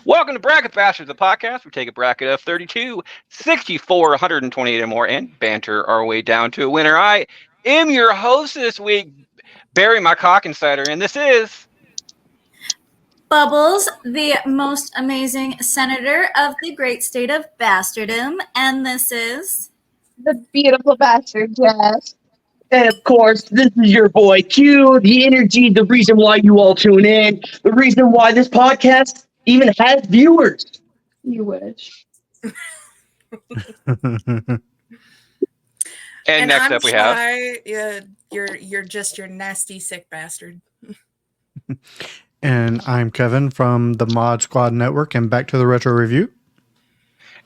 Welcome to Bracket Bastards, the podcast. We take a bracket of 32, 64, 128 and more, and banter our way down to a winner. I am your host this week, Barry, my cock insider, and this is Bubbles, the most amazing senator of the great state of Bastardom, and this is The beautiful bastard, Jess. And of course, this is your boy Q, the energy, the reason why you all tune in, the reason why this podcast even has viewers. You wish. and next I'm up we have Shy. You're just your nasty sick bastard. And I'm Kevin from the Mod Squad Network and Back to the Retro Review.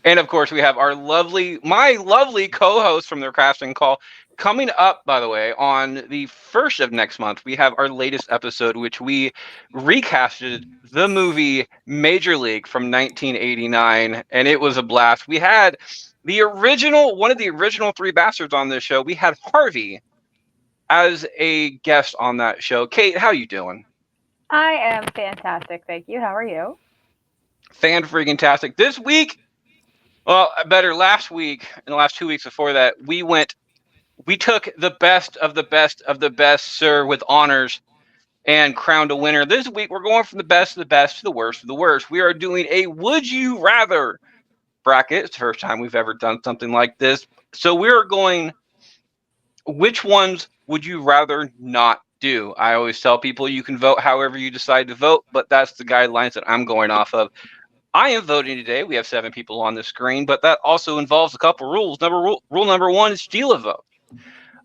and of course we have my lovely co-host from the Crafting Call. Coming up, by the way, on the 1st of next month, we have our latest episode, which we recasted the movie Major League from 1989, and it was a blast. We had one of the original Three Bastards on this show. We had Harvey as a guest on that show. Kate, how you doing? I am fantastic, thank you. How are you? Fan-freaking-tastic. This week, well, better last week and the last 2 weeks before that, we took the best of the best of the best, sir, with honors and crowned a winner. This week, we're going from the best of the best to the worst of the worst. We are doing a Would You Rather bracket. It's the first time we've ever done something like this. So we're going, which ones would you rather not do? I always tell people you can vote however you decide to vote, but that's the guidelines that I'm going off of. I am voting today. We have 7 people on the screen, but that also involves a couple rules. Rule number 1 is steal a vote.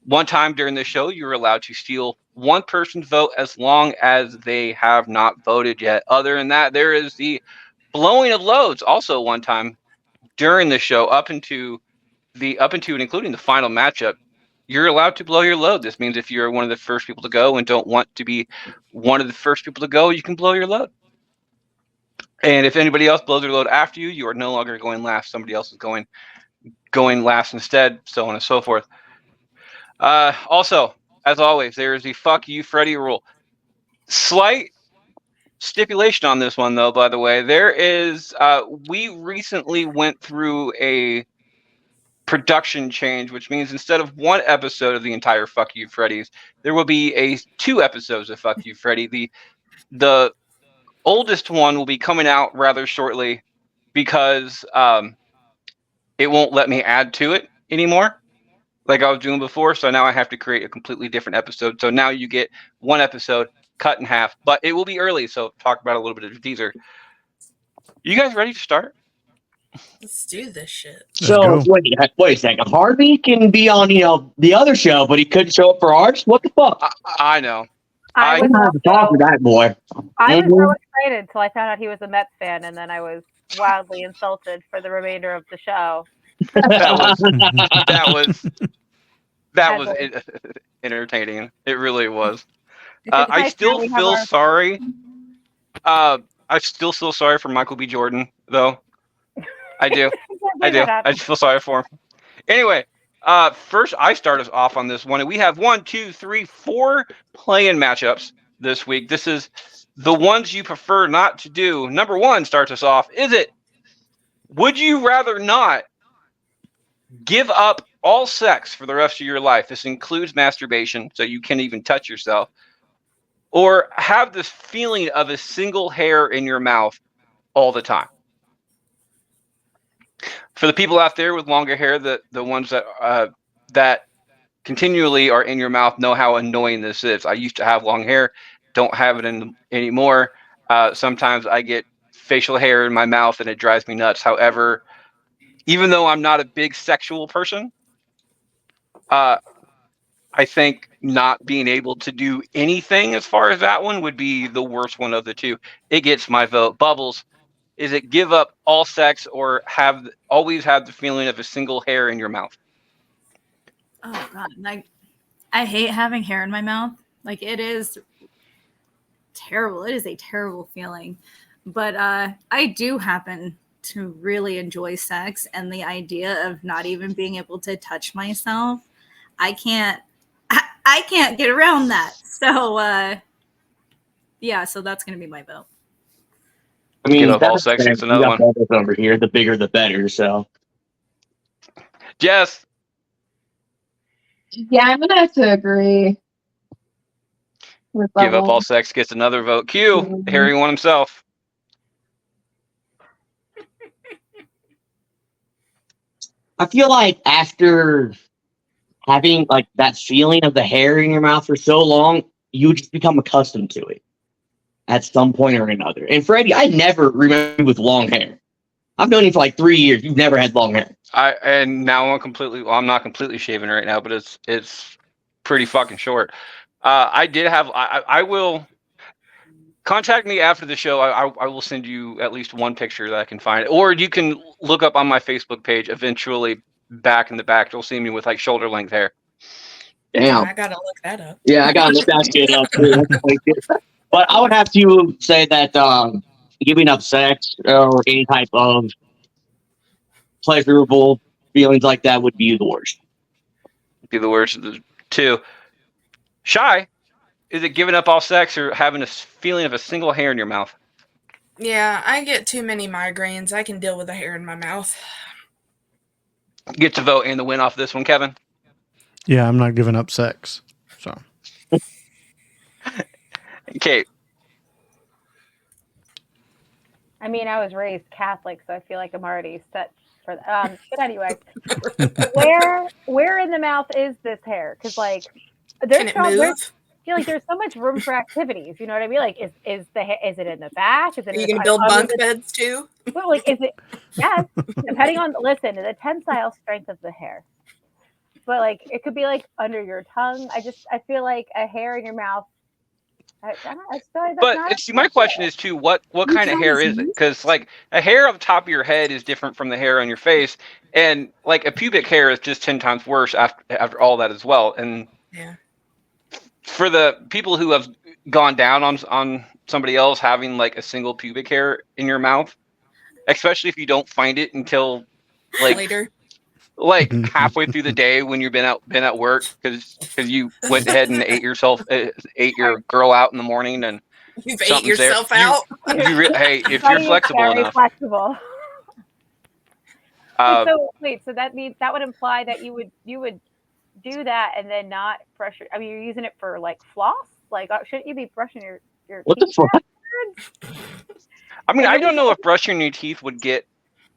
One time during the show, you're allowed to steal one person's vote as long as they have not voted yet. Other than that, there is the blowing of loads. Also, one time during the show, up into and including the final matchup, you're allowed to blow your load. This means if you're one of the first people to go and don't want to be one of the first people to go, you can blow your load. And if anybody else blows their load after you, you are no longer going last. Somebody else is going last instead, so on and so forth. Also, as always, there is the fuck you Freddy rule. Slight stipulation on this one, though, by the way. There is, we recently went through a production change, which means instead of one episode of the entire Fuck You Freddy's, there will be 2 episodes of Fuck You Freddy. The oldest one will be coming out rather shortly because it won't let me add to it anymore like I was doing before, so now I have to create a completely different episode. So now you get one episode cut in half, but it will be early, so talk about a little bit of a teaser. You guys ready to start? Let's do this shit. So wait a second. Harvey can be on the other show, but he couldn't show up for ours. What the fuck? I know. I We was, have to talk to that boy. I was so excited until I found out he was a Mets fan, and then I was wildly insulted for the remainder of the show. That was entertaining. It really was. I still feel sorry. I still feel sorry for Michael B. Jordan, though. I do. I just feel sorry for him. Anyway, first I start us off on this one. We have 1, 2, 3, 4 play-in matchups this week. This is the ones you prefer not to do. Number 1 starts us off. Would you rather not give up all sex for the rest of your life? This includes masturbation, so you can't even touch yourself. Or have this feeling of a single hair in your mouth all the time. For the people out there with longer hair, the ones that continually are in your mouth know how annoying this is. I used to have long hair, don't have it anymore. Sometimes I get facial hair in my mouth and it drives me nuts. However, even though I'm not a big sexual person, I think not being able to do anything as far as that one would be the worst one of the two. It gets my vote. Bubbles, is it give up all sex or always have the feeling of a single hair in your mouth? oh god, I hate having hair in my mouth. Like, it is terrible. It is a terrible feeling. But I do happen to really enjoy sex, and the idea of not even being able to touch myself, I can't get around that. So yeah, so that's gonna be my vote. I mean, Give up all that's sex fair. gets another We got one. bubbles over here. The bigger, the better. So Jess, Yeah, I'm gonna have to agree with give up all Bubbles. sex gets another vote. Q, the hairy one himself. I feel like after having like that feeling of the hair in your mouth for so long, you just become accustomed to it at some point or another. And Freddie, I never remember you with long hair. I've known you for like 3 years. You've never had long hair. And now I'm not completely shaven right now, but it's pretty fucking short. I will contact me after the show. I will send you at least one picture that I can find, or you can look up on my Facebook page. Eventually, back in the back, you'll see me with like shoulder length hair. Damn. I gotta look that up. Yeah, I gotta look that shit up too. But I would have to say that giving up sex or any type of pleasurable feelings like that would be the worst. Be the worst of the two. Shy, is it giving up all sex or having a feeling of a single hair in your mouth? Yeah, I get too many migraines. I can deal with the hair in my mouth. Get to vote and the win off this one, Kevin. Yeah, I'm not giving up sex. So Okay. I mean, I was raised Catholic, so I feel like I'm already set for that. But anyway, where in the mouth is this hair? Because like, Can it move? I feel like there's so much room for activities. You know what I mean? Like, is it in the back? Is it? Are you gonna build bunk beds too? Well, like, is it? Yes, depending on the tensile strength of the hair. But like, it could be like under your tongue. I feel like a hair in your mouth. I feel like that's But not see, my question is too, what kind of hair is it? Because like a hair on the top of your head is different from the hair on your face, and like a pubic hair is just 10 times worse after all that as well. And Yeah. for the people who have gone down on somebody else having like a single pubic hair in your mouth, especially if you don't find it until Later. like halfway through the day when you've been at work because you went ahead and ate your girl out in the morning and You've ate something's there. yourself out. Hey, if Funny, you're flexible very enough, flexible. wait, So that means that would imply that you would do that and then not brush your. I mean, you're using it for like floss. Like, shouldn't you be brushing your What the teeth fuck? afterwards? I mean, I don't know if brushing your teeth would get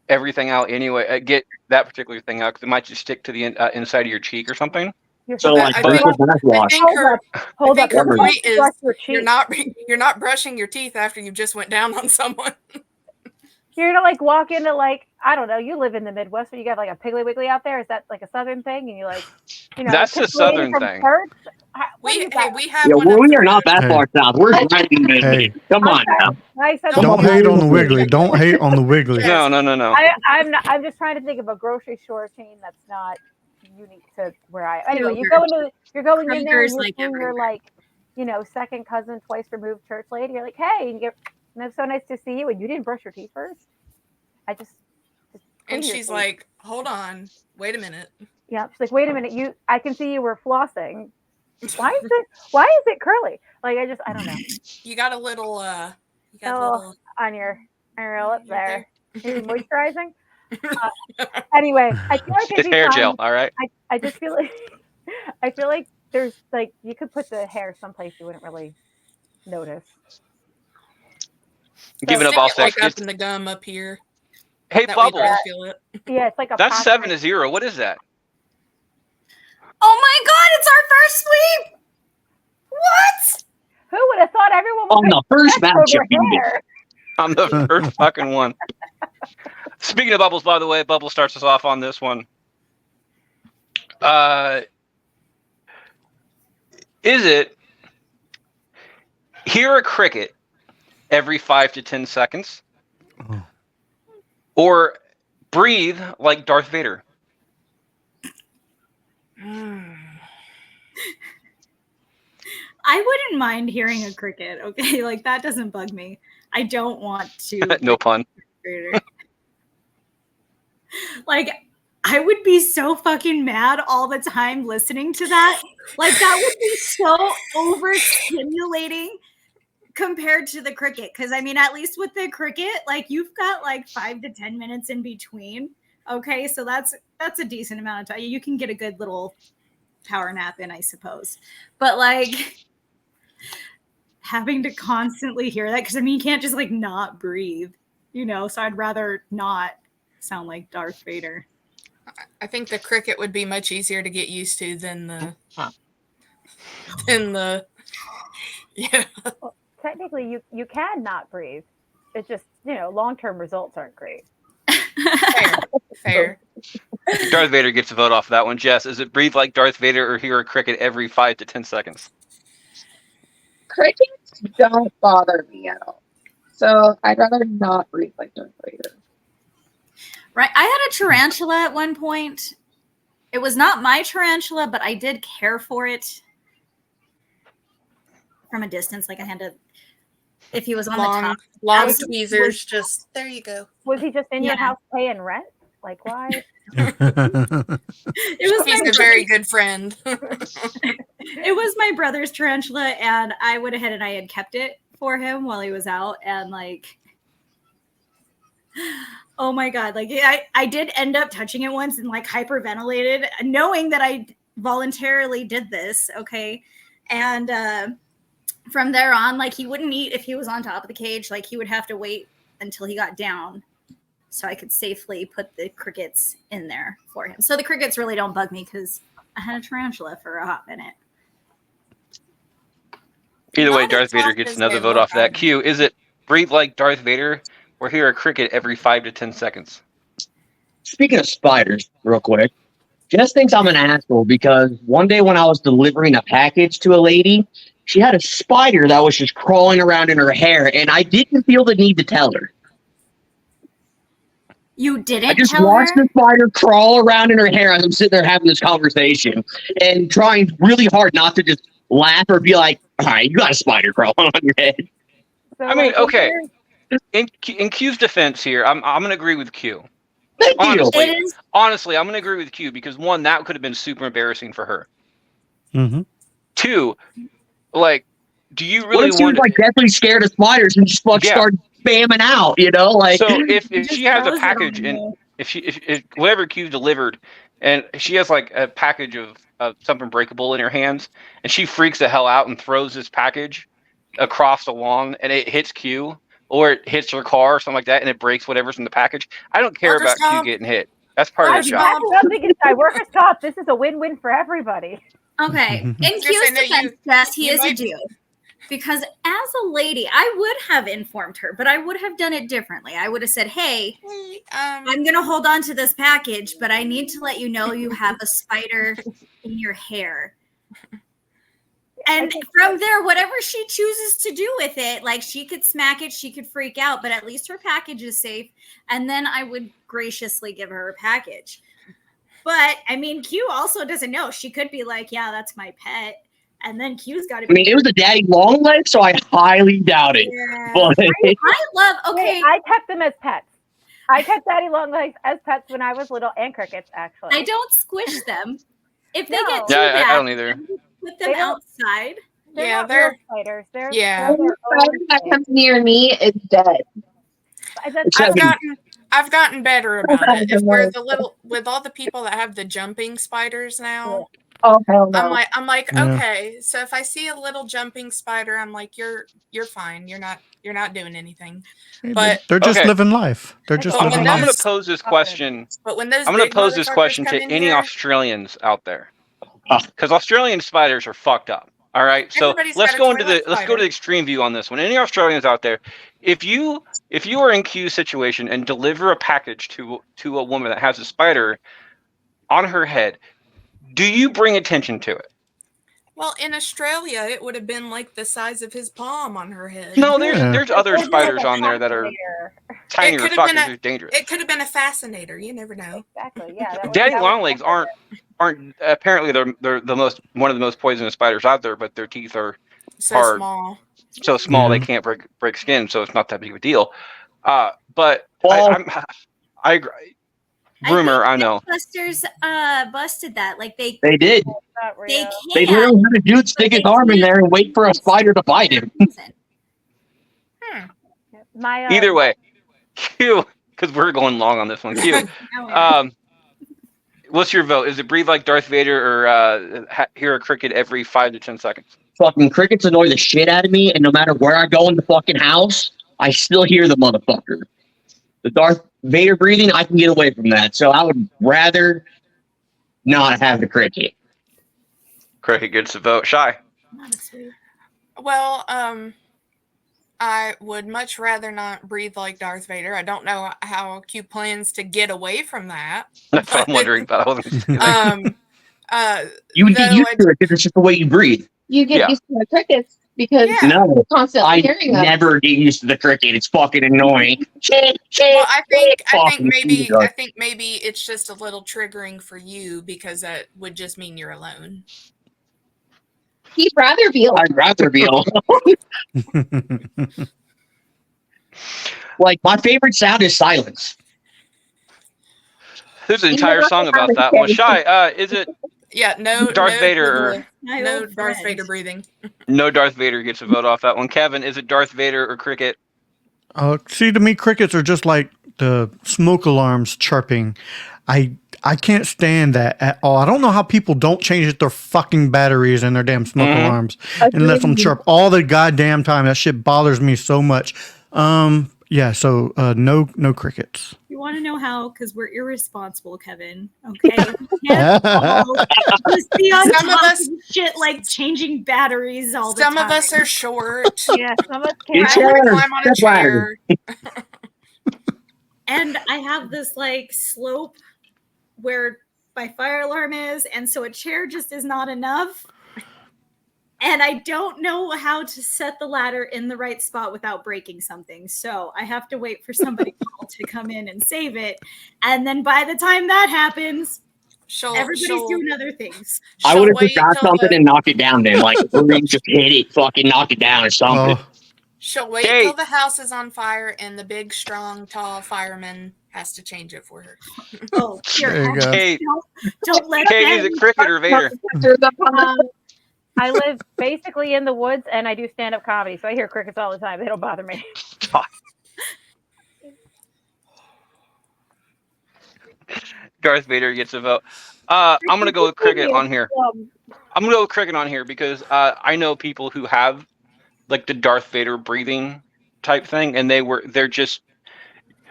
everything out anyway. Get that particular thing out because it might just stick to the inside of your cheek or something. So like I bunch think- of mouthwash. Hold up. her Don't point is brush your cheek. you're not brushing your teeth after you just went down on someone. You're gonna like walk into like, I don't know, you live in the Midwest, but you got like a Piggly Wiggly out there. Is that like a Southern thing? And you like, That's the kiss the lady Southern from thing. church? What We is that? have Yeah, one well, of we are the- not that Hey. far south. We're right in the middle. Hey. Come on now. I said don't hate on the Wiggly. Don't hate on the Wiggly. No. I'm just trying to think of a grocery store chain that's not unique to where I. Anyway, you're going in there, Kroger's and like you're everywhere. like, second cousin, twice removed church lady. You're like, hey, and it's so nice to see you, and you didn't brush your teeth first. I just And clean your she's teeth. like, hold on, wait a minute. Yeah, she's like, wait a minute, I can see you were flossing. Why is it curly? Like I don't know. You got a little On your lip there. Maybe moisturizing. Anyway, I feel like It's hair gel. All right. I just feel like there's like you could put the hair someplace you wouldn't really notice. Giving up all sex. like up in the gum up here. Hey, That way you Bubbles. don't feel it. Yeah, it's like a That's pocket. 7-0. What is that? Oh my god, it's our first sweep! What? Who would have thought everyone would On the first pick match over of the hair? I'm the first fucking one. Speaking of Bubbles, by the way, Bubbles starts us off on this one. Is it hear a cricket every 5 to 10 seconds, Oh. or breathe like Darth Vader? I wouldn't mind hearing a cricket, okay? Like that doesn't bug me. I don't want to No pun. like I would be so fucking mad all the time listening to that. Like that would be so overstimulating. compared to the cricket, because I mean, at least with the cricket, like you've got like 5 to 10 minutes in between. Okay, so that's a decent amount of time. You can get a good little power nap in, I suppose. But like having to constantly hear that, because I mean, you can't just like not breathe, you know. So I'd rather not sound like Darth Vader. I think the cricket would be much easier to get used to than the yeah. Well, technically, you can not breathe. It's just, long-term results aren't great. Fair. Darth Vader gets a vote off of that one. Jess, is it breathe like Darth Vader or hear a cricket every 5 to 10 seconds? Crickets don't bother me at all. So I'd rather not breathe like Darth Vader. Right. I had a tarantula at one point. It was not my tarantula, but I did care for it from a distance. Like I had to, if he was on the top. Long was- tweezers, just there you go. Was he just in your Yeah. house paying rent? Like, why? It was He's my a very good friend. It was my brother's tarantula, and I went ahead and I had kept it for him while he was out, and like, oh my god, like I did end up touching it once and like hyperventilated, knowing that I voluntarily did this, okay, and from there on, like he wouldn't eat if he was on top of the cage, like he would have to wait until he got down so I could safely put the crickets in there for him. So the crickets really don't bug me because I had a tarantula for a hot minute. Either way, Not Darth as Vader often gets as another they vote look off of that. on. Q, is it breathe like Darth Vader or hear a cricket every 5 to 10 seconds? Speaking of spiders, real quick, Jess thinks I'm an asshole because one day when I was delivering a package to a lady, she had a spider that was just crawling around in her hair, and I didn't feel the need to tell her. You didn't I just tell watched her? the spider crawl around in her hair as I'm sitting there having this conversation and trying really hard not to just laugh or be like, all right, you got a spider crawling on your head. So, I mean, like, okay. In Q's defense here, I'm going to agree with Q. Thank you. Honestly. It is. Honestly, I'm going to agree with Q because one, that could have been super embarrassing for her. Mhm. Two, like, do you What really if she was want like deathly scared of spiders and just fucking Yeah. started spamming out, Like, So if just she has a throws it on package and you. if whatever Q delivered, and she has like a package of something breakable in her hands, and she freaks the hell out and throws this package across the lawn, and it hits Q or it hits her car or something like that, and it breaks whatever's in the package. I don't care Workers' about Q comp. getting hit. That's part of That's the job. nothing inside workers' comp. This is a win-win for everybody. Okay. In I was gonna Q's say, no, defense, yes, he you is a might- Jew. Because as a lady, I would have informed her, but I would have done it differently. I would have said, hey, I'm going to hold on to this package, but I need to let you know you have a spider in your hair. And from there, whatever she chooses to do with it, like she could smack it, she could freak out, but at least her package is safe. And then I would graciously give her a package. But I mean, Q also doesn't know. She could be like, yeah, that's my pet. And then Q's got to I be. mean, it was a daddy long leg, so I highly doubt it. Yeah. But I love, okay. Wait, I kept them as pets. I kept daddy long legs as pets when I was little, and crickets, actually. I don't squish them. If they No. get too Yeah, I bad, don't either. put them They don't- outside. They're Yeah, not they're- real spiders. They're Yeah. they're their own Spider that thing. comes near me is dead. That's- I've gotten better about Okay, it. If we're right. the little with all the people that have the jumping spiders now, Oh hell no! I'm like, Yeah. okay. So if I see a little jumping spider, I'm like, you're fine. You're not doing anything. But They're just Okay. living life. They're just Oh, I'm living no. going life. to pose this question. but when those I'm going big to pose this motherfuckers question come to in any here, Australians out there, because Australian spiders are fucked up. All right, so Everybody's let's got a go into toilet let's go to spider. the extreme view on this one. Any Australians out there, if you are in Q's situation and deliver a package to a woman that has a spider on her head, do you bring attention to it? well, in Australia, it would have been like the size of his palm on her head. No, Yeah. there's other It's spiders like a on there that are fascinator. tinier could've fuckers. been a- They're dangerous. It could have been a fascinator. You never know. Exactly. Yeah. Daddy longlegs aren't apparently they're the one of the most poisonous spiders out there, but their teeth are So Hard. small. so small Yeah. they can't break skin, so it's not that big of a deal. But Well- I agree. Rumor, I know. Busters busted that. Like they did. Not they real. They can. literally had a dude stick his arm in there and wait for a spider to bite him. My Either way, Q, because we're going long on this one. Q, what's your vote? Is it breathe like Darth Vader or hear a cricket every 5 to 10 seconds? Fucking crickets annoy the shit out of me, and no matter where I go in the fucking house, I still hear the motherfucker. The Darth Vader breathing, I can get away from that. So I would rather not have the cricket. Cricket gets a vote. Shy. Not a sweet. Well, I would much rather not breathe like Darth Vader. I don't know how Q plans to get away from that. That's what I'm wondering about. I wasn't You would get Though used to it because it's just the way you breathe. You get Yeah. used to the crickets because Yeah. No, you're constantly I hearing them. never get used to the cricket. It's fucking annoying. Well, I think Fucking maybe it's just a little triggering for you because that would just mean you're alone. He'd rather be alone. I'd rather be alone. Like, my favorite sound is silence. There's an You entire know song what about happened, that one. Kevin? Shy, is it Yeah, no Darth no, Vader or- My no old Darth friend. Vader breathing. no Darth Vader gets a vote off that one? Kevin, is it Darth Vader or cricket? See, to me, crickets are just like the smoke alarms chirping. I can't stand that at all. I don't know how people don't change their fucking batteries and their damn smoke Mhm. alarms and let them chirp all the goddamn time. That shit bothers me so much. Yeah, so no crickets. You want to know how? Because we're irresponsible, Kevin. Okay. We can't all just be on Some of top us- of shit like changing batteries all the Some time. of us are short. yeah, some of us can't. It's I want to hard. climb on a Step ladder. chair. And I have this like slope where my fire alarm is, and so a chair just is not enough. And I don't know how to set the ladder in the right spot without breaking something. So I have to wait for somebody to come in and save it. And then by the time that happens, everybody's doing other things. I would have just wait got till something the- and knocked it down then. Like, really just hit it, fucking knock it down or something. Oh, She'll wait Kate. till the house is on fire and the big, strong, tall fireman has to change it for her. Oh, here, There you go. Kate, don't let Kate, is them- it cricket or Vader? I live basically in the woods and I do stand-up comedy, so I hear crickets all the time. They don't bother me. Darth Vader gets a vote. I'm gonna go with cricket on here. I'm gonna go with cricket on here because I know people who have like the Darth Vader breathing type thing, and they're just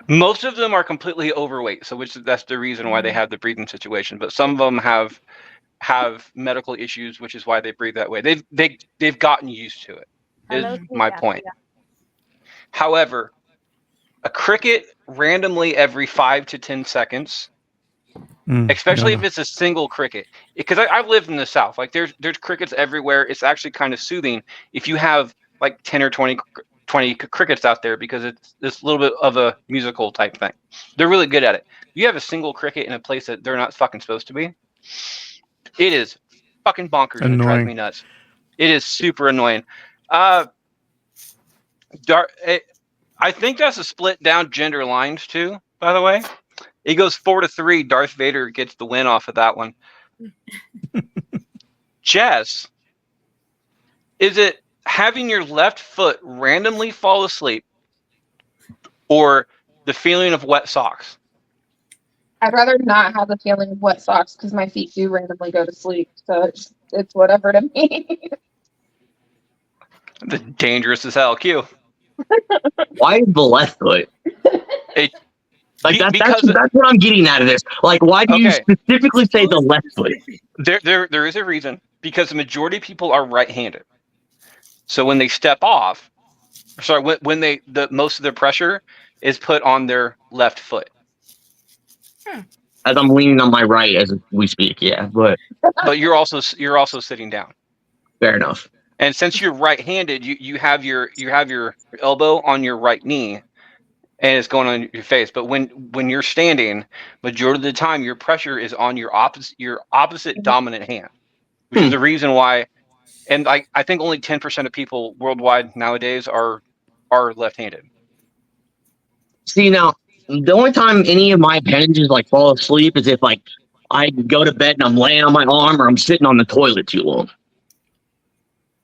most of them are completely overweight. So that's the reason why they have the breathing situation. But some of them have medical issues, which is why they breathe that way. They've gotten used to it. And Is those- my yeah, point. yeah. However, a cricket randomly every 5 to 10 seconds, especially if it's a single cricket, because I've lived in the South. Like there's crickets everywhere. It's actually kind of soothing if you have like 10 or 20 crickets out there, because it's this little bit of a musical type thing. They're really good at it. You have a single cricket in a place that they're not fucking supposed to be. It is fucking bonkers and it drives Annoying. me nuts. It is super annoying. I think that's a split down gender lines too, by the way. It goes 4-3. Darth Vader gets the win off of that one. Jess, is it having your left foot randomly fall asleep or the feeling of wet socks? I'd rather not have the feeling of wet socks because my feet do randomly go to sleep. So it's whatever to me. The dangerous as hell. Q. Why is the left foot? It- Like because that's what I'm getting out of this. Like, why do you Okay. specifically say the left foot? there is a reason, because the majority of people are right-handed. So when they step off, when most of their pressure is put on their left foot. As I'm leaning on my right as we speak, yeah, but But you're also sitting down. fair enough. And since you're right-handed, you have your elbow on your right knee, and it's going on your face. But when you're standing, majority of the time your pressure is on your opposite dominant hand, which is the reason why. And I think only 10% of people worldwide nowadays are left-handed. See, now the only time any of my appendages like fall asleep is if like I go to bed and I'm laying on my arm or I'm sitting on the toilet too long.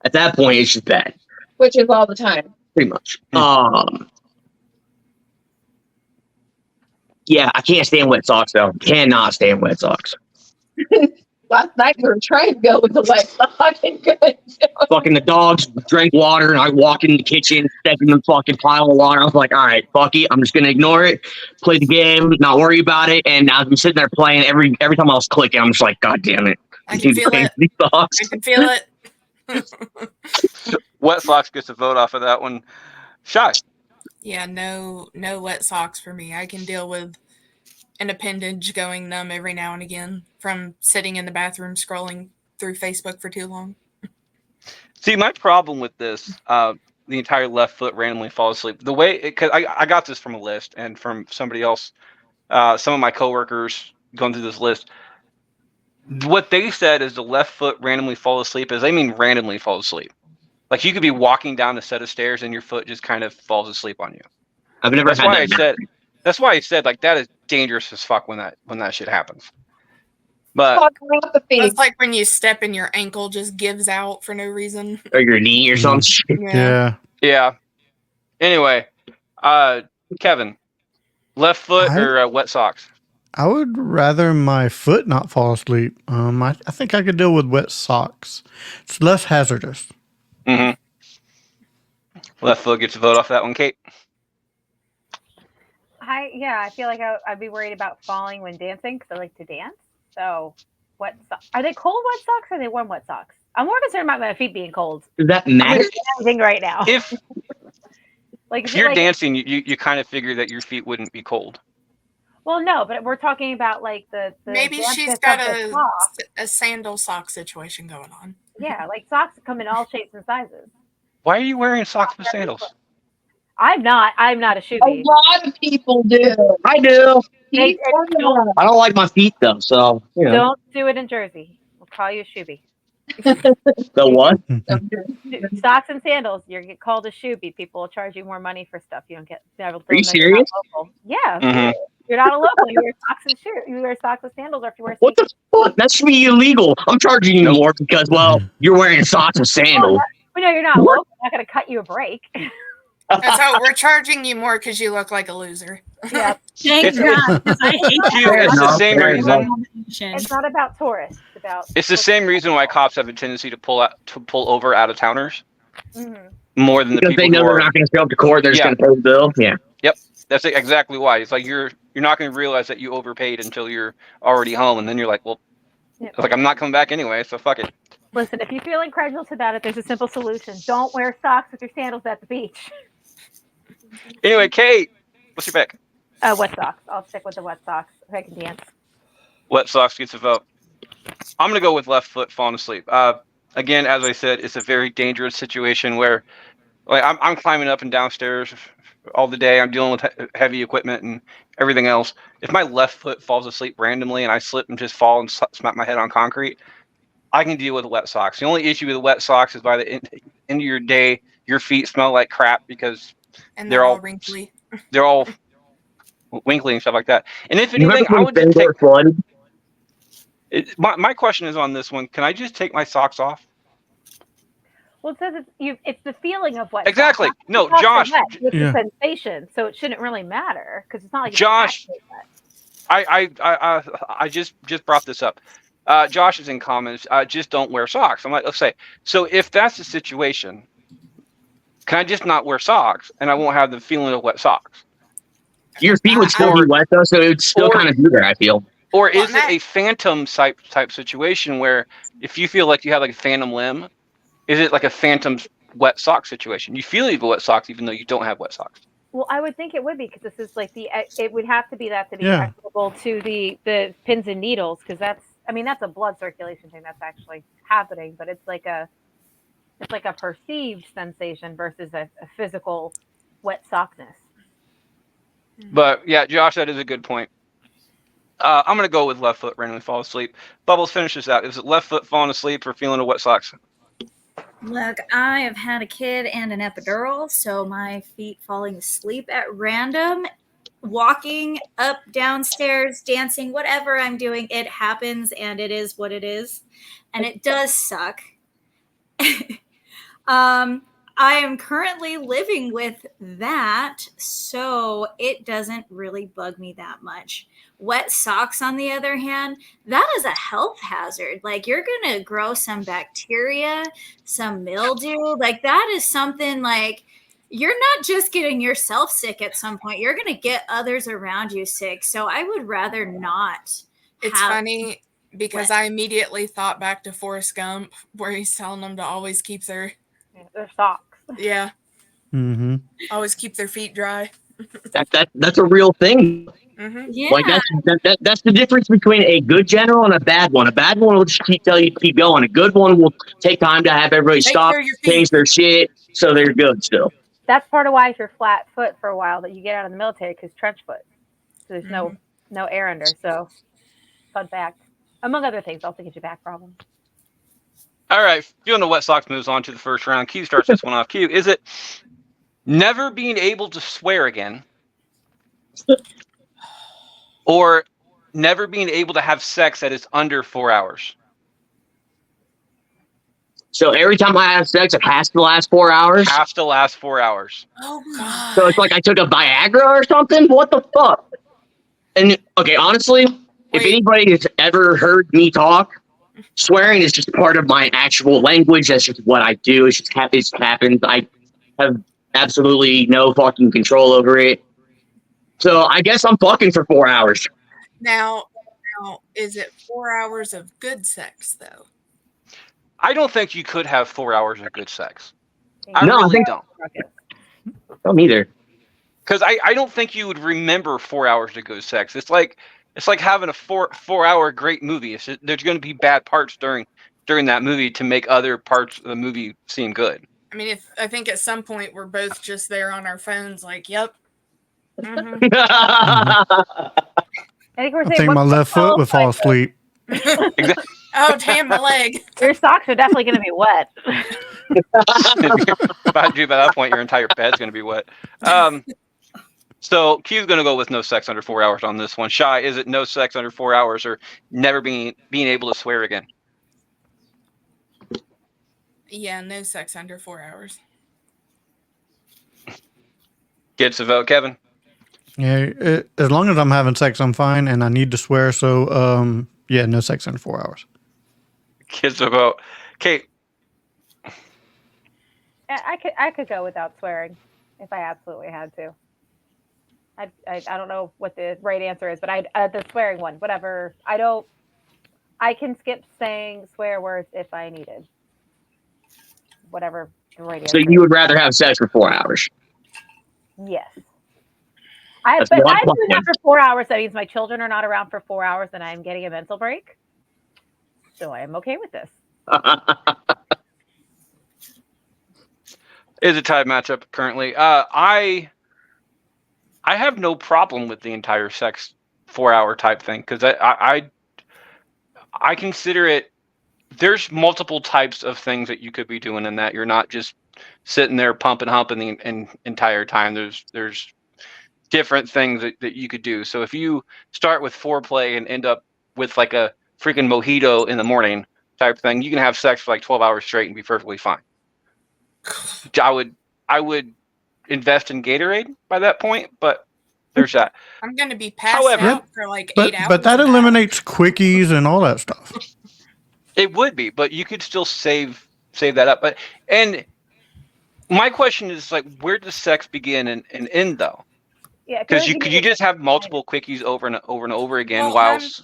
At that point, it's just bad, Which is all the time. pretty much. Yeah, I can't stand wet socks though. Cannot stand wet socks. Last night we were trying to go with the wet sock and couldn't. Fucking the dogs drank water, and I walk in the kitchen, step in the fucking pile of water. I was like, all right, fuck it. I'm just gonna ignore it, play the game, not worry about it. And I've been sitting there playing every time I was clicking. I'm just like, God damn it. I can feel it. These socks. I can feel it. Wet socks gets a vote off of that one. Shy. Yeah, no wet socks for me. I can deal with an appendage going numb every now and again from sitting in the bathroom scrolling through Facebook for too long. See, my problem with this, the entire left foot randomly fall asleep. The way, because I got this from a list and from somebody else, some of my coworkers going through this list. What they said is the left foot randomly fall asleep is they mean randomly fall asleep. Like you could be walking down a set of stairs and your foot just kind of falls asleep on you. I've never That's had why that. that's why I said like that is dangerous as fuck when that shit happens. But Fuck off the face. It's like when you step and your ankle just gives out for no reason. Or your knee or something. Yeah. yeah. Anyway, Kevin, left foot or wet socks? I would rather my foot not fall asleep. I think I could deal with wet socks. It's less hazardous. Mm-hmm. Left foot gets a vote off that one, Kate. I feel like I'd be worried about falling when dancing because I like to dance. So, wet socks. Are they cold wet socks or are they warm wet socks? I'm more concerned about my feet being cold. Does that matter? Anything right now. If Like if you're dancing, you kind of figure that your feet wouldn't be cold. Well, no, but we're talking about like the Maybe she's dampness got of the sock. a sandal sock situation going on. Yeah, like socks come in all shapes and sizes. Why are you wearing socks with sandals? I'm not a shoe A bee. lot of people do. I do. Keep working on it. I don't like my feet though, so you know. Don't do it in Jersey. We'll call you a shoe bee. So what? Socks and sandals, you get called a shoe bee. People will charge you more money for stuff you don't get. Are you serious? Yeah, Mhm. you're not a local. You wear socks and shoes. You wear socks with sandals, or if you wear. What the fuck? That should be illegal. I'm charging you more because, well, you're wearing socks and sandals. Well, no, you're not local. I'm not going to cut you a break. That's how we're charging you more because you look like a loser. Yeah, Thank It's- God, 'cause I hate Q, that. it's the same Fair reason. it's not about tourists. It's about. It's the same reason why cops have a tendency to pull over out of towners Mhm. more than the Because people they know who they're are. not going to show up to court. They're just Yeah. going to pay the bill. Yeah. That's exactly why. It's like you're not going to realize that you overpaid until you're already home, and then you're like, well, Yeah. it's like I'm not coming back anyway, so fuck it. Listen, if you feel incredulous about it, there's a simple solution. Don't wear socks with your sandals at the beach. Anyway, Kate, what's your pick? Wet socks. I'll stick with the wet socks. If I can dance. Wet socks gets a vote. I'm gonna go with left foot falling asleep. Again, as I said, it's a very dangerous situation where, like, I'm climbing up and downstairs all the day. I'm dealing with heavy equipment and everything else. If my left foot falls asleep randomly and I slip and just fall and smack my head on concrete, I can deal with wet socks. The only issue with wet socks is by the end of your day, your feet smell like crap because And They're they're all- all wrinkly. they're all winkly and stuff like that. And if You anything, remember I would just take. flooded? My question is on this one. Can I just take my socks off? Well, it says it's the feeling of wet. Exactly. Socks. No, Socks are Josh. wet. It's Yeah. the sensation, so it shouldn't really matter because it's not like it's Josh. actually wet. I just brought this up. Josh is in comments. Just don't wear socks. I'm like, let's say. So if that's the situation, can I just not wear socks and I won't have the feeling of wet socks? Your feet would still be wet though, so it would still or- kind of be there. I feel. Or Well, is it Matt- a phantom type situation where if you feel like you have like a phantom limb, is it like a phantom wet sock situation? You feel you have wet socks even though you don't have wet socks. Well, I would think it would be because this is like it would have to be that to be Yeah. equitable to the pins and needles because that's a blood circulation thing that's actually happening, but it's like a perceived sensation versus a physical wet sockness. But yeah, Josh, that is a good point. I'm gonna go with left foot randomly fall asleep. Bubbles, finish this out. Is it left foot falling asleep or feeling of wet socks? Look, I have had a kid and an epidural, so my feet falling asleep at random, walking up, downstairs, dancing, whatever I'm doing, it happens and it is what it is. And it does suck. I am currently living with that, so it doesn't really bug me that much. Wet socks, on the other hand, that is a health hazard. Like, you're going to grow some bacteria, some mildew. Like, that is something like you're not just getting yourself sick at some point, you're going to get others around you sick. So I would rather not. It's have funny because I immediately thought back to Forrest Gump, where he's telling them to always keep their Their socks. Mm-hmm. always keep their feet dry. That's a real thing. Mm-hmm. Yeah. Like that's the difference between a good general and a bad one. A bad one will just tell you to keep going. A good one will take time to have everybody Take stop, care of your feet. change their shit, so they're good still. That's part of why if you're flat foot for a while that you get out of the military because trench foot. So there's no air under. So fun fact. Among other things, also gives you back problems. All right, doing the wet socks moves on to the first round. Q starts this one off. Q, is it never being able to swear again, or never being able to have sex that is under 4 hours? So every time I have sex, it has to last 4 hours. Has to last 4 hours. Oh God. So it's like I took a Viagra or something. What the fuck? And okay, honestly, if Wait. anybody has ever heard me talk, swearing is just part of my actual language. That's just what I do. It's just it happens. I have absolutely no fucking control over it. So I guess I'm fucking for 4 hours. Now, is it 4 hours of good sex though? I don't think you could have 4 hours of good sex. I No, I really think- don't. Don't either. Because I don't think you would remember 4 hours of good sex. It's like having a 4 hour great movie. There's going to be bad parts during that movie to make other parts of the movie seem good. I mean, I think at some point we're both just there on our phones, like, yep. Mm-hmm. I I think we're I saying think my left foot would fall asleep. Oh, damn, my leg. Your socks are definitely going to be wet. By that point, your entire bed's going to be wet. So Q's going to go with no sex under 4 hours on this one. Shy, is it no sex under 4 hours or never being able to swear again? Yeah, no sex under 4 hours. Gets a vote, Kevin. Yeah, as long as I'm having sex, I'm fine, and I need to swear. So, yeah, no sex under 4 hours. Gets a vote. Kate. I could go without swearing if I absolutely had to. I don't know what the right answer is, but the swearing one, whatever. I can skip saying swear words if I needed. Whatever the right answer. So you would rather have sex for 4 hours? Yes. That's But one I'm doing point. that for 4 hours. That means my children are not around for 4 hours and I'm getting a mental break. So I am okay with this. Is a tied matchup currently. I have no problem with the entire sex 4 hour type thing because I consider it. There's multiple types of things that you could be doing in that. You're not just sitting there pumping, humping the entire time. There's different things that you could do. So if you start with foreplay and end up with like a freaking mojito in the morning type thing, you can have sex for like 12 hours straight and be perfectly fine. I would invest in Gatorade by that point, but there's that. I'm going to be passed However- out for like 8 But hours. but that of eliminates quickies and all that stuff. It would be, but you could still save that up. But and my question is like, where does sex begin and end though? Yeah, Because could you just have multiple quickies over and over again Well, whilst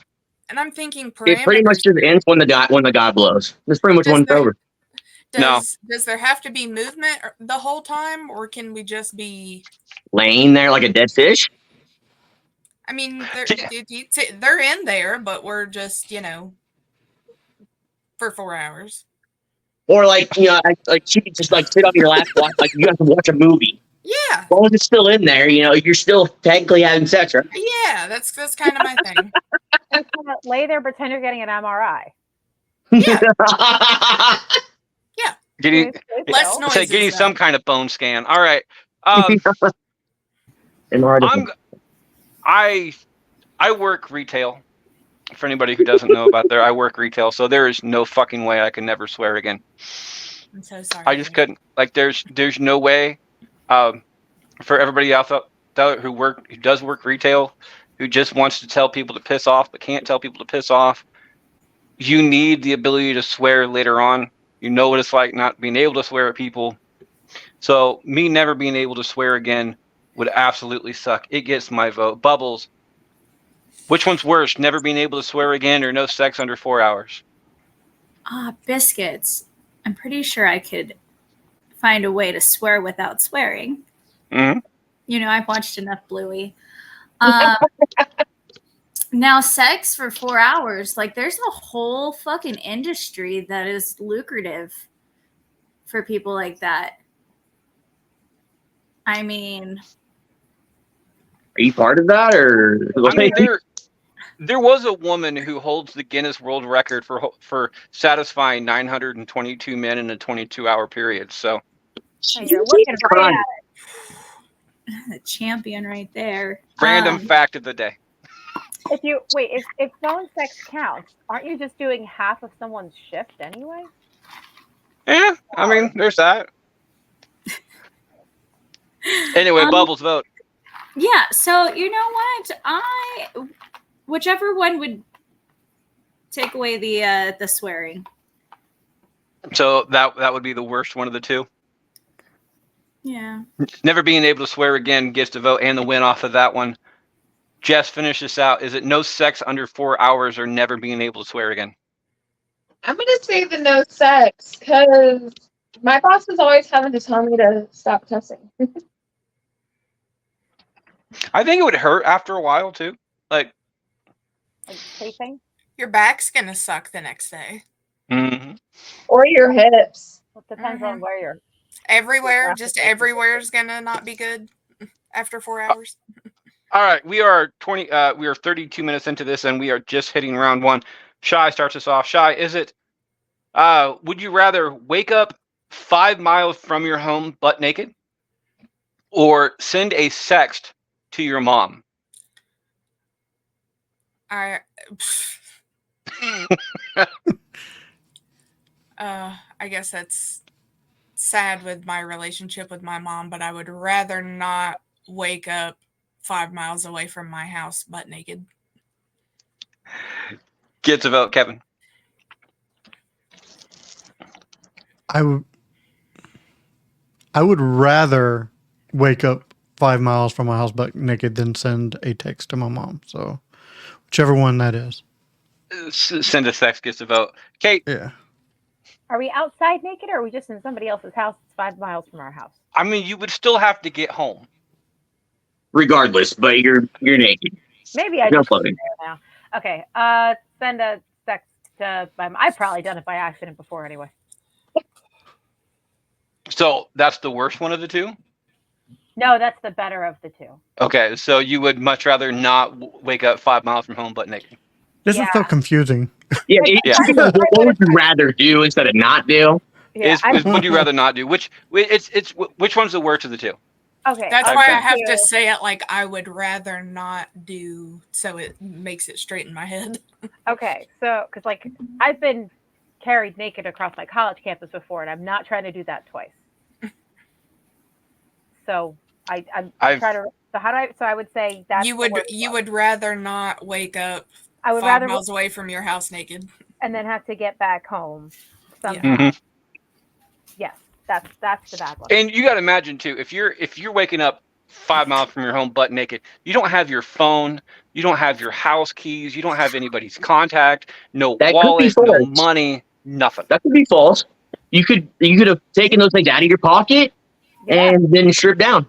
And I'm thinking It pretty much parameters. just ends when the guy blows. That's pretty much Does when it's the- over. Does there have to be movement the whole time, or can we just be? Laying there like a dead fish. I mean, they're, Yeah. they're in there, but we're just for 4 hours. Or like like she could just like sit on your lap, like you have to watch a movie. Yeah, As long as it's still in there, you're still technically having sex, right? yeah, that's kind of my thing. just kinda lay there, pretend you're getting an MRI. getting Less No. noise. say getting some kind of bone scan? All right. I work retail. For anybody who doesn't know about there, I work retail, so there is no fucking way I can never swear again. I'm so sorry. I just couldn't. Like, there's no way. For everybody out there who does work retail, who just wants to tell people to piss off but can't tell people to piss off, you need the ability to swear later on. You know what it's like not being able to swear at people. So me never being able to swear again would absolutely suck. It gets my vote. Bubbles, which one's worse, never being able to swear again or no sex under 4 hours? Biscuits. I'm pretty sure I could find a way to swear without swearing. Mm-hmm. You know, I've watched enough Bluey. Now, sex for 4 hours, like there's a whole fucking industry that is lucrative for people like that. I mean, Are you part of that, or? I mean, there was a woman who holds the Guinness World Record for satisfying 922 men in a 22-hour period. So And you're looking right at the champion right there. random fact of the day. it. If phone sex counts, aren't you just doing half of someone's shift anyway? Yeah, I mean, there's that. Anyway, Bubbles vote. Yeah, so you know what? Whichever one would take away the swearing. So that would be the worst one of the two. Yeah. Never being able to swear again gets to vote and the win off of that one. Jess, finish this out. Is it no sex under 4 hours or never being able to swear again? I'm gonna say the no sex because my boss is always having to tell me to stop cussing. I think it would hurt after a while too. Like, Like chafing? Your back's gonna suck the next day. mhm. Or your hips. Well, it depends on where you're. Everywhere, just everywhere is gonna not be good after 4 hours. All right, we are 32 minutes into this, and we are just hitting round one. Shy starts us off. Shy, is it? Would you rather wake up 5 miles from your home butt naked, or send a sext to your mom? I guess that's sad with my relationship with my mom, but I would rather not wake up 5 miles away from my house butt naked. Get to vote, Kevin. I would rather wake up 5 miles from my house butt naked than send a text to my mom. So whichever one that is. Send a sext gets to vote. Kate, Yeah. Are we outside naked, or are we just in somebody else's house that's 5 miles from our house? I mean, you would still have to get home. Regardless, but you're naked. Maybe I No just clothing. now. Okay. Send a text to my. I've probably done it by accident before anyway. So that's the worst one of the two? No, that's the better of the two. Okay, so you would much rather not wake up 5 miles from home butt naked. This is so confusing. Yeah. Yeah. What would you rather do instead of not do? Yeah. Would you rather not do? Which one's the worst of the two? Okay. That's Okay. why I have to say it like I would rather not do, so it makes it straight in my head. Okay, so because like I've been carried naked across my college campus before, and I'm not trying to do that twice. So I'm trying to. So how do I? So I would say that You would rather not wake up I would 5 rather miles away from your house naked. and then have to get back home somehow. Mhm. Yes, that's the bad one. And you got to imagine too, if you're waking up 5 miles from your home butt naked, you don't have your phone, you don't have your house keys, you don't have anybody's contact, no That could be wallet, no false. money, nothing. That could be false. You could have taken those things out of your pocket Yeah. and then stripped down.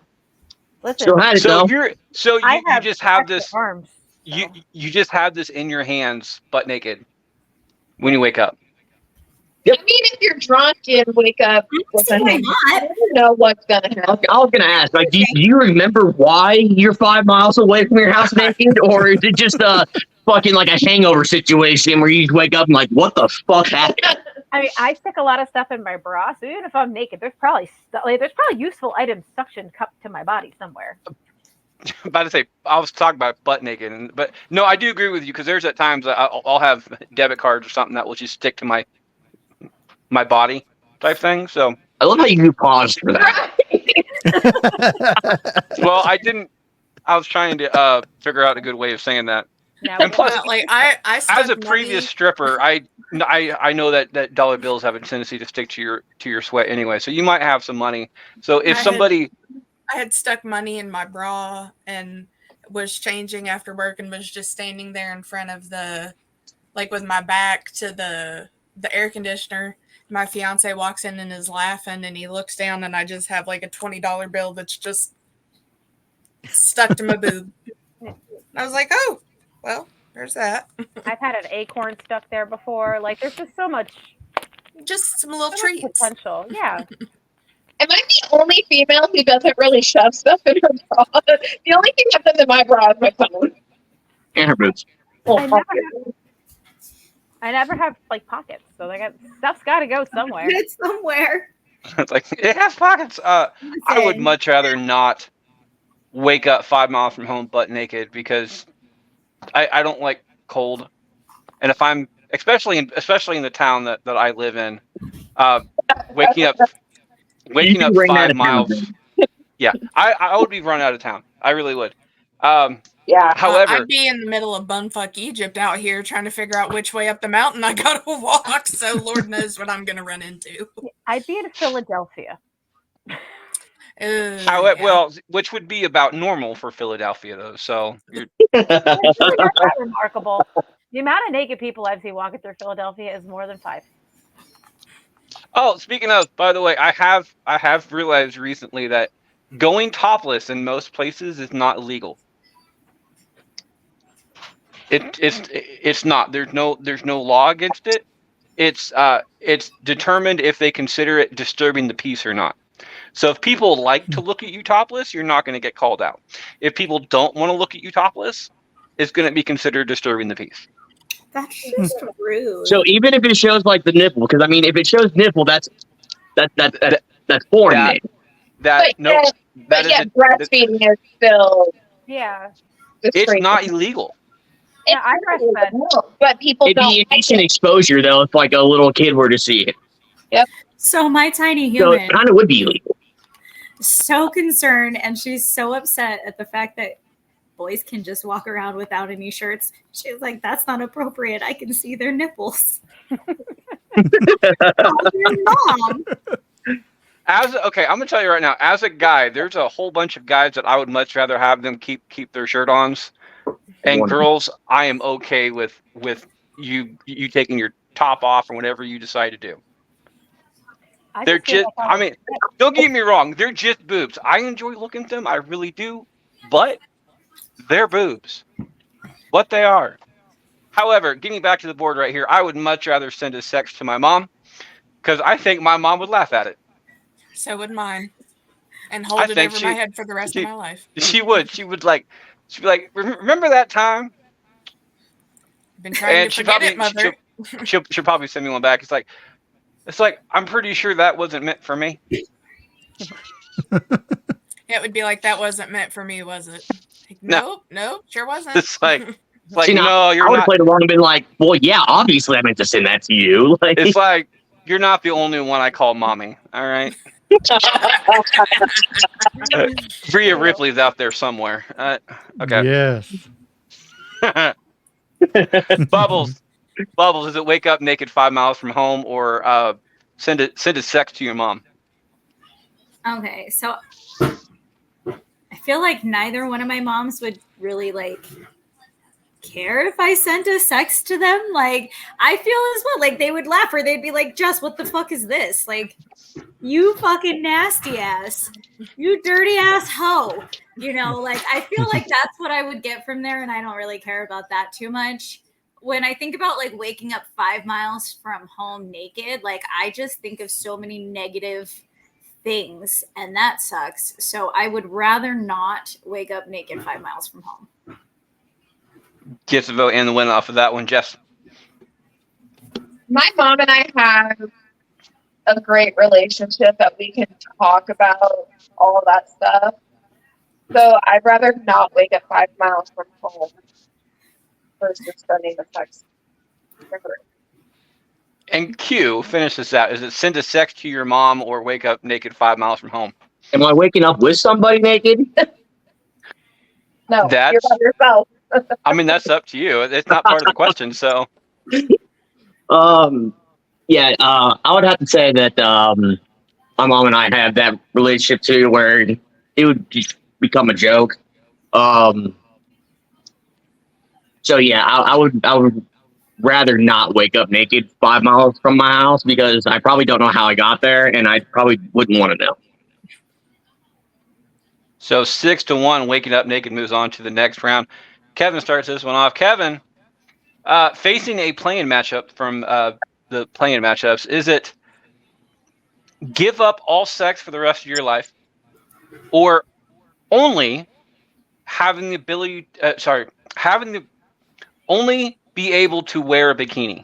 Listen, Still had it So though. you just have this arms. you just have this in your hands butt naked when you wake up. I mean, if you're drunk and wake up with a Why hangover, not? I don't know what's gonna happen. I was gonna ask, like, do you remember why you're 5 miles away from your house naked, or is it just a fucking like a hangover situation where you wake up and like, what the fuck happened? I mean, I stick a lot of stuff in my bra, so even if I'm naked, there's probably useful items suction cupped to my body somewhere. I'm about to say I was talking about butt naked, but no, I do agree with you because there's at times I'll have debit cards or something that will just stick to my body type thing. So, I love how you paused for that. well, I didn't. I was trying to figure out a good way of saying that. Now And we plus, know. like I As stuck a previous money. stripper, I know that dollar bills have a tendency to stick to your sweat anyway. So you might have some money. So if somebody, I had stuck money in my bra and was changing after work and was just standing there in front of the, like with my back to the air conditioner. My fiance walks in and is laughing, and he looks down, and I just have like a $20 bill that's just stuck to my boob. I was like, oh, well, there's that. I've had an acorn stuck there before. Like, there's just so much Just some little much treats. potential. Yeah. Am I the only female who doesn't really shove stuff in her bra? The only thing that goes in my bra is my phone. And her boots. Oh, I never have like pockets, so stuff's got to go somewhere. It's somewhere. it's like it has pockets. I would Listen, much rather not wake up 5 miles from home butt naked because I don't like cold, and if I'm especially in the town that I live in, waking up You can bring that 5 up miles. everything. Yeah, I would be run out of town. I really would. yeah. However, I'd be in the middle of bumfuck Egypt out here trying to figure out which way up the mountain I gotta walk. So Lord knows what I'm gonna run into. I'd be in Philadelphia. however, well, which would be about normal for Philadelphia though. So you're, It's really not that remarkable. The amount of naked people I've seen walking through Philadelphia is more than 5. oh, speaking of, by the way, I have realized recently that going topless in most places is not legal. It's not. There's no law against it. It's determined if they consider it disturbing the peace or not. So if people like to look at you topless, you're not going to get called out. If people don't want to look at you topless, it's going to be considered disturbing the peace. that's just rude. So even if it shows like the nipple, because I mean, if it shows nipple, that's foreign. That- Nick. That But nope. yet, That but is yet a- breastfeeding is still Yeah. it's disgraceful. not illegal. Yeah, I breastfed. But people It'd don't be like indecent it. exposure though, if like a little kid were to see it. So my tiny So human it kind of would be illegal. is so concerned, and she's so upset at the fact that boys can just walk around without any shirts. She's like, "That's not appropriate. I can see their nipples." Call your mom. Okay, I'm gonna tell you right now. As a guy, there's a whole bunch of guys that I would much rather have them keep their shirt ons, and Wonderful. girls, I am okay with you taking your top off or whatever you decide to do. They're just feel just, like I mean, don't get me wrong, they're just boobs. I enjoy looking at them, I really do, but they're boobs. What they are. However, getting back to the board right here, I would much rather send a sex to my mom because I think my mom would laugh at it. So would mine. And I hold it think over my head for the rest of my life. She would. She'd be like, remember that time? Been trying to forget it, mother. she'll probably send me one back. It's like I'm pretty sure that wasn't meant for me. It would be like, that wasn't meant for me, was it? Like, No. nope, sure wasn't. It's like See, now, no, I you're would have not. played along and been like, well, yeah, obviously I meant to send that to you. Like, It's like you're not the only one I call mommy. All right, Rhea Ripley's out there somewhere. Okay. Yes. Bubbles. Is it wake up naked 5 miles from home or send a sex to your mom? Okay, so I feel like neither one of my moms would really like care if I sent a sex to them. Like, I feel as well, like they would laugh or they'd be like, "Jess, what the fuck is this? Like, you fucking nasty ass, you dirty ass hoe." You know, like I feel like that's what I would get from there, and I don't really care about that too much. When I think about like waking up 5 miles from home naked, like I just think of so many negative things, and that sucks. So I would rather not wake up naked 5 miles from home. Gets a vote and the win off of that one, Jess. My mom and I have a great relationship that we can talk about all of that stuff. So I'd rather not wake up 5 miles from home versus spending the sex. And Q, finish this out. Is it send a sex to your mom or wake up naked 5 miles from home? Am I waking up with somebody naked? No, you're That's, by yourself. I mean, that's up to you. It's not part of the question. So Yeah, I would have to say that my mom and I have that relationship too, where it would just become a joke. So yeah, I would rather not wake up naked 5 miles from my house because I probably don't know how I got there, and I probably wouldn't want to know. So 6-1, waking up naked moves on to the next round. Kevin starts this one off. Kevin, facing a playing matchup from the playing matchups, is it give up all sex for the rest of your life, or only having the ability? Having the only be able to wear a bikini?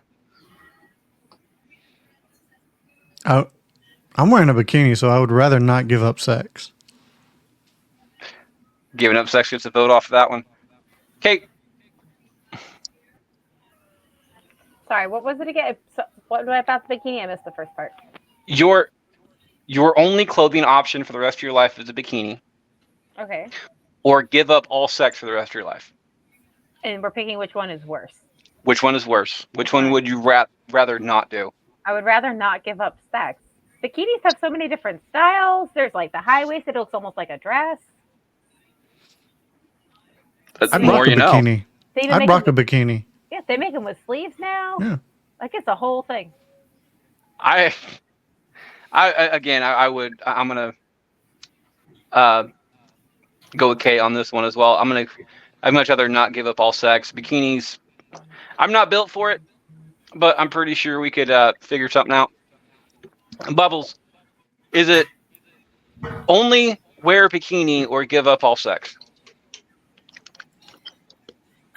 I'm wearing a bikini, so I would rather not give up sex. Giving up sex gets a vote off of that one. Kate, Sorry, what was it again? So, what about the bikini? I missed the first part. your only clothing option for the rest of your life is a bikini, Okay. or give up all sex for the rest of your life. And we're picking which one is worse. Which one is worse? Which one would you rather not do? I would rather not give up sex. Bikinis have so many different styles. There's like the high waist, it looks almost like a dress. That's I'd the more rock a you know. bikini. They even I'd make rock a them, bikini. yes, they make them with sleeves now. Yeah. Like it's a whole thing. I'm gonna go with Kate on this one as well. I'd much rather not give up all sex. Bikinis, I'm not built for it, but I'm pretty sure we could figure something out. Bubbles, is it only wear a bikini or give up all sex?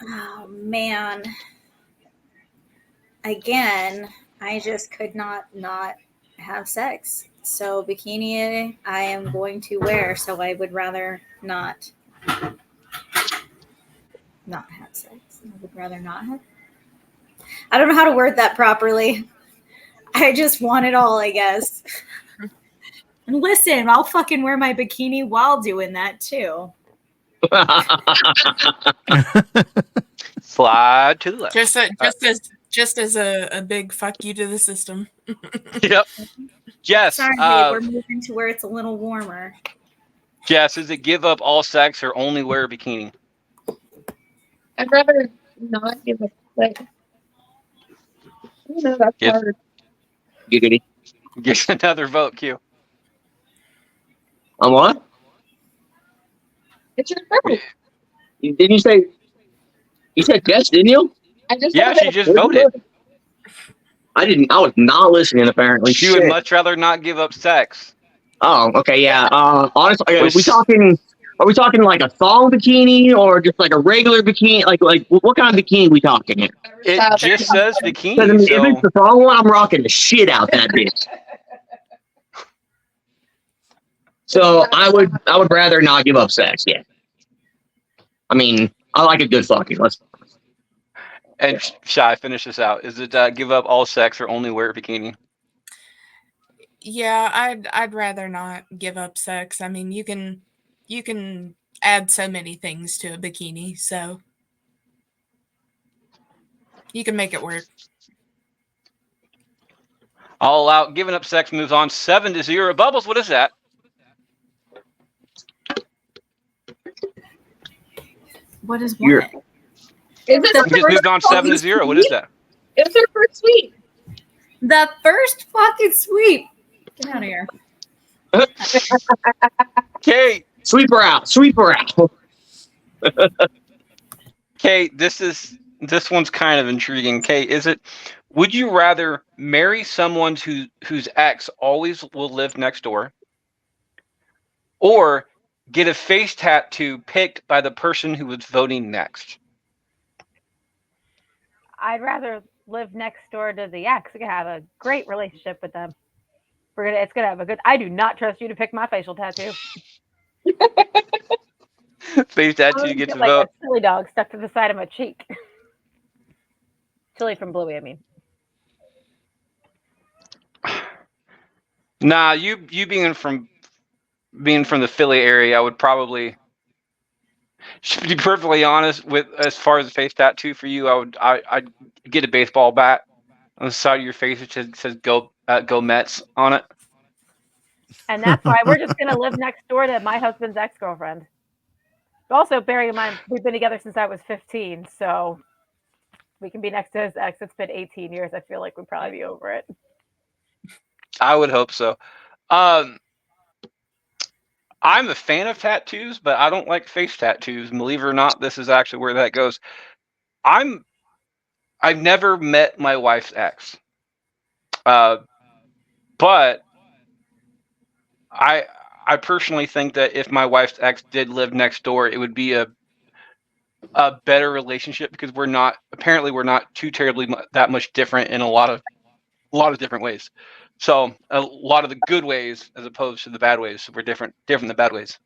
Oh man. Again, I just could not have sex. So bikini I am going to wear, so I would rather not have sex. I would rather not have. I don't know how to word that properly. I just want it all, I guess. And listen, I'll fucking wear my bikini while doing that too. Slide to the left. Just as a big fuck you to the system. Yep. Jess, Sorry, babe, we're moving to where it's a little warmer. Jess, is it give up all sex or only wear a bikini? I'd rather not give a sex. You know, that's Yes. hard. Giggity. Get another vote, Q. On what? It's your vote. Didn't you say? You said yes, didn't you? I just Yeah, said she it. just voted. I didn't. I was not listening. Apparently, She would Shit. much rather not give up sex. Oh, okay, yeah. Honestly, are Which- we talking? Are we talking like a thong bikini or just like a regular bikini? Like what kind of bikini we talking here? It just says Because bikini, if so it's the thong one, I'm rocking the shit out that bitch. So I would rather not give up sex. Yeah. I mean, I like a good fucking. Let's. and Shy, finish this out. Is it give up all sex or only wear a bikini? Yeah, I'd rather not give up sex. I mean, you can add so many things to a bikini, so you can make it work. All out. Giving up sex moves on 7-0. Bubbles, what is that? What is You're- what? Is it We just moved on 7-0. What is that? It was her first sweep. The first fucking sweep. Get out of here. Kate, Sweep her out. Sweep her out. Kate, this one's kind of intriguing. Kate, would you rather marry someone whose ex always will live next door, or get a face tattoo picked by the person who was voting next? I'd rather live next door to the ex. I could have a great relationship with them. It's gonna have a good. I do not trust you to pick my facial tattoo. Face tattoo gets a Like vote. a chili dog stuck to the side of my cheek. Chili from Bluey, I mean. Nah, you being from the Philly area, I would probably, to be perfectly honest, with as far as the face tattoo for you, I'd get a baseball bat on the side of your face which says "Go Mets" on it. And that's why we're just gonna live next door to my husband's ex-girlfriend. Also, bearing in mind we've been together since I was 15, so we can be next to his ex. It's been 18 years. I feel like we'd probably be over it. I would hope so. I'm a fan of tattoos, but I don't like face tattoos. And believe it or not, this is actually where that goes. I've never met my wife's ex, but I personally think that if my wife's ex did live next door, it would be a better relationship because we're not too terribly that much different in a lot of different ways. So a lot of the good ways as opposed to the bad ways. So we're different in the bad ways.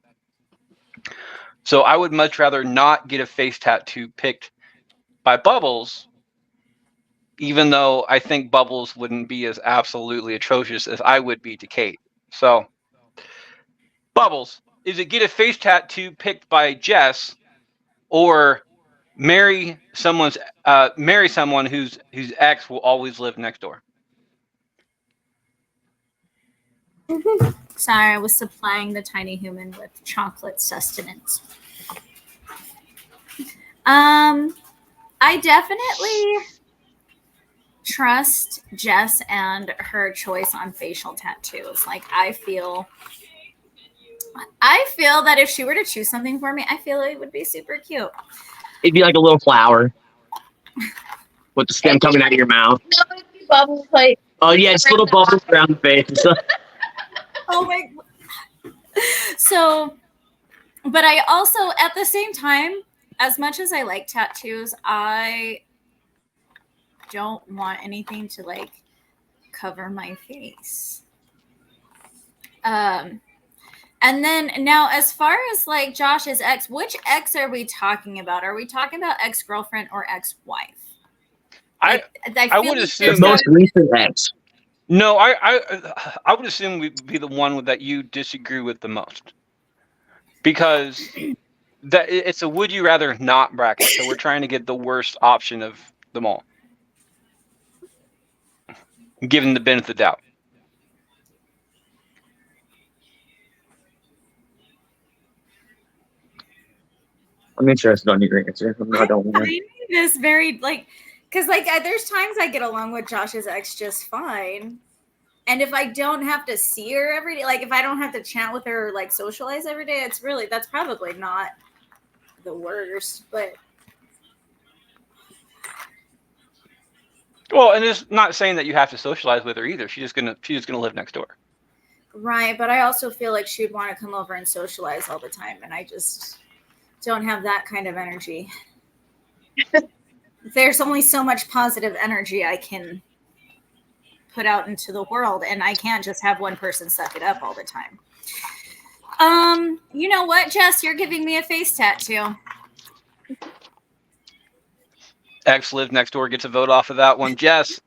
So I would much rather not get a face tattoo picked by Bubbles, even though I think Bubbles wouldn't be as absolutely atrocious as I would be to Kate. So Bubbles, is it get a face tattoo picked by Jess or marry someone whose ex will always live next door? Sorry, I was supplying the tiny human with chocolate sustenance. I definitely trust Jess and her choice on facial tattoos. Like I feel that if she were to choose something for me, I feel it would be super cute. It'd be like a little flower with the stem coming out of your mouth. No, it'd be Bubbles like. Oh yeah, just little bubbles around the face and stuff. Oh my. So, but I also, at the same time, as much as I like tattoos, I don't want anything to like cover my face. And then now, as far as like Josh's ex, which ex are we talking about? Are we talking about ex-girlfriend or ex-wife? I would assume The most recent ex. No, I would assume we'd be the one that you disagree with the most, because that it's a would you rather not bracket. So we're trying to get the worst option of them all, given the benefit of the doubt. I'm interested on your answer. I don't want. I find this very like, because like there's times I get along with Josh's ex just fine, and if I don't have to see her every day, like if I don't have to chat with her or like socialize every day, that's probably not the worst. But Well, and it's not saying that you have to socialize with her either. She's just gonna live next door. right, but I also feel like she'd want to come over and socialize all the time, and I just don't have that kind of energy. There's only so much positive energy I can put out into the world, and I can't just have one person suck it up all the time. You know what, Jess? You're giving me a face tattoo. Ex live next door gets a vote off of that one. Jess,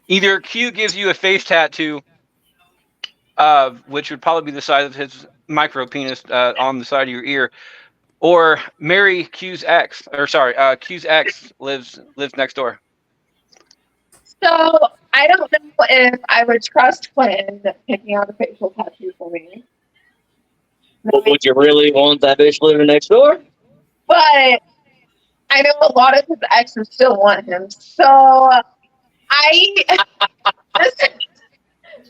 either Q gives you a face tattoo, which would probably be the size of his micro penis on the side of your ear, or marry Q's ex, Q's ex lives next door. So I don't know if I would trust Quentin picking out a facial tattoo for me. Well, would you really want that bitch living next door? But I know a lot of his exes still want him. So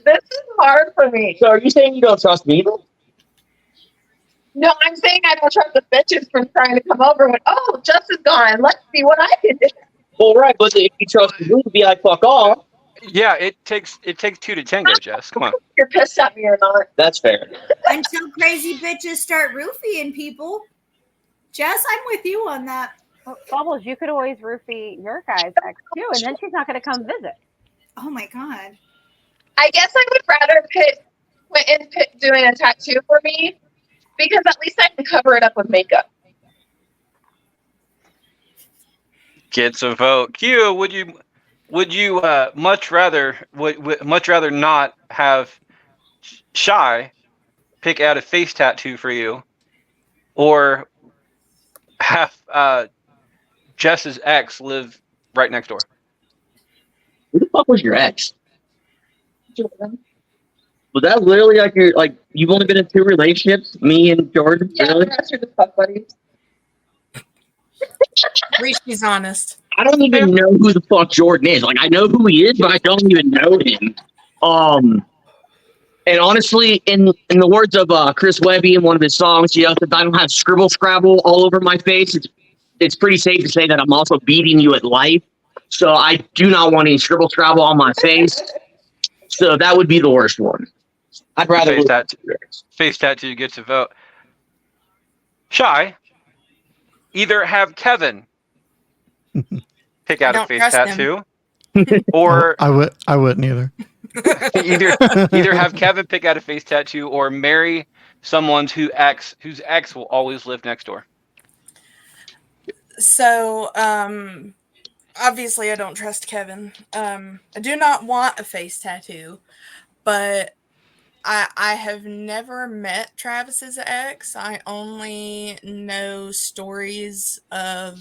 this is hard for me. So are you saying you don't trust me? No, I'm saying I don't trust the bitches for trying to come over when, oh, Jess is gone. Let's see what I can do. Well, right, but if you trust me to be like, fuck off. Yeah, it takes 2 to tango, Jess. Come on. If you're pissed at me or not. That's fair. Until crazy bitches start roofing people. Jess, I'm with you on that. Well, Bubbles, you could always roofie your guy's ex too, and then she's not going to come visit. Oh my God. I guess I would rather Quentin doing a tattoo for me because at least I can cover it up with makeup. Gets a vote. Q, would you much rather not have Shy pick out a face tattoo for you, or have Jess's ex live right next door? Who the fuck was your ex? Jordan. Was that literally like you've only been in 2 relationships? Me and Jordan? Yeah, Really? the rest are just fuck buddies. At least she's honest. I don't even know who the fuck Jordan is. Like, I know who he is, but I don't even know him. And honestly, in the words of Chris Webby in one of his songs, says, I don't have scribble scrabble all over my face. It's pretty safe to say that I'm also beating you at life. So I do not want any scribble scrabble on my face. So that would be the worst one. I'd rather Face tattoo gets a vote. Shy, either have Kevin pick out a don't face trust him. tattoo, or I wouldn't either. either have Kevin pick out a face tattoo, or marry someone whose ex will always live next door. So, obviously, I don't trust Kevin. I do not want a face tattoo, but I have never met Travis's ex. I only know stories of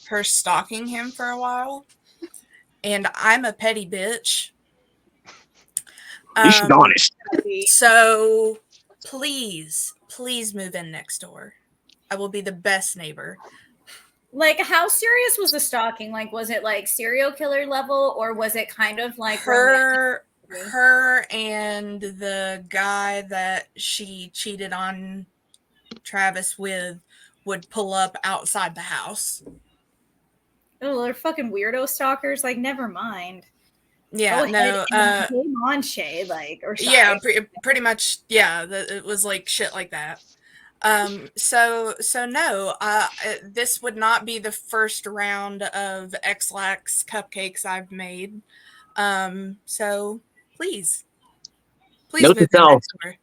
her stalking him for a while, and I'm a petty bitch. You should be honest. So, please move in next door. I will be the best neighbor. Like, how serious was the stalking? Like, was it like serial killer level, or was it kind of like Her and the guy that she cheated on Travis with would pull up outside the house. Oh, they're fucking weirdo stalkers. Like, never mind. Yeah, Go no, ahead and game on, Shay, like, or Shy. yeah, pretty much. Yeah, it was like shit like that. So no, this would not be the first round of X-Lax cupcakes I've made. So please Note move to in self. next door.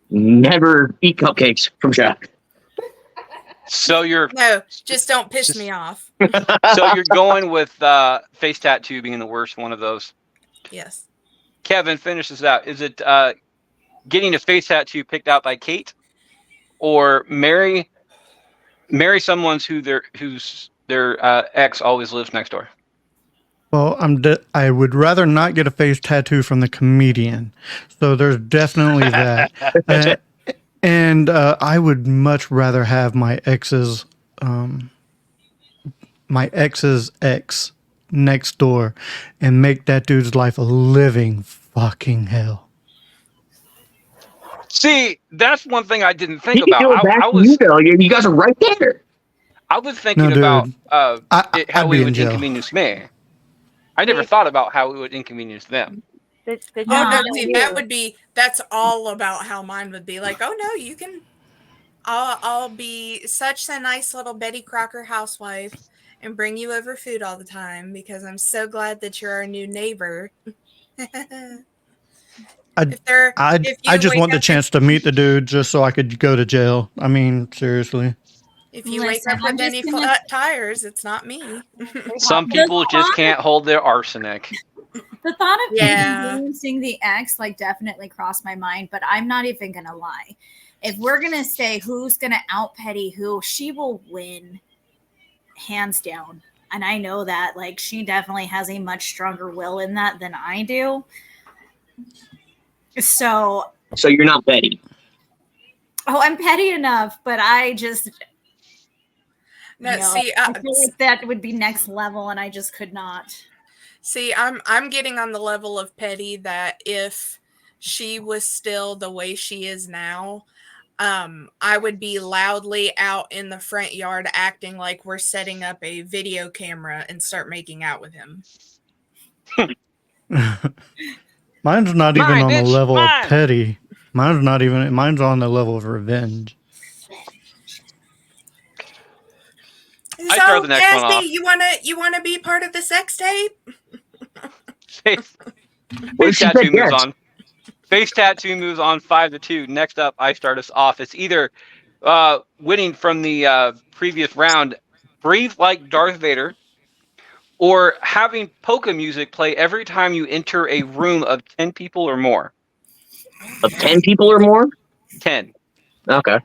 Never eat cupcakes from Jack. So you're No, just don't piss me off. going with face tattoo being the worst one of those. Yes. Kevin finishes out. Is it getting a face tattoo picked out by Kate, or marry someone whose ex always lives next door? Well, I would rather not get a face tattoo from the comedian. So there's definitely that. And I would much rather have my ex's ex next door and make that dude's life a living fucking hell. See, that's one thing I didn't He think can do it about. back I to you, though. You guys are right there. I was thinking No, dude. about how I'd it be in would jail. inconvenience me. I never thought about how it would inconvenience them. The Oh No, no, job see, that's all about how mine would be. Like, oh no, you can. I'll be such a nice little Betty Crocker housewife and bring you over food all the time because I'm so glad that you're our new neighbor. I just want the chance to meet the dude just so I could go to jail. I mean, seriously. If you wake Listen, up I'm with any just gonna- flat tires, it's not me. Some people just can't hold their arsenic. The thought of Yeah. inconveniencing the ex like definitely crossed my mind, but I'm not even gonna lie. If we're gonna say who's gonna out petty who, she will win hands down. And I know that, like, she definitely has a much stronger will in that than I do. So, So you're not Betty. I'm petty enough, but I just No, no, see, I feel like that would be next level, and I just could not. see, I'm getting on the level of petty that if she was still the way she is now, I would be loudly out in the front yard acting like we're setting up a video camera and start making out with him. Mine's not even Mine, on the bitch, level mine. of petty. Mine's on the level of revenge. I throw the next one off. You wanna be part of the sex tape? Face What if she tattoo said moves yes? on. Face tattoo moves on 5-2. Next up, I start us off. It's either winning from the previous round, breathe like Darth Vader, or having polka music play every time you enter a room of 10 people or more. Of 10 people or more? 10. Okay.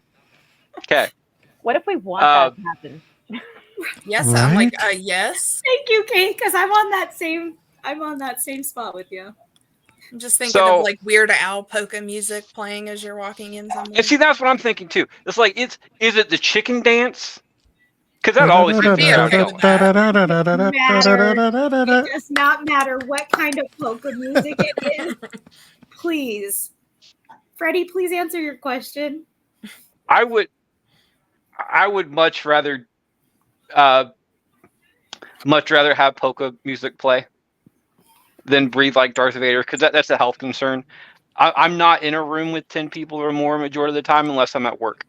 Okay. What if we want that to happen? Yes, I'm like, Right? yes. Thank you, Kate, because I'm on that same spot with you. I'm just thinking So- of like Weird Al polka music playing as you're walking in somewhere. And see, that's what I'm thinking too. It's like, is it the chicken dance? Because that always I'd be okay with It does not matter what kind of polka music it is. Please. Freddie, please answer your question. I would much rather have polka music play than breathe like Darth Vader, because that's a health concern. I'm not in a room with 10 people or more majority of the time unless I'm at work.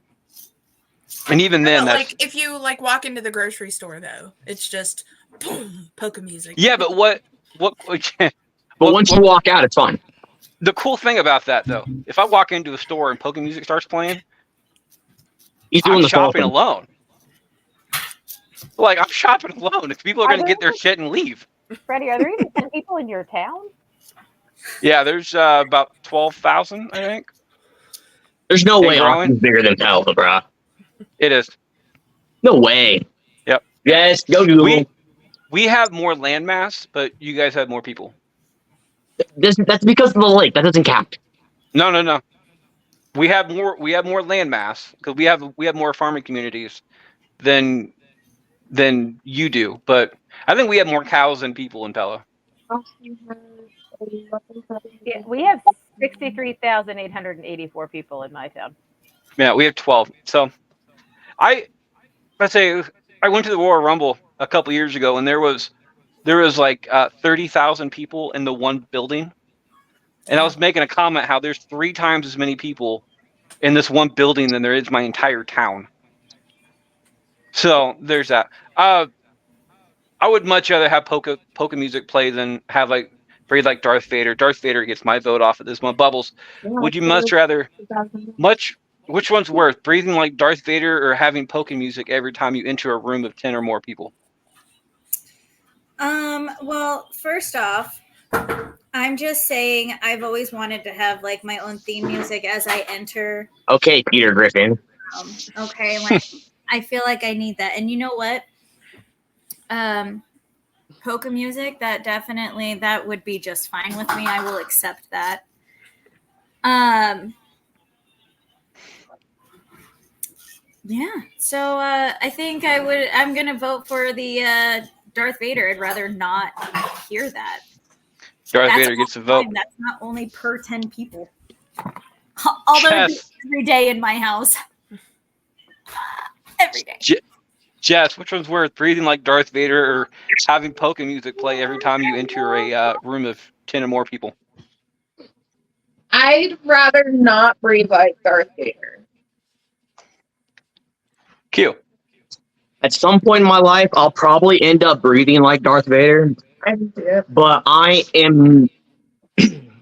And even then, But, that's like if you like walk into the grocery store though, it's just boom, polka music. yeah. But what But once you walk out, it's fine. the cool thing about that though, if I walk into a store and polka music starts playing, He's doing I'm the shopping thing. alone. Like I'm shopping alone. If people are going to get their shit and leave. Freddie, are there even 10 people in your town? Yeah, there's about 12,000, I think. There's no And way growing. Austin's bigger than Pelva, bro. It is. No way. Yep. Yes, go Google. We have more landmass, but you guys have more people. That's because of the lake. That doesn't count. No. We have more landmass because we have more farming communities than you do. But I think we have more cows than people in Pella. Yeah, we have 63,884 people in my town. Yeah, we have 12. So let's say I went to the Royal Rumble a couple years ago, and there was like 30,000 people in the one building. And I was making a comment how there's 3 times as many people in this one building than there is my entire town. So there's that. I would much rather have polka music play than have like breathe like Darth Vader. Darth Vader gets my vote off of this one. Bubbles, would you much rather which one's worse, breathing like Darth Vader or having polka music every time you enter a room of 10 or more people? Well, first off, I'm just saying I've always wanted to have like my own theme music as I enter. Okay, Peter Griffin. Okay, like I feel like I need that. And you know what? Polka music, that would be just fine with me. I will accept that. Yeah. So I think I'm gonna vote for the Darth Vader. I'd rather not hear that. Darth Vader gets a vote. That's not only per 10 people. Although it's every day in my house. Every day. Jess, which one's worse, breathing like Darth Vader or having polka music play every time you enter a room of 10 or more people? I'd rather not breathe like Darth Vader. Q. At some point in my life, I'll probably end up breathing like Darth Vader. But I am,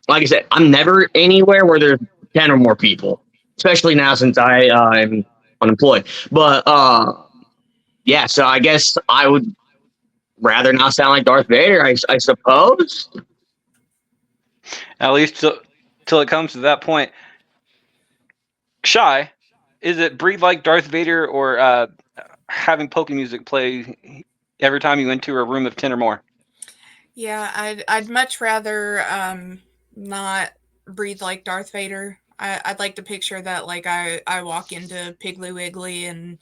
like I said, I'm never anywhere where there's 10 or more people, especially now since I'm unemployed. But yeah, so I guess I would rather not sound like Darth Vader, I suppose. At least till it comes to that point. Shy, is it breathe like Darth Vader or having polka music play every time you enter a room of 10 or more? Yeah, I'd much rather not breathe like Darth Vader. I'd like to picture that like I walk into Piggly Wiggly and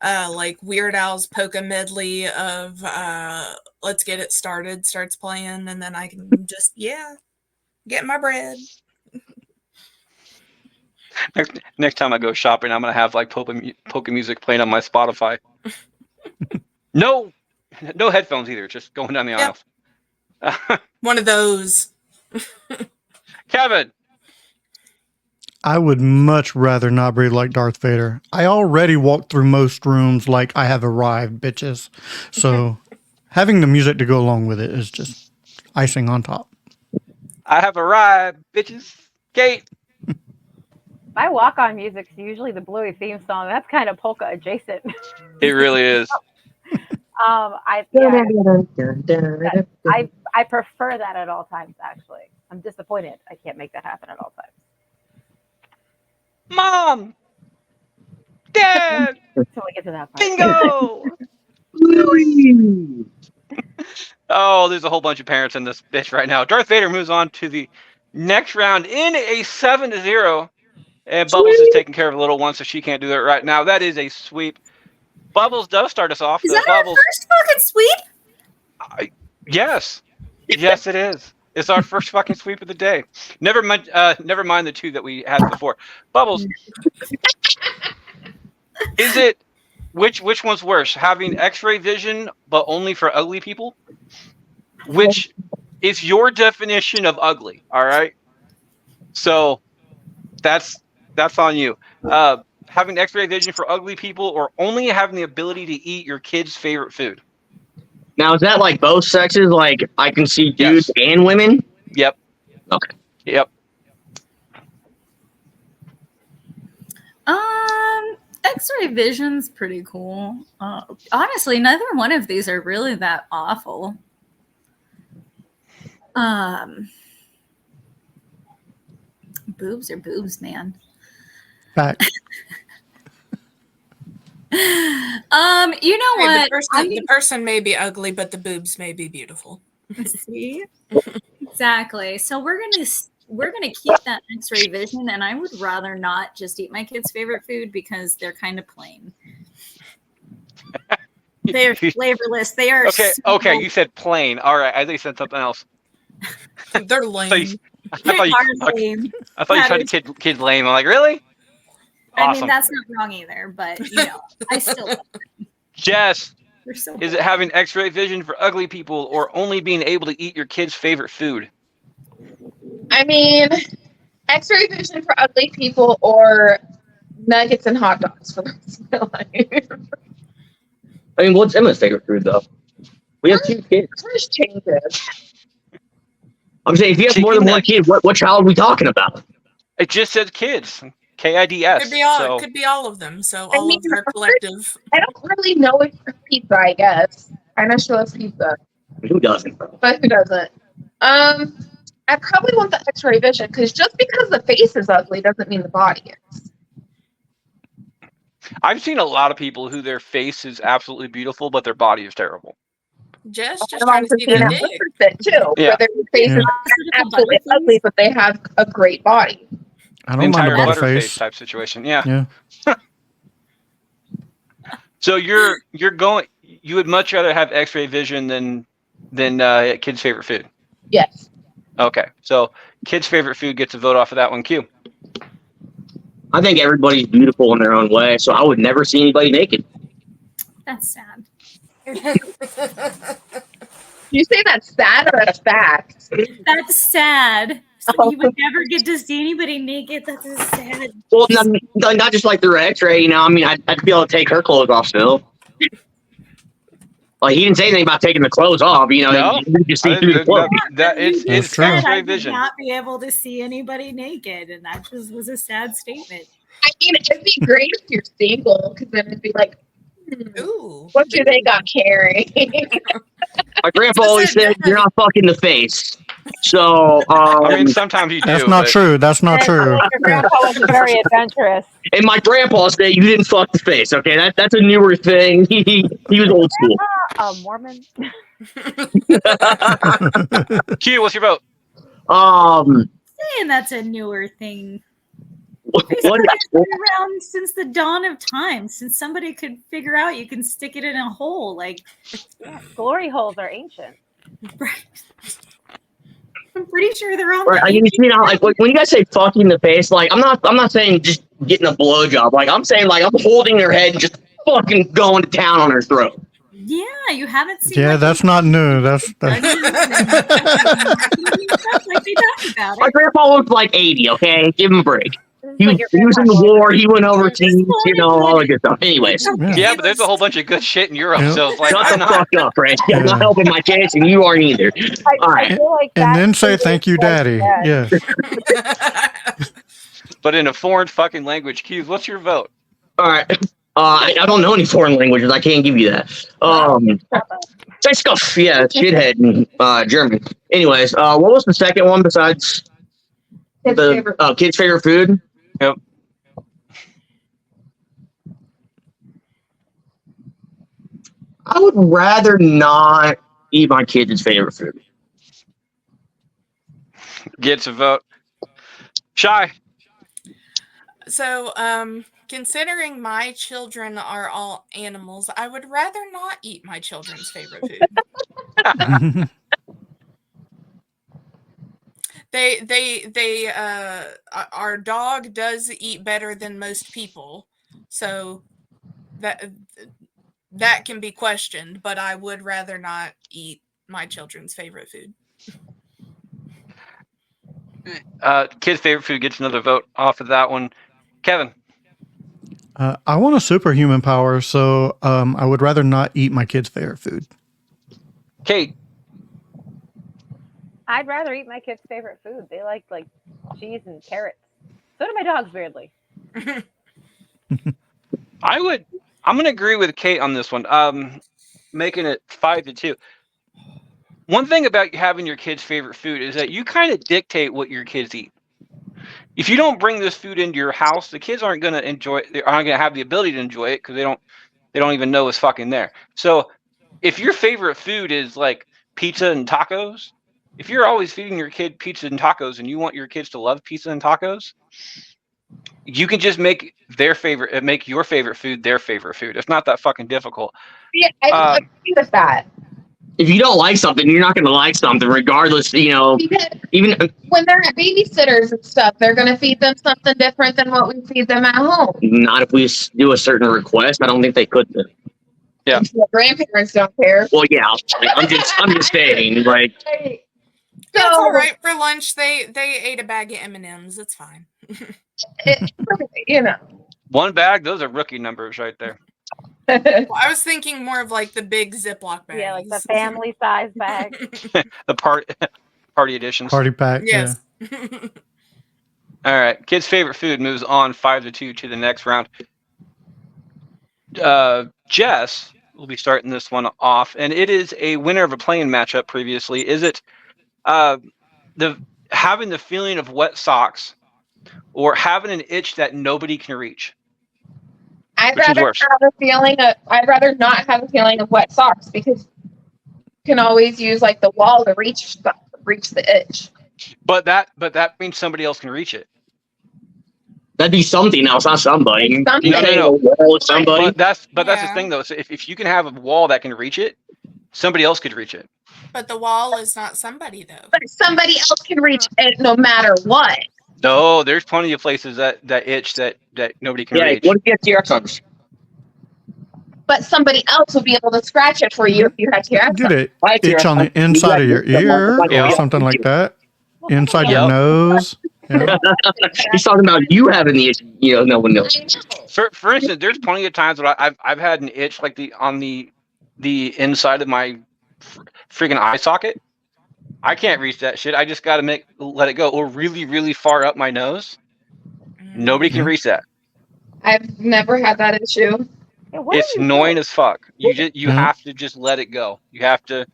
like Weird Al's polka medley of Let's Get It Started starts playing, and then I can just get my bread. Next time I go shopping, I'm gonna have like polka music playing on my Spotify. No headphones either. Just going down the aisle. One of those. Kevin. I would much rather not breathe like Darth Vader. I already walk through most rooms like I have arrived, bitches. So having the music to go along with it is just icing on top. I have arrived, bitches. Kate. My walk-on music's usually the Bluey theme song. That's kind of polka adjacent. It really is. I prefer that at all times. Actually, I'm disappointed I can't make that happen at all times. Mom, Dad, Until we get to that part. bingo. Woo! Oh, there's a whole bunch of parents in this bitch right now. Darth Vader moves on to the next round in a 7-0. And Bubbles is taking care of a little one, so she can't do it right now. That is a sweep. Bubbles does start us off. Is The that our Bubbles, first fucking sweep? yes, yes, it is. It's our first fucking sweep of the day. Never mind the two that we had before. Bubbles, is it which one's worse? Having X-ray vision, but only for ugly people, which is your definition of ugly. All right, so that's on you. Having X-ray vision for ugly people, or only having the ability to eat your kid's favorite food. Now, is that like both sexes? Like, I can see dudes and women? Yep. Okay. Yep. X-ray vision's pretty cool. Honestly, neither one of these are really that awful. Boobs are boobs, man. Fact. You know Hey, what? the person may be ugly, but the boobs may be beautiful. See? Exactly. So we're gonna keep that X-ray vision, and I would rather not just eat my kid's favorite food because they're kind of plain. They're flavorless. They are Okay. so- Okay. You said plain. All right. I think you said something else. They're lame. I They thought you are plain. tried to kid lame. I'm like, really? I Awesome. mean, that's not wrong either, but you know, I still love them. Jess, They're so is it having X-ray vision for ugly people, or only being able to eat your kid's favorite food? I mean, X-ray vision for ugly people or nuggets and hot dogs for the rest of my life. I mean, what's Emma's favorite food, though? We have 2 kids. First changes. I'm saying, if you have more than one kid, what child are we talking about? It just says kids. KIDS. Could be all. So Could be all of them. So I all mean, of her collective. I don't really know if for pizza, I guess. I know she loves pizza, Who doesn't, bro? but who doesn't? I probably want the X-ray vision because just because the face is ugly doesn't mean the body is. I've seen a lot of people who their face is absolutely beautiful, but their body is terrible. Jess just I've trying to also see seen that it dick. opposite, too, Yeah. where their face Yeah. is absolutely ugly, but they have a great body. I The don't mind entire a butterface butterface. type situation. Yeah. Yeah. So you're going. You would much rather have X-ray vision than kid's favorite food. Yes. Okay. So kid's favorite food gets a vote off of that one. Q. I think everybody's beautiful in their own way, so I would never see anybody naked. That's sad. You say that's sad or that's fact? That's sad. So Oh. you would never get to see anybody naked. That's a sad. Well, not just like through X-ray, you know. I mean, I'd be able to take her clothes off still. Like, he didn't say anything about taking the clothes off, you know. No. You just see through the clothes. It's That's true. Said I X-ray would vision. not be able to see anybody naked, and that just was a sad statement. I mean, it'd be great if you're single, because then it'd be like, Ooh. what do they got carrying? My grandpa always said, "You're not fucking the face." So, I mean, sometimes you do. That's not but- true. That's not true. Your grandpa was very adventurous. and my grandpa said, "You didn't fuck the face." Okay, that's a newer thing. He was old school. A Mormon. Q, what's your vote? Saying that's a newer thing. What? It's been around since the dawn of time, since somebody could figure out you can stick it in a hole. Like, Yeah, glory holes are ancient. I'm pretty sure they're on. Right, I mean, you know, like when you guys say "fucking the face," like I'm not saying just getting a blowjob. Like I'm saying, like I'm holding her head and just fucking going to town on her throat. Yeah, you haven't seen. Yeah, like, that's not new. That's like they talked about My it. grandpa was like 80. Okay, give him a break. This is He, like your he was in the grandpa. war. He went overseas. You know, all the good stuff. Anyways, yeah. Yeah, but there's a whole bunch of good shit in Europe, Yeah. so it's like shut I'm the not. fuck up, Rich. I'm not helping my kids, and you aren't either. All I right. feel like And that then say is thank you, like daddy. that. Yeah. But in a foreign fucking language, Q, what's your vote? All right. I don't know any foreign languages. I can't give you that. Say stuff. Yeah, shithead in German. Anyways, what was the second one besides His the favorite. kids' favorite food? Yep. I would rather not eat my kids' favorite food. Gets a vote. Shy. So, considering my children are all animals, I would rather not eat my children's favorite food. Our dog does eat better than most people, so that can be questioned, but I would rather not eat my children's favorite food. Kid's favorite food gets another vote off of that one. Kevin. I want a superhuman power, so I would rather not eat my kids' favorite food. Kate. I'd rather eat my kids' favorite food. They like cheese and carrots. So do my dogs, weirdly. I'm going to agree with Kate on this one. Making it 5-2. One thing about having your kids' favorite food is that you kind of dictate what your kids eat. If you don't bring this food into your house, the kids aren't going to enjoy it. They aren't going to have the ability to enjoy it because they don't even know it's fucking there. So if your favorite food is like pizza and tacos, if you're always feeding your kid pizza and tacos and you want your kids to love pizza and tacos, you can just make your favorite food their favorite food. It's not that fucking difficult. Yeah, I agree with that. If you don't like something, you're not going to like something, regardless. Because Even when they're at babysitters and stuff, they're going to feed them something different than what we feed them at home. not if we do a certain request. I don't think they could. Yeah. The grandparents don't care. Well, yeah, I'm just saying, like. It's all right. For lunch, they ate a bag of M&Ms. It's fine. You know. One bag, those are rookie numbers right there. Well, I was thinking more of like the big Ziploc bags. Yeah, like the family size bag. The party editions. Party pack. Yes. All right. Kid's favorite food moves on 5-2 to the next round. Jess will be starting this one off, and it is a winner of a playing matchup previously. Is it having the feeling of wet socks or having an itch that nobody can reach? I'd Which is rather worse? I'd rather not have a feeling of wet socks because you can always use like the wall to reach the itch. But that means somebody else can reach it. That'd be something else, not somebody. Something. No. Somebody. But that's the Yeah. thing though. So if you can have a wall that can reach it, somebody else could reach it. But the wall is not somebody, though. But somebody else can reach it no matter what. No, there's plenty of places that itch that nobody can Yeah, reach. what if you have T-Rex arms? But somebody else will be able to scratch it for you if you have T-Rex. Get it I have itch on the T-Rex. inside of your ear Yeah. or something like that. Inside your Yep. nose. Yeah. He's talking about you having the issue. No one knows. For instance, there's plenty of times where I've had an itch like on the inside of my freaking eye socket. I can't reach that shit. I just got to let it go, or really, really far up my nose. Nobody can Mhm. reach that. I've never had that issue. Yeah, what It's are you annoying doing? as fuck. You Mhm. have to just let it go. You have to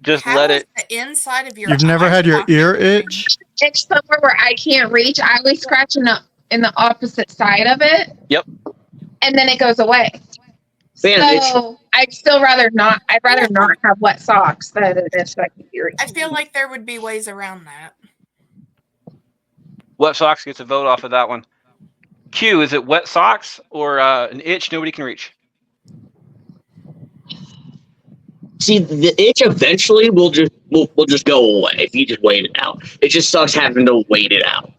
just How let is it. the inside of your You've never eye had your socket ear ring? itch? Itch somewhere where I can't reach. I always scratch in the opposite side of it. Yep. And then it goes away. Man, So I'd rather not have wet socks than an itch that can be reached. I feel like there would be ways around that. Wet socks gets a vote off of that one. Q, is it wet socks or an itch nobody can reach? See, the itch eventually will just go away if you just wait it out. It just sucks having to wait it out.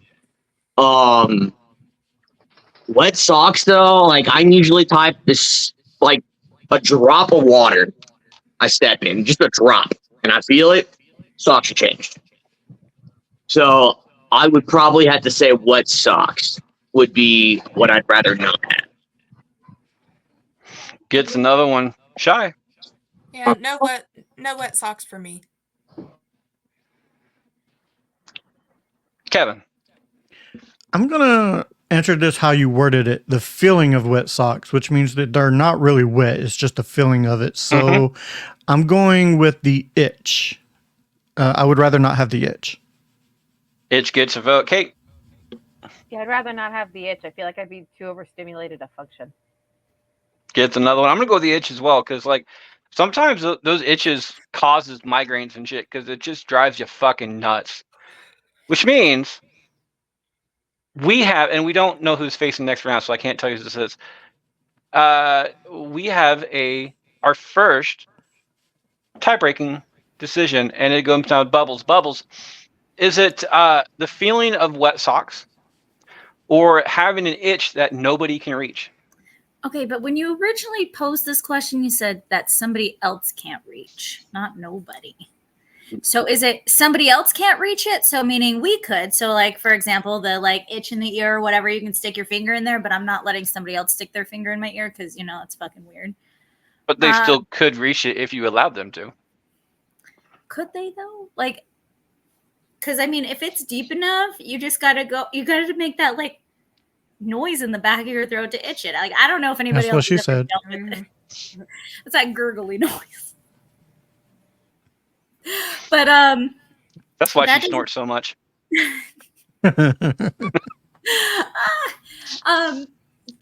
Wet socks though, like I'm usually type this like a drop of water. I step in, just a drop, and I feel it. Socks are changed. So I would probably have to say wet socks would be what I'd rather not have. Gets another one. Shy. Yeah, no wet socks for me. Kevin. I'm going to answer this how you worded it. The feeling of wet socks, which means that they're not really wet. It's just a feeling of it. So I'm going with the itch. I would rather not have the itch. Itch gets a vote. Kate. Yeah, I'd rather not have the itch. I feel like I'd be too overstimulated to function. Gets another one. I'm gonna go with the itch as well because like sometimes those itches causes migraines and shit because it just drives you fucking nuts. Which means we have, and we don't know who's facing next round, so I can't tell you who this is. We have our first tie-breaking decision, and it goes down to Bubbles. Bubbles, is it the feeling of wet socks or having an itch that nobody can reach? Okay, but when you originally posed this question, you said that somebody else can't reach, not nobody. So is it somebody else can't reach it? So meaning we could. So like, for example, the like itch in the ear or whatever, you can stick your finger in there, but I'm not letting somebody else stick their finger in my ear because, it's fucking weird. But they still could reach it if you allowed them to. Could they though? Like, because I mean, if it's deep enough, you just gotta make that like noise in the back of your throat to itch it. Like, I don't know if anybody That's else what she has ever said. dealt with it. It's that gurgly noise. But That's why that she snorts so much. But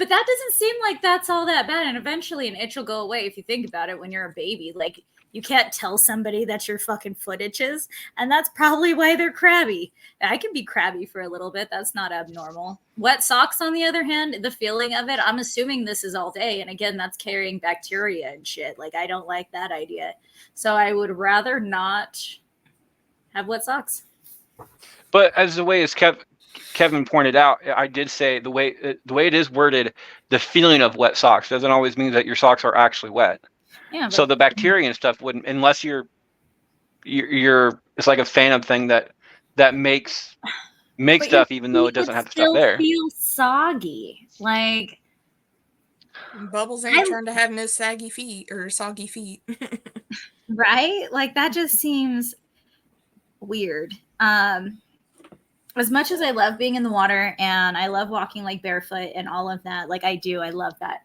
that doesn't seem like that's all that bad. And eventually an itch will go away if you think about it when you're a baby. Like, you can't tell somebody that your fucking foot itches. And that's probably why they're crabby. I can be crabby for a little bit. That's not abnormal. Wet socks, on the other hand, the feeling of it, I'm assuming this is all day. And again, that's carrying bacteria and shit. Like, I don't like that idea. So I would rather not have wet socks. But as the way as Kevin pointed out, I did say the way it is worded, the feeling of wet socks doesn't always mean that your socks are actually wet. Yeah. So the bacteria and stuff wouldn't, unless you're it's like a phantom thing that makes stuff even though it doesn't have the stuff there. Feel soggy, like Bubbles ain't trying to have no saggy feet or soggy feet. right? Like that just seems weird. As much as I love being in the water and I love walking like barefoot and all of that, like I love that.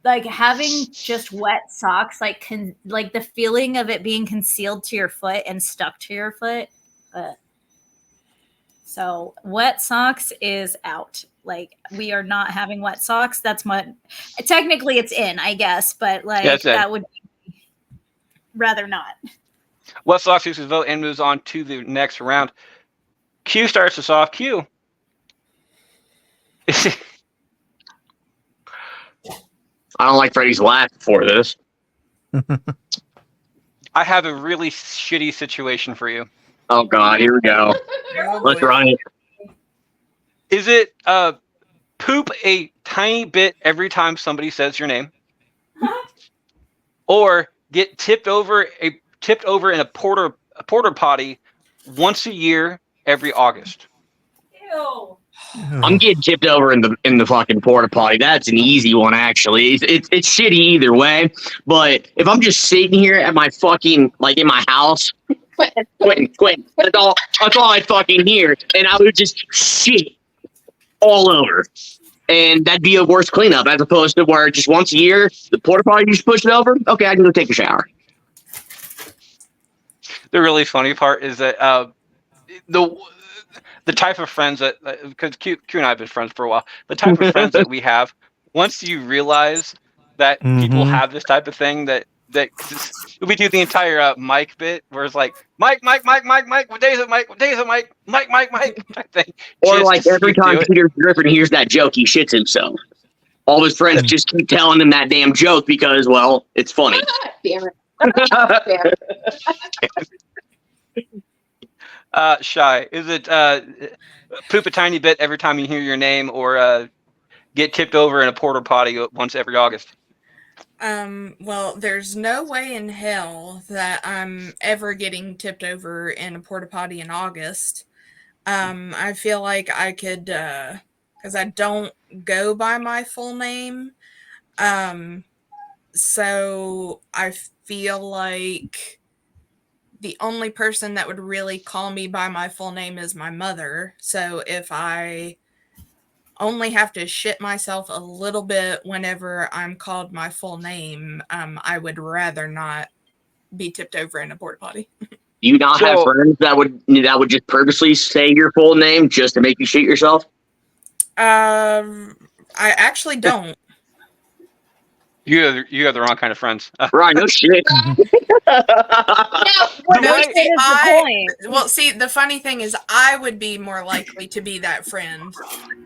Like having just wet socks, like the feeling of it being concealed to your foot and stuck to your foot. So wet socks is out. Like we are not having wet socks. That's what technically it's in, I guess, but like that would be rather not. Wet socks uses vote and moves on to the next round. Q starts us off. Q. I don't like Freddie's laugh before this. I have a really shitty situation for you. Oh God, here we go. Let's run it. Is it poop a tiny bit every time somebody says your name, or get tipped over in a porta potty once a year every August? Ew. I'm getting tipped over in the fucking porta potty. That's an easy one, actually. It's shitty either way. But if I'm just sitting here at my fucking in my house, Quentin, that's all I fucking hear, and I would just shit all over, and that'd be a worse cleanup as opposed to where just once a year the porta potty you just push it over. Okay, I can go take a shower. The really funny part is that the type of friends that, because Q and I have been friends for a while, the type of friends that we have, once you realize that people have this type of thing, that we do the entire Mike bit, where it's like, Mike, what day is it, Mike? What day is it, Mike? Mike, type thing. Or like every time Peter Griffin hears that joke, he shits himself. All his friends just keep telling him that damn joke because, well, it's funny. Damn it. Shy, is it poop a tiny bit every time you hear your name, or get tipped over in a porta potty once every August? Well, there's no way in hell that I'm ever getting tipped over in a porta potty in August. I feel like I could, because I don't go by my full name. So I feel like the only person that would really call me by my full name is my mother. So if I only have to shit myself a little bit whenever I'm called my full name, I would rather not be tipped over in a porta potty. Do you not have friends that would just purposely say your full name just to make you shit yourself? I actually don't. You have the wrong kind of friends. Right, no shit. Now, The No, way- see, That is the point. well, see, the funny thing is, I would be more likely to be that friend.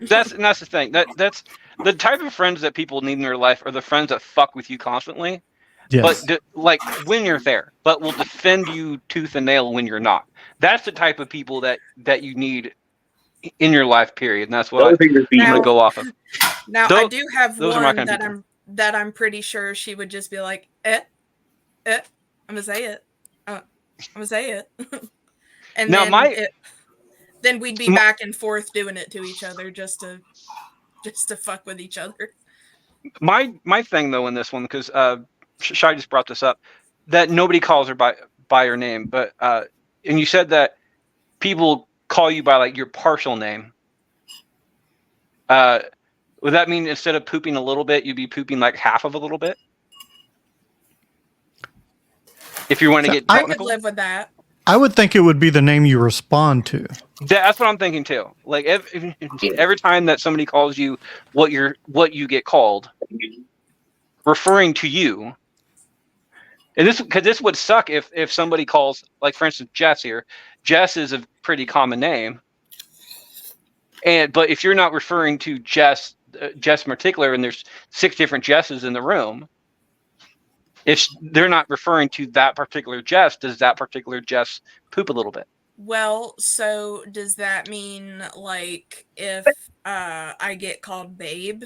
that's the thing. That's the type of friends that people need in their life are the friends that fuck with you constantly, Yes. but like when you're there, but will defend you tooth and nail when you're not. That's the type of people that you need in your life. Period. And that's what Those are your I'm people. gonna go off of. Now, I Those- do have those are my one kind of that I'm pretty sure she would just be like, I'm gonna say it. I'm gonna say it. And Now, then we'd be back and forth doing it to each other just to fuck with each other. My thing though in this one, because Shai just brought this up, that nobody calls her by her name, but and you said that people call you by like your partial name. Would that mean instead of pooping a little bit, you'd be pooping like half of a little bit? If you want to So get I could technical, live with that. I would think it would be the name you respond to. that's what I'm thinking too. Like every time that somebody calls you what you get called, referring to you. And this would suck if somebody calls, like for instance Jess here. Jess is a pretty common name, but if you're not referring to Jess in particular, and there's 6 different Jesses in the room, if they're not referring to that particular Jess, does that particular Jess poop a little bit? Well, so does that mean like if I get called babe,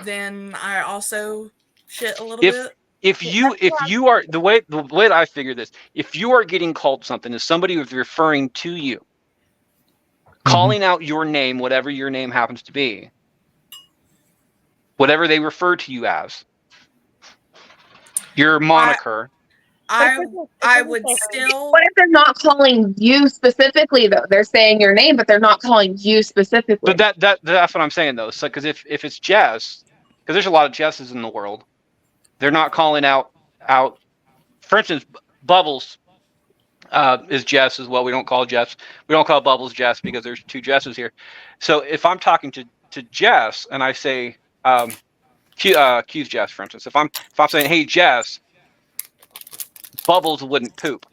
then I also shit a little bit? If you are the way that I figure this, if you are getting called something, is somebody who's referring to you, calling out your name, whatever your name happens to be, whatever they refer to you as, your moniker. I would still. what if they're not calling you specifically though? They're saying your name, but they're not calling you specifically. But that's what I'm saying though. So because if it's Jess, because there's a lot of Jesses in the world, they're not calling out. For instance, Bubbles is Jess as well. We don't call Bubbles Jess because there's 2 Jesses here. So if I'm talking to Jess and I say Q's Jess, for instance, if I'm saying hey Jess, Bubbles wouldn't poop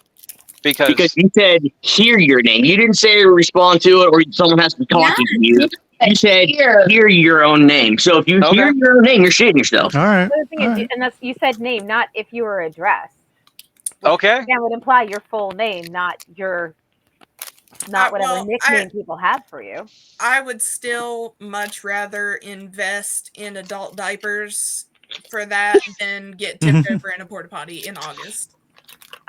because you said hear your name. You didn't say respond to it or someone has to be talking to you. You said hear your own name. So if you hear your own name, you're shitting yourself. All right. The thing is, and that's you said name, not if you were addressed. okay. That would imply your full name, not whatever well, nickname people have for you. I would still much rather invest in adult diapers for that than get tipped over in a porta potty in August.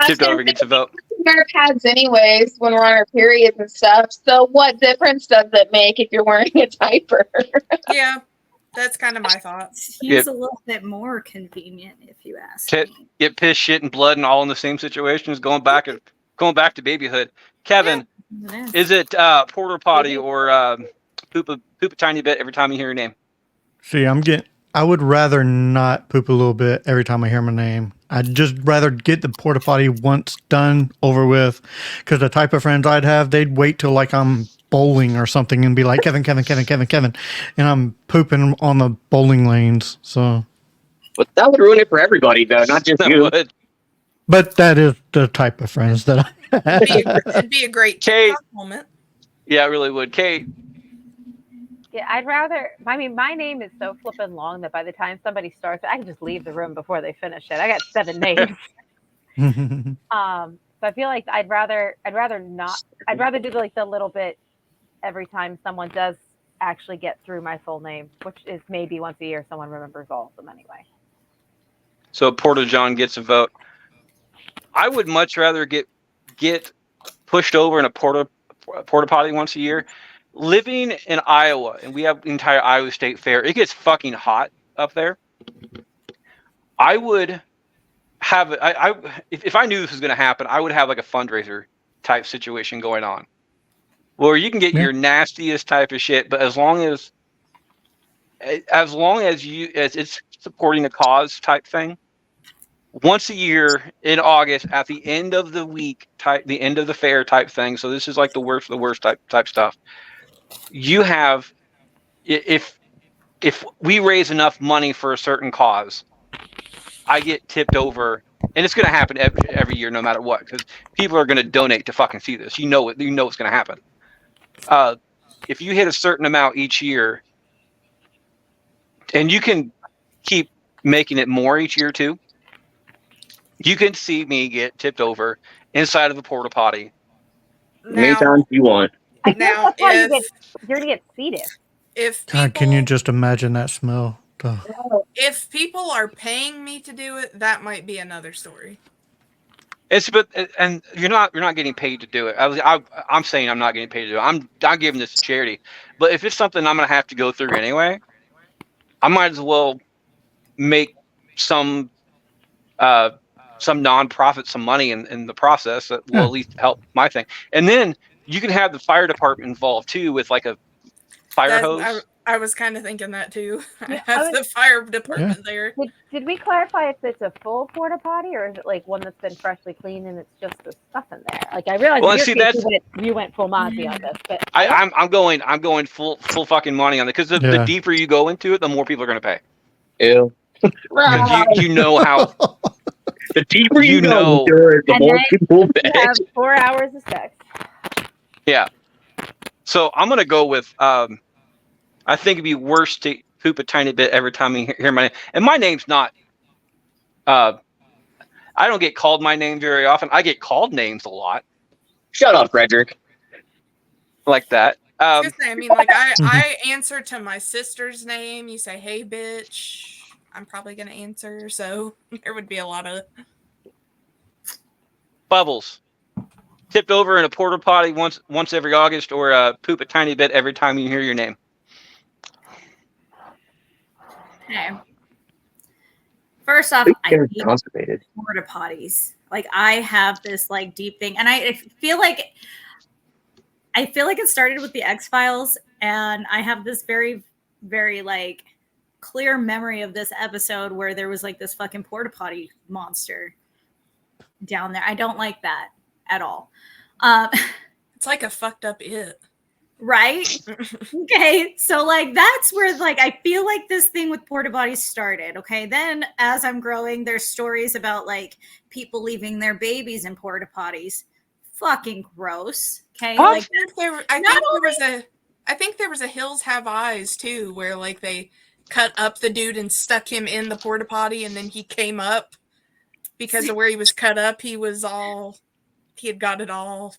Tipped over gets a vote. Wear pads anyways when we're on our periods and stuff. So what difference does it make if you're wearing a diaper? Yeah, that's kind of my thoughts. He's a little bit more convenient, if you ask Tit- me. Get piss, shit, and blood, and all in the same situations. Going back to babyhood. Kevin, It is. is it porta potty or poop a tiny bit every time you hear your name? See, I would rather not poop a little bit every time I hear my name. I'd just rather get the porta potty once done over with, because the type of friends I'd have, they'd wait till like I'm bowling or something and be like, Kevin, and I'm pooping on the bowling lanes. So, But that would ruin it for everybody, though, not just That you. would. but that is the type of friends that I It'd be a great Kate. TikTok moment. Yeah, it really would. Kate, Yeah, I'd rather. I mean, my name is so flippin' long that by the time somebody starts, I can just leave the room before they finish it. I got 7 names. So I feel like I'd rather not. I'd rather do like the little bit every time someone does actually get through my full name, which is maybe once a year someone remembers all of them anyway. so Porta John gets a vote. I would much rather get pushed over in a porta potty once a year. Living in Iowa, and we have the entire Iowa State Fair, it gets fucking hot up there. I would have if I knew this was going to happen, I would have like a fundraiser type situation going on, where you can get Yeah. your nastiest type of shit, but as long as it's supporting a cause type thing. Once a year in August, at the end of the week, the end of the fair type thing. So this is like the worst type stuff. You have, if we raise enough money for a certain cause, I get tipped over, and it's going to happen every year, no matter what, because people are going to donate to fucking see this. You know it. You know it's going to happen. If you hit a certain amount each year, and you can keep making it more each year too, you can see me get tipped over inside of a porta potty. Many Now, times you want. I think Now, that's how if- you're gonna get seated. if God, can you people- just imagine that smell? Ugh. if people are paying me to do it, that might be another story. And you're not getting paid to do it. I'm saying I'm not getting paid to do it. I'm giving this to charity. But if it's something I'm gonna have to go through anyway, I might as well make some nonprofit some money in the process that will at least help my thing. And then you can have the fire department involved too with like a fire hose. I was kind of thinking that too. I Yeah, have the fire department there. Did we clarify if it's a full porta potty or is it like one that's been freshly cleaned and it's just the stuff in there? Like I realize Well, in your see, case, that's- you went full Monty on this, but I'm going full fucking money on it because the Yeah. deeper you go into it, the more people are going to pay. Ew. 'Cause you know how The deeper you, You go, know- the And more then people you pay. have 4 hours of sex. yeah. So I'm gonna go with I think it'd be worse to poop a tiny bit every time you hear my name. And my name's not I don't get called my name very often. I get called names a lot Shut up, Frederick. like that. I mean, like I answer to my sister's name. You say, "Hey, bitch," I'm probably gonna answer. So there would be a lot of. Bubbles. Tipped over in a porta potty once every August, or poop a tiny bit every time you hear your name. Okay. First off, I They're hate constipated. porta potties. Like I have this like deep thing, and I feel like it started with the X-Files, and I have this very, very like clear memory of this episode where there was like this fucking porta potty monster down there. I don't like that at all. It's like a fucked up it. Right? Okay. So like that's where like I feel like this thing with porta potties started. Okay. Then as I'm growing, there's stories about like people leaving their babies in porta potties. Fucking gross. Okay. What? Like I think there was a Hills Have Eyes too, where like they cut up the dude and stuck him in the porta potty, and then he came up because of where he was cut up. He had got it all.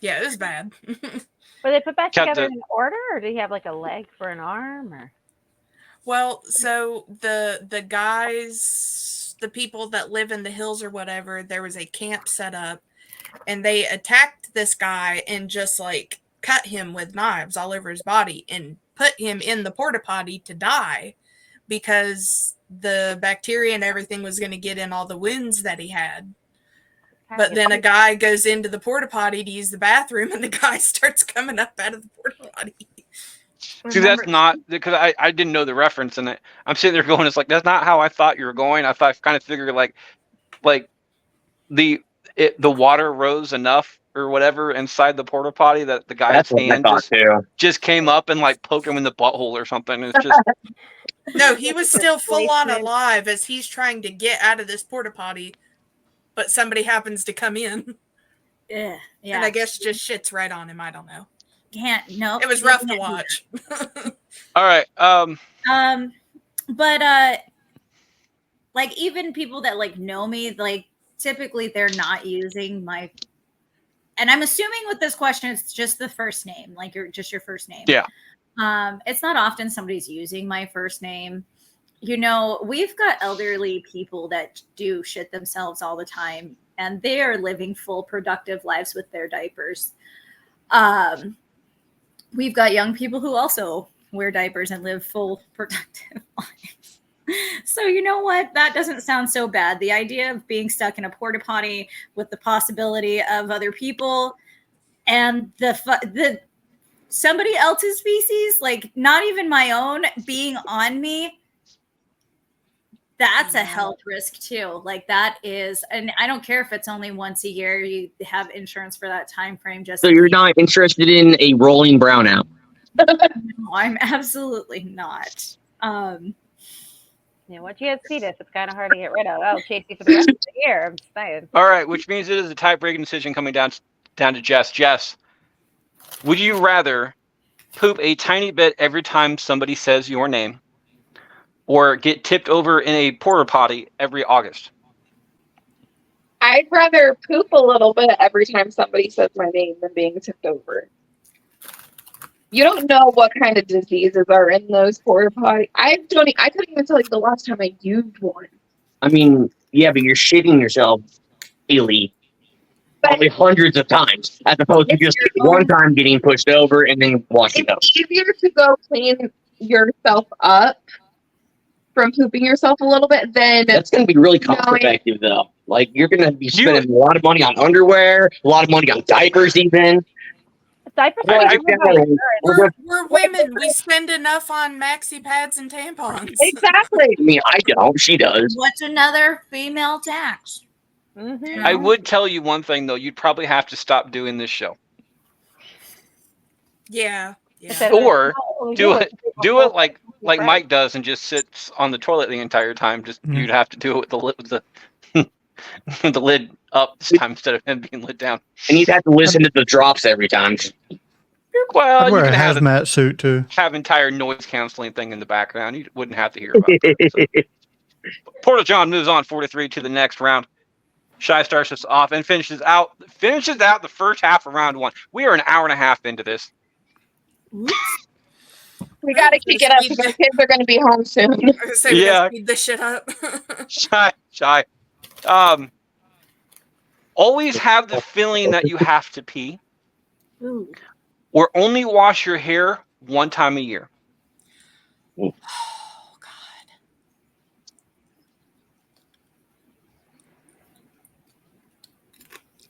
Yeah, it was bad. Were they put back Cut together the- in order, or do you have like a leg for an arm? Or Well, so the guys, the people that live in the hills or whatever, there was a camp set up, and they attacked this guy and just like cut him with knives all over his body and put him in the porta potty to die because the bacteria and everything was going to get in all the wounds that he had. But then a guy goes into the porta potty to use the bathroom, and the guy starts coming up out of the porta potty. See, that's not because I didn't know the reference, and I'm sitting there going, it's like that's not how I thought you were going. I kind of figured like the water rose enough or whatever inside the porta potty that the guy's That's what I hand thought too. just came up and like poked him in the butthole or something. It's just No, he was still full on alive as he's trying to get out of this porta potty, but somebody happens to come in, yeah. and I guess just shits right on him. I don't know. No. It was you rough to can't do watch. all right. But like even people that like know me, like typically they're not using my, and I'm assuming with this question it's just the first name, like your first name. Yeah. It's not often somebody's using my first name. You know, we've got elderly people that do shit themselves all the time, and they are living full productive lives with their diapers. We've got young people who also wear diapers and live full productive lives. So you know what? That doesn't sound so bad. The idea of being stuck in a porta potty with the possibility of other people and the somebody else's species, like not even my own, being on me, that's a health risk too. Like that is, and I don't care if it's only once a year. You have insurance for that time frame. Just So you're not interested in a rolling brownout? no, I'm absolutely not. Once you have C. diff, it's kind of hard to get rid of. That'll chase you for the rest of the year. I'm just saying. All right, which means it is a tie-breaking decision coming down to Jess. Jess, would you rather poop a tiny bit every time somebody says your name, or get tipped over in a porta potty every August? I'd rather poop a little bit every time somebody says my name than being tipped over. You don't know what kind of diseases are in those porta potties. I couldn't even tell you the last time I used one. I mean, yeah, but you're shitting yourself daily, probably hundreds of times, as opposed to just one time getting pushed over and then washing up. It's easier to go clean yourself up from pooping yourself a little bit than That's going to be really cost effective, though. Like, you're going to be spending a lot of money on underwear, a lot of money on diapers, even. Diapers We're women. We spend enough on maxi pads and tampons. exactly. I mean, I don't. She does. What's another female tax? Mm-hmm. I would tell you one thing though. You'd probably have to stop doing this show, Yeah. or do it like Mike does and just sits on the toilet the entire time. Just you'd have to do it with the the lid up this time instead of him being lid down. And you'd have to listen to the drops every time. Well, I'd you wear a can hazmat suit too. have entire noise canceling thing in the background. You wouldn't have to hear about it. So. Porta John moves on 4-3 to the next round. Shy starts us off and finishes out the first half of round one. We are an hour and a half into this. We gotta kick it up because our kids are gonna be home soon. Yeah. Speed this shit up. Shy. Always have the feeling that you have to pee, Ooh. or only wash your hair one time a year. Oh God.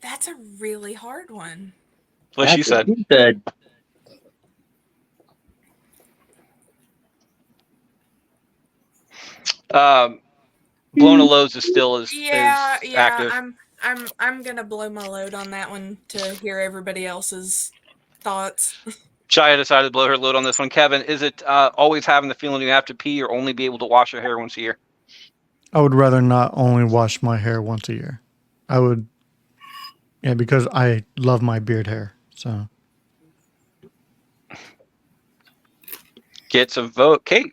That's a really hard one. What she said. Blown a load is still as active. I'm gonna blow my load on that one to hear everybody else's thoughts. Shia decided to blow her load on this one. Kevin, is it always having the feeling you have to pee or only be able to wash your hair once a year? I would rather not only wash my hair once a year. I would, because I love my beard hair. So Gets a vote. Kate.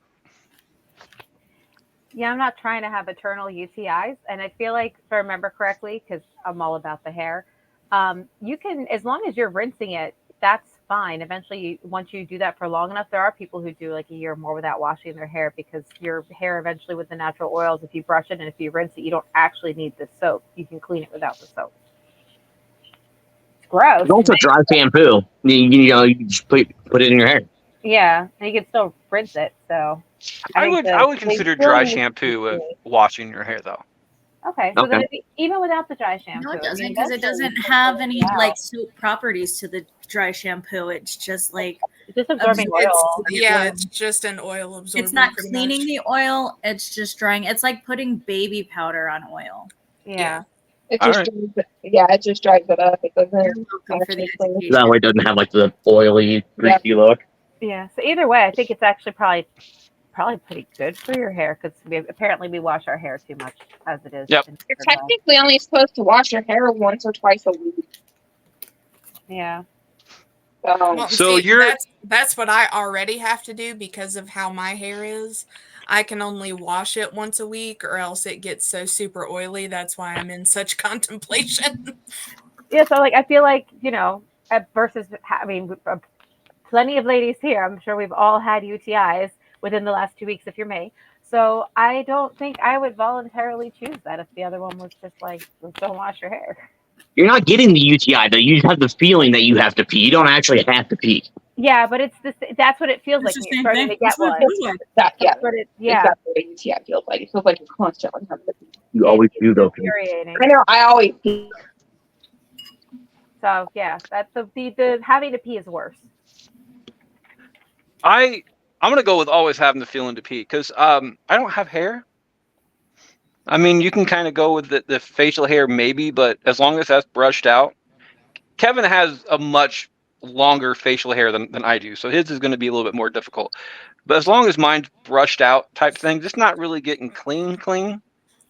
Yeah, I'm not trying to have eternal UTIs, and I feel like, if I remember correctly, because I'm all about the hair, you can, as long as you're rinsing it, that's fine. Eventually, once you do that for long enough, there are people who do like a year or more without washing their hair, because your hair eventually, with the natural oils, if you brush it and if you rinse it, you don't actually need the soap. You can clean it without the soap. It's gross. It's also dry shampoo. You just put it in your hair. Yeah, and you can still rinse it. So I would consider dry shampoo of washing your hair though. Okay, so then even without the dry shampoo, No, it doesn't, because it doesn't have any like soap properties to the dry shampoo. It's just like just absorbing oil. It's just an oil absorber. It's not cleaning the oil. It's just drying. It's like putting baby powder on oil. Yeah. It just dries it up. It doesn't. That way it doesn't have like the oily, greasy look. Yeah. So either way, I think it's actually probably pretty good for your hair, because we wash our hair too much as it is. Yep. You're technically only supposed to wash your hair once or twice a week. Yeah. So that's what I already have to do because of how my hair is. I can only wash it once a week, or else it gets so super oily. That's why I'm in such contemplation. Yeah. So I feel like, versus, plenty of ladies here, I'm sure we've all had UTIs within the last 2 weeks, if you're me. So I don't think I would voluntarily choose that if the other one was just like, don't wash your hair. You're not getting the UTI, though. You just have the feeling that you have to pee. You don't actually have to pee. Yeah, but that's what it feels like when you're starting to get one. Exactly what UTI feels like. It feels like you're constantly having to pee. You always do, though. Infuriating. I know. I always pee. So yeah, that's the having to pee is worse. I'm gonna go with always having the feeling to pee, because I don't have hair. I mean, you can kind of go with the facial hair maybe, but as long as that's brushed out. Kevin has a much longer facial hair than I do, so his is going to be a little bit more difficult. But as long as mine's brushed out type thing, just not really getting clean,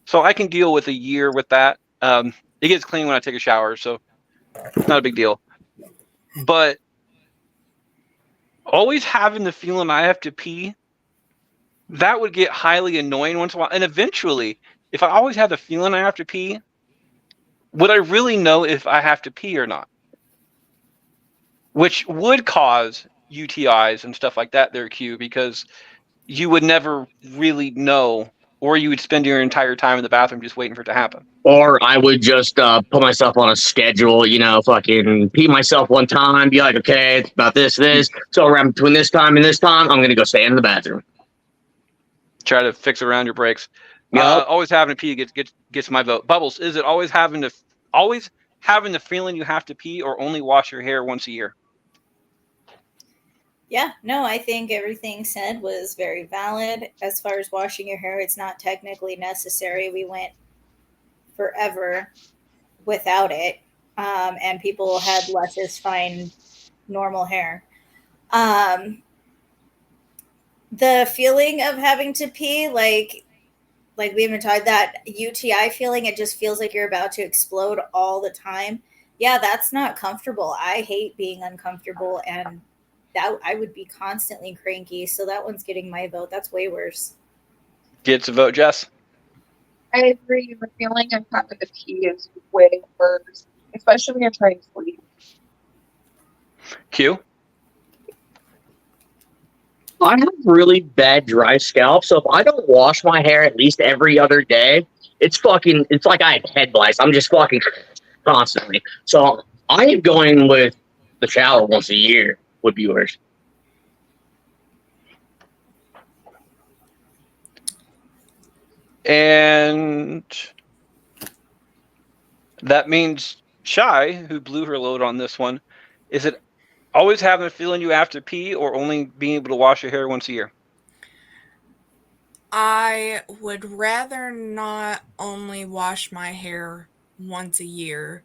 so I can deal with a year with that. It gets clean when I take a shower, so it's not a big deal. But always having the feeling I have to pee, that would get highly annoying once in a while. And eventually, if I always have the feeling I have to pee, would I really know if I have to pee or not? Which would cause UTIs and stuff like that there, Q, because you would never really know, or you would spend your entire time in the bathroom just waiting for it to happen. Or I would just put myself on a schedule, fucking pee myself one time, be like, okay, it's about this. So around between this time and this time, I'm going to go stand in the bathroom. Try to fix around your breaks. Yep. Always having to pee gets my vote. Bubbles, is it always having the feeling you have to pee, or only wash your hair once a year? Yeah, no, I think everything said was very valid. As far as washing your hair, it's not technically necessary. We went forever without it, and people had luscious, fine, normal hair. The feeling of having to pee, like we haven't tried that UTI feeling, it just feels like you're about to explode all the time. Yeah, that's not comfortable. I hate being uncomfortable, and that I would be constantly cranky. So that one's getting my vote. That's way worse. Gets a vote, Jess. I agree. The feeling of having to pee is way worse, especially when you're trying to sleep. Q. I have really bad dry scalp, so if I don't wash my hair at least every other day, it's like I have head lice. I'm just fucking constantly. So I am going with the shower once a year would be worse. And that means Shy, who blew her load on this one, is it always having a feeling you have to pee, or only being able to wash your hair once a year? I would rather not only wash my hair once a year,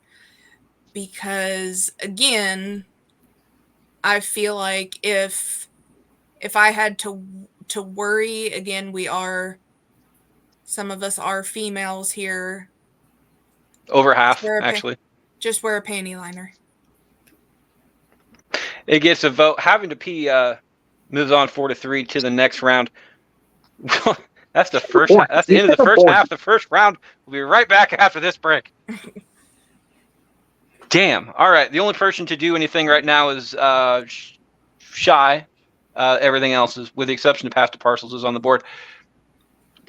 because again, I feel like if I had to worry, again, some of us are females here. Over half, actually. Just wear a panty liner. It gets a vote. Having to pee moves on 4-3 to the next round. That's the first. That's the end of the first half. The first round. We'll be right back after this break. Damn. All right. The only person to do anything right now is Shy. Everything else is, with the exception of Pasta Parcels, is on the board.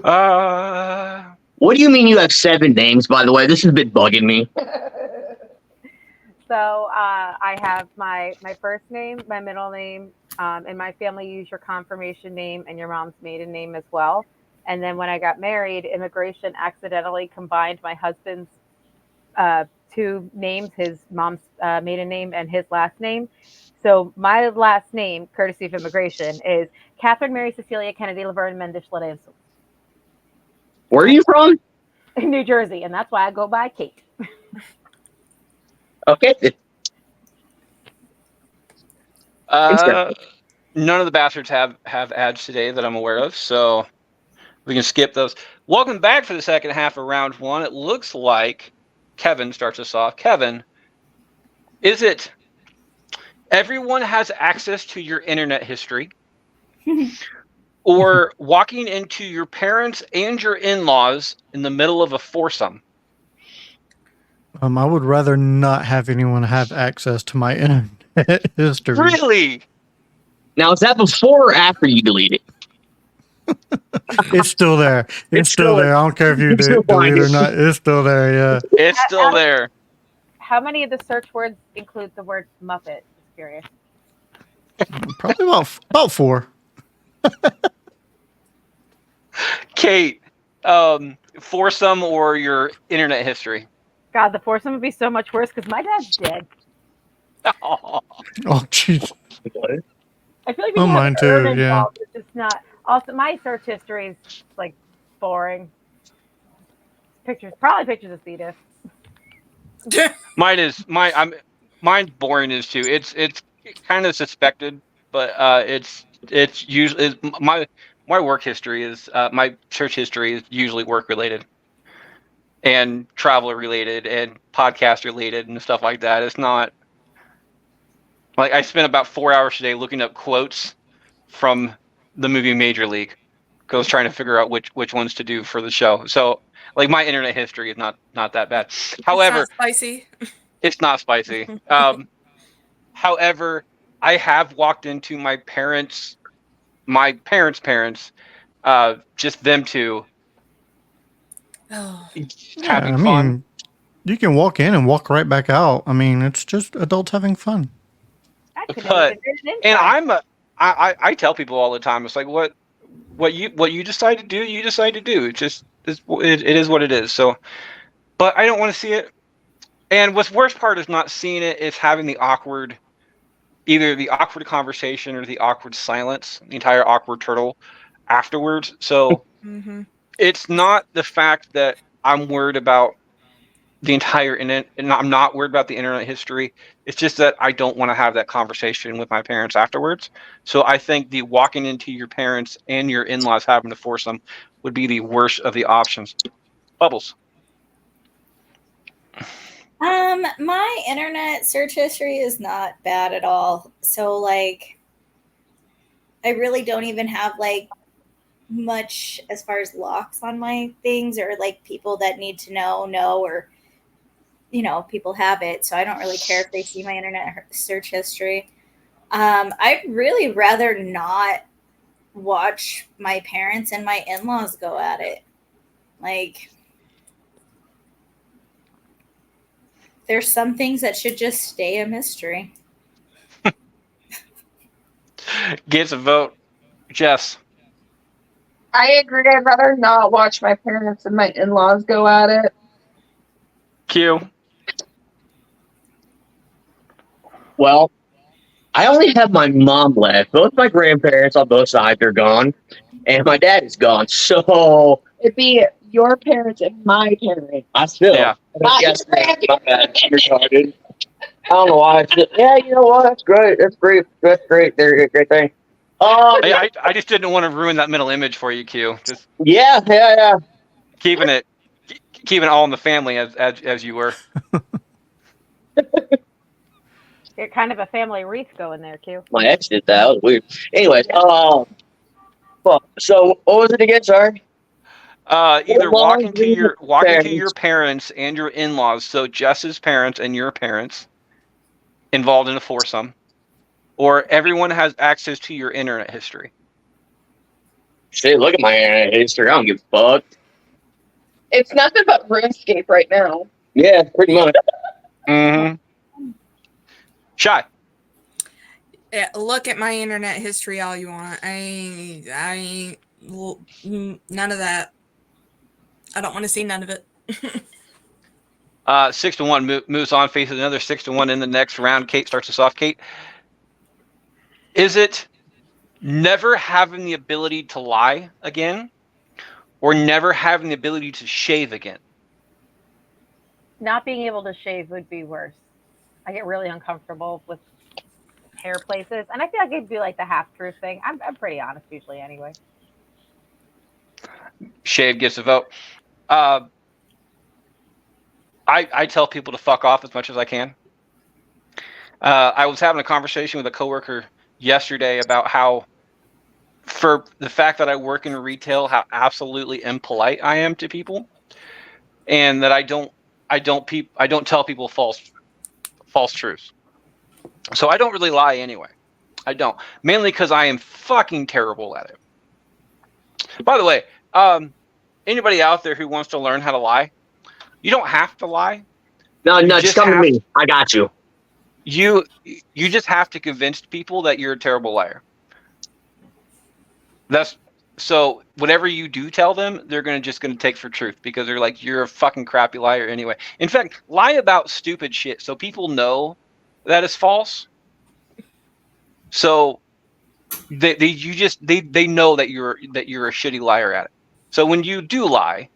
What do you mean you have 7 names, by the way? This has been bugging me. So I have my first name, my middle name, and my family use your confirmation name and your mom's maiden name as well. And then when I got married, immigration accidentally combined my husband's 2 names, his mom's maiden name and his last name. So my last name, courtesy of immigration, is Catherine Mary Cecilia Kennedy Laverne Mendish Lorenzo. Where are you from? In New Jersey, and that's why I go by Kate. Okay. None of the bastards have ads today that I'm aware of, so we can skip those. Welcome back for the second half of round 1. It looks like Kevin starts us off. Kevin, is it everyone has access to your internet history, or walking into your parents and your in-laws in the middle of a foursome? I would rather not have anyone have access to my internet history. Really? Now, is that before or after you delete it? It's still there. It's still there. I don't care if you delete it or not. It's still there. Yeah. It's still there. How many of the search words include the word Muppet? Just curious. Probably about 4. Kate, foursome or your internet history? God, the foursome would be so much worse because my dad's dead. Oh, Oh, jeez. I feel like Oh, mine too, yeah. It's just not. Also, my search history is like boring. Probably pictures of Cetus. mine's boring as too. It's kind of suspected, but it's usually my work history is my search history is usually work related and travel related and podcast related and stuff like that. It's not like I spent about 4 hours today looking up quotes from the movie Major League because I was trying to figure out which ones to do for the show. So like my internet history is not that bad. However, It's not spicy. it's not spicy. However, I have walked into my parents' parents, just them two, Oh, just having I fun. mean, you can walk in and walk right back out. I mean, it's just adults having fun. I couldn't But- even fit it in And time. I tell people all the time, it's like what you decide to do, you decide to do. It is what it is. So, but I don't want to see it. And what's worst part is not seeing it, is having either the awkward conversation or the awkward silence, the entire awkward turtle afterwards. So mm-hmm. it's not the fact that I'm worried about the entire internet, and I'm not worried about the internet history. It's just that I don't want to have that conversation with my parents afterwards. So I think the walking into your parents and your in-laws having to force them would be the worst of the options. Bubbles. My internet search history is not bad at all. So like I really don't even have like much as far as locks on my things or like people that need to know or people have it. So I don't really care if they see my internet search history. I'd really rather not watch my parents and my in-laws go at it. Like there's some things that should just stay a mystery. Gets a vote. Jess. I agree. I'd rather not watch my parents and my in-laws go at it. Q. Well, I only have my mom left. Both my grandparents on both sides are gone, and my dad is gone. So It'd be your parents and my parents. I still, Yeah. Yes, my bad. I'm retarded. I don't know why. Yeah, you know what? That's great. That's great. That's great. They're a great thing. I just didn't want to ruin that mental image for you, Q. Just Yeah. keeping it all in the family as you were. You're kind of a family wreath going there, Q. My ex did that. That was weird. Anyways, fuck. So what was it again? Sorry. Either In-laws, walking to your parents. parents and your in-laws, so Jess's parents and your parents involved in a foursome, or everyone has access to your internet history. Shit, look at my internet history. I don't give a fuck. It's nothing but RuneScape right now. Yeah, pretty much. Mm-hmm. Shy. Yeah, look at my internet history all you want. I none of that. I don't want to see none of it. 6-1 moves on, faces another 6-1 in the next round. Kate starts us off. Kate, is it never having the ability to lie again, or never having the ability to shave again? Not being able to shave would be worse. I get really uncomfortable with hair places, and I feel like it'd be like the half-truth thing. I'm pretty honest usually anyway. Shave gets a vote. I tell people to fuck off as much as I can. I was having a conversation with a coworker yesterday about how, for the fact that I work in retail, how absolutely impolite I am to people, and that I don't tell people false truths. So I don't really lie anyway. I don't, mainly because I am fucking terrible at it. By the way, anybody out there who wants to learn how to lie, you don't have to lie. No, You just just come to have- me. I got you. You just have to convince people that you're a terrible liar. So whatever you do tell them, they're just gonna take for truth, because they're like, you're a fucking crappy liar anyway. In fact, lie about stupid shit so people know that it's false. So they know that you're a shitty liar at it. So when you do lie,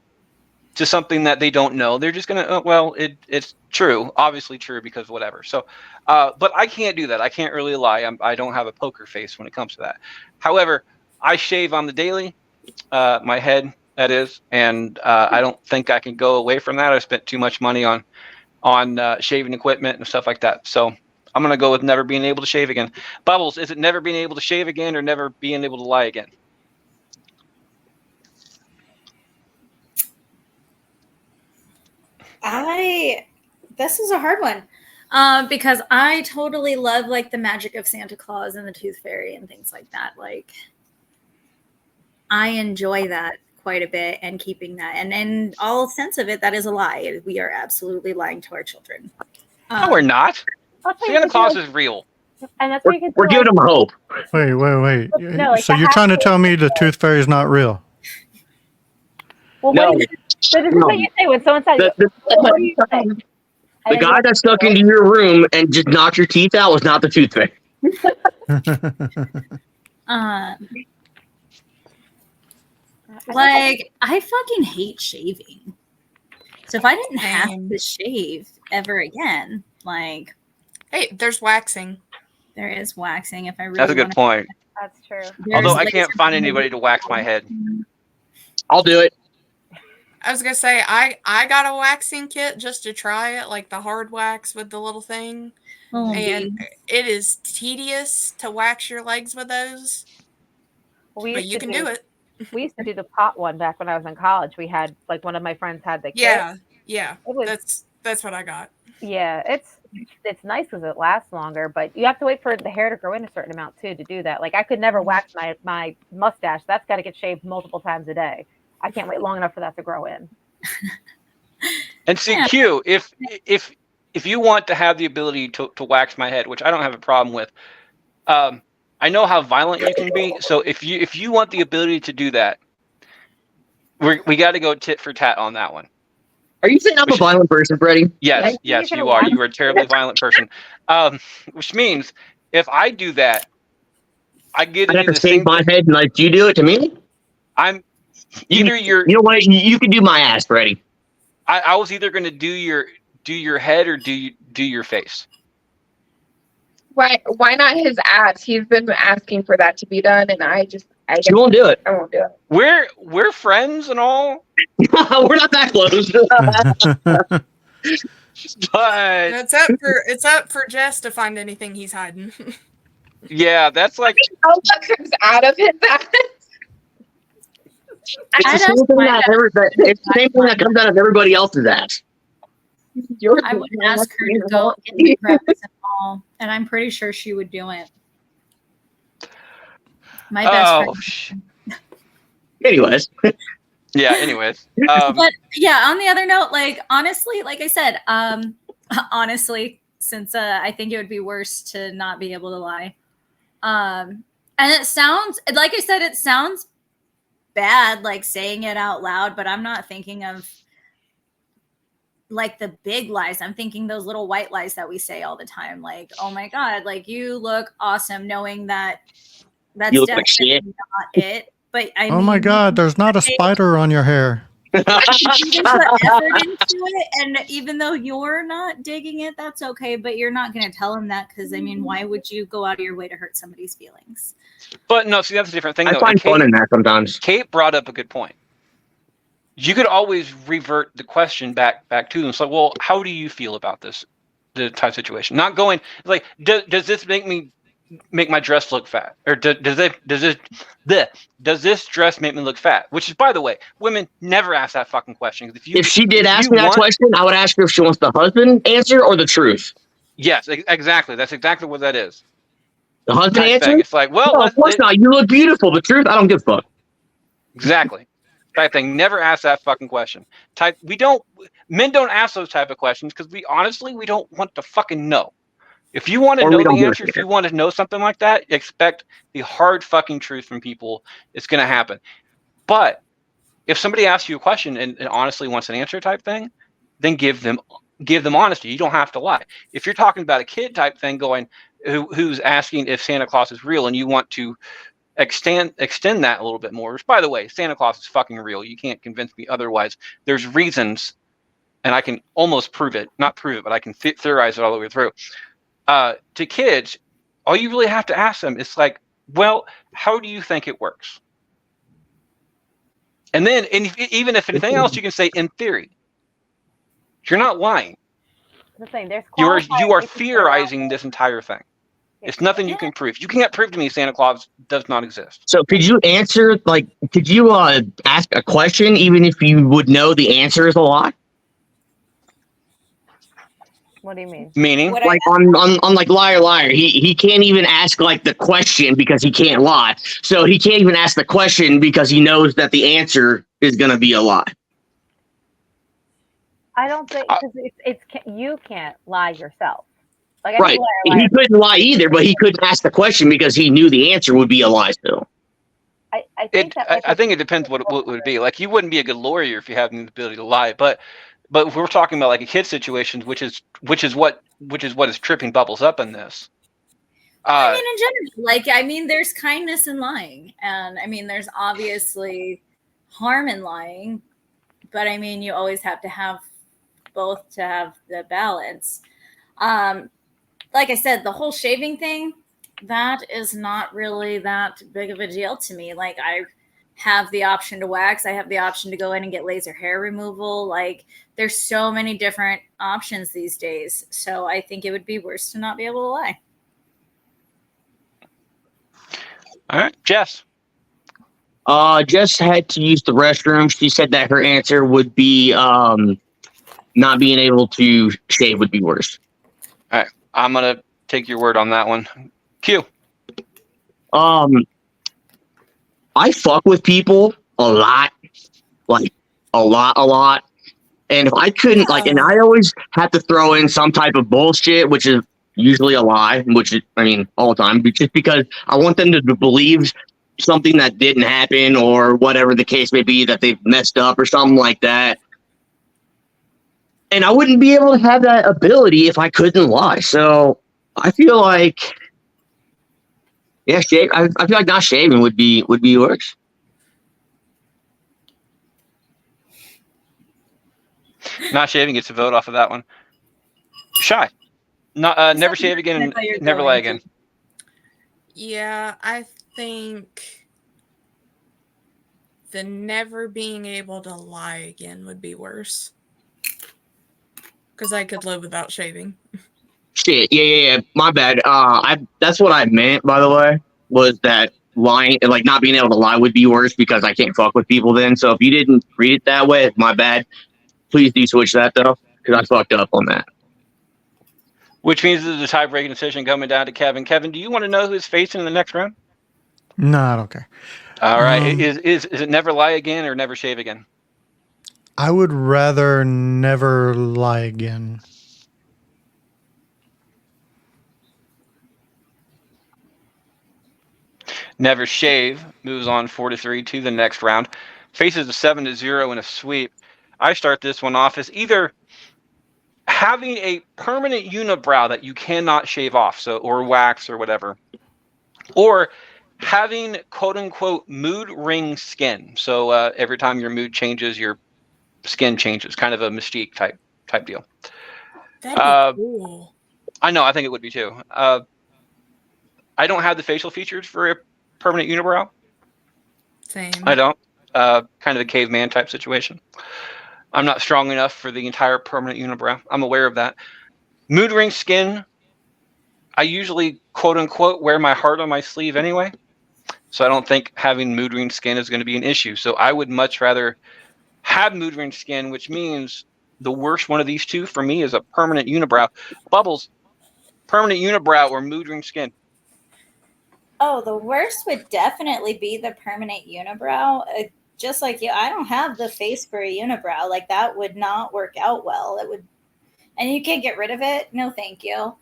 to something that they don't know, they're just gonna, well, it's true, obviously true because whatever. So, but I can't do that. I can't really lie. I don't have a poker face when it comes to that. However, I shave on the daily, my head that is, and I don't think I can go away from that. I spent too much money on shaving equipment and stuff like that. So I'm gonna go with never being able to shave again. Bubbles, is it never being able to shave again or never being able to lie again? This is a hard one. Because I totally love like the magic of Santa Claus and the Tooth Fairy and things like that. Like, I enjoy that quite a bit and keeping that. And in all sense of it, that is a lie. We are absolutely lying to our children. No, we're not. I'll tell you Santa what, Claus you is real. know, and that's what you can We're do, giving them hope. Wait. No, like So the you're trying to actual- tell me the tooth fairy is not real? Well, No. what do you, so this is what you say when someone says, what do you say? And The then guy you- that stuck into your room and just knocked your teeth out was not the tooth fairy. Like, I fucking hate shaving. So if I didn't have Same. to shave ever again, like, Hey, there's waxing. there is waxing if I really That's a good wanna- point. That's true. There's Although I laser can't find peeling. anybody to wax my head. I'll do it. I was gonna say I got a waxing kit just to try it, like the hard wax with the little thing, Oh, and geez. it is tedious to wax your legs with those, We but used you to can do it. We used to do the pot one back when I was in college. We had like one of my friends had the kit. Yeah, It was that's what I got. Yeah, it's nice because it lasts longer, but you have to wait for the hair to grow in a certain amount too to do that. Like I could never wax my mustache. That's got to get shaved multiple times a day. I can't wait long enough for that to grow in. And see, Yeah. Q, if you want to have the ability to wax my head, which I don't have a problem with, I know how violent you can be. So if you want the ability to do that, we got to go tit for tat on that one. Are you saying I'm a violent person, Freddie? Yes, Yeah, yes, you're you gonna are. wax- You are a terribly violent person. Which means if I do that, I get I to have do to the shave same. my head and let you do it to me? I'm You, either you're. you know what? You can do my ass, Freddie. I was either going to do your head or do your face. Why not his abs? He's been asking for that to be done, and I She won't do it. I won't do it. We're friends and all, We're not that close. but And it's up for Jess to find anything he's hiding. yeah, that's like How that comes out of his ass? It's I the don't same thing find it's the same thing that comes out of everybody else's ass. You're I would the ask her to one go that's get the preps and all, and I'm pretty sure she would do it. My best oh friend. Anyways, yeah. Anyways, But yeah, on the other note, like honestly, like I said, honestly, since I think it would be worse to not be able to lie. And it sounds like I said, it sounds bad, like saying it out loud, but I'm not thinking of like the big lies. I'm thinking those little white lies that we say all the time. Like, oh my God, like you look awesome, knowing that that's you look like definitely shit. not it. But I Oh my mean, God, there's not a spider on your hair. you can put effort into it, and even though you're not digging it, that's okay. But you're not going to tell them that because I mean, why would you go out of your way to hurt somebody's feelings? but no. See, that's a different thing. I Though. find And fun in that sometimes. Kate brought up a good point. You could always revert the question back to them. It's like, well, how do you feel about this, the type situation? Not going like, does this make my dress look fat, or does this dress make me look fat? Which is, by the way, women never ask that fucking question. 'Cause If she did ask you me that want- question, I would ask her if she wants the husband answer or the truth. yes, exactly. That's exactly what that is. The husband Type answer? thing. It's like, well, No, of course not. You look beautiful. The truth, I don't give a fuck. exactly. Type thing. Never ask that fucking question. Men don't ask those type of questions because we don't want to fucking know. If you want to Or know we don't the give a answer, if shit. you want to know something like that, expect the hard fucking truth from people. It's going to happen. But if somebody asks you a question and honestly wants an answer type thing, then give them honesty. You don't have to lie. If you're talking about a kid type thing who's asking if Santa Claus is real and you want to extend that a little bit more. Which, by the way, Santa Claus is fucking real. You can't convince me otherwise. There's reasons, and I can almost prove it. Not prove it, but I can theorize it all the way through. To kids, all you really have to ask them is like, well, how do you think it works? And then, even if anything else, you can say, in theory. You're not lying. The thing, there's You are qualifiers theorizing this entire thing. It's nothing you can prove. You can't prove to me Santa Claus does not exist. So could you answer, like, could you ask a question even if you would know the answer is a lie? What do you mean? Meaning? What Like on like Liar Liar, he can't even ask like the question because he can't lie. So he can't even ask the question because he knows that the answer is going to be a lie. I don't think because you can't lie yourself. Like, I Right. think Liar He couldn't lie either, but he couldn't ask the question because he knew the answer would be a lie still. I think that I think it depends what it would be. Like, you wouldn't be a good lawyer if you had the ability to lie. But if we're talking about like a kid situation, which is what is tripping Bubbles up in this. I mean, in general, like, I mean, there's kindness in lying, and I mean, there's obviously harm in lying, but I mean, you always have to have both to have the balance. Like I said, the whole shaving thing, that is not really that big of a deal to me. Like, I have the option to wax. I have the option to go in and get laser hair removal. Like, there's so many different options these days. So I think it would be worse to not be able to lie. All right, Jess. Jess had to use the restroom. She said that her answer would be not being able to shave would be worse. All right, I'm gonna take your word on that one. Q. I fuck with people a lot, like a lot. And if I couldn't, like, and I always have to throw in some type of bullshit, which is usually a lie, which is, I mean, all the time, but just because I want them to believe something that didn't happen or whatever the case may be, that they've messed up or something like that. And I wouldn't be able to have that ability if I couldn't lie. So I feel like, yeah, shave. I feel like not shaving would be worse. Not shaving gets a vote off of that one. Shy. Not never shave again and never lie again. Yeah, I think the never being able to lie again would be worse. Because I could live without shaving. Shit, yeah. My bad. That's what I meant, by the way, was that lying, like not being able to lie would be worse because I can't fuck with people then. So if you didn't read it that way, it's my bad. Please do switch that though, because I fucked up on that. Which means there's a tie-breaking decision coming down to Kevin. Kevin, do you want to know who's facing in the next round? No, I don't care. All right. Is it never lie again or never shave again? I would rather never lie again. Never shave moves on 4-3 to the next round. Faces a 7-0 in a sweep. I start this one off as either having a permanent unibrow that you cannot shave off, so or wax or whatever, or having quote unquote mood ring skin. So every time your mood changes, your skin changes, kind of a Mystique type deal. That'd be cool. I know, I think it would be too. I don't have the facial features for a permanent unibrow. Same. I don't. Kind of a caveman type situation. I'm not strong enough for the entire permanent unibrow. I'm aware of that. Mood ring skin, I usually, quote unquote, wear my heart on my sleeve anyway. So I don't think having mood ring skin is going to be an issue. So I would much rather have mood ring skin, which means the worst one of these two for me is a permanent unibrow. Bubbles, permanent unibrow or mood ring skin? Oh, the worst would definitely be the permanent unibrow. Just like you, I don't have the face for a unibrow. Like, that would not work out well. It would, and you can't get rid of it. No, thank you.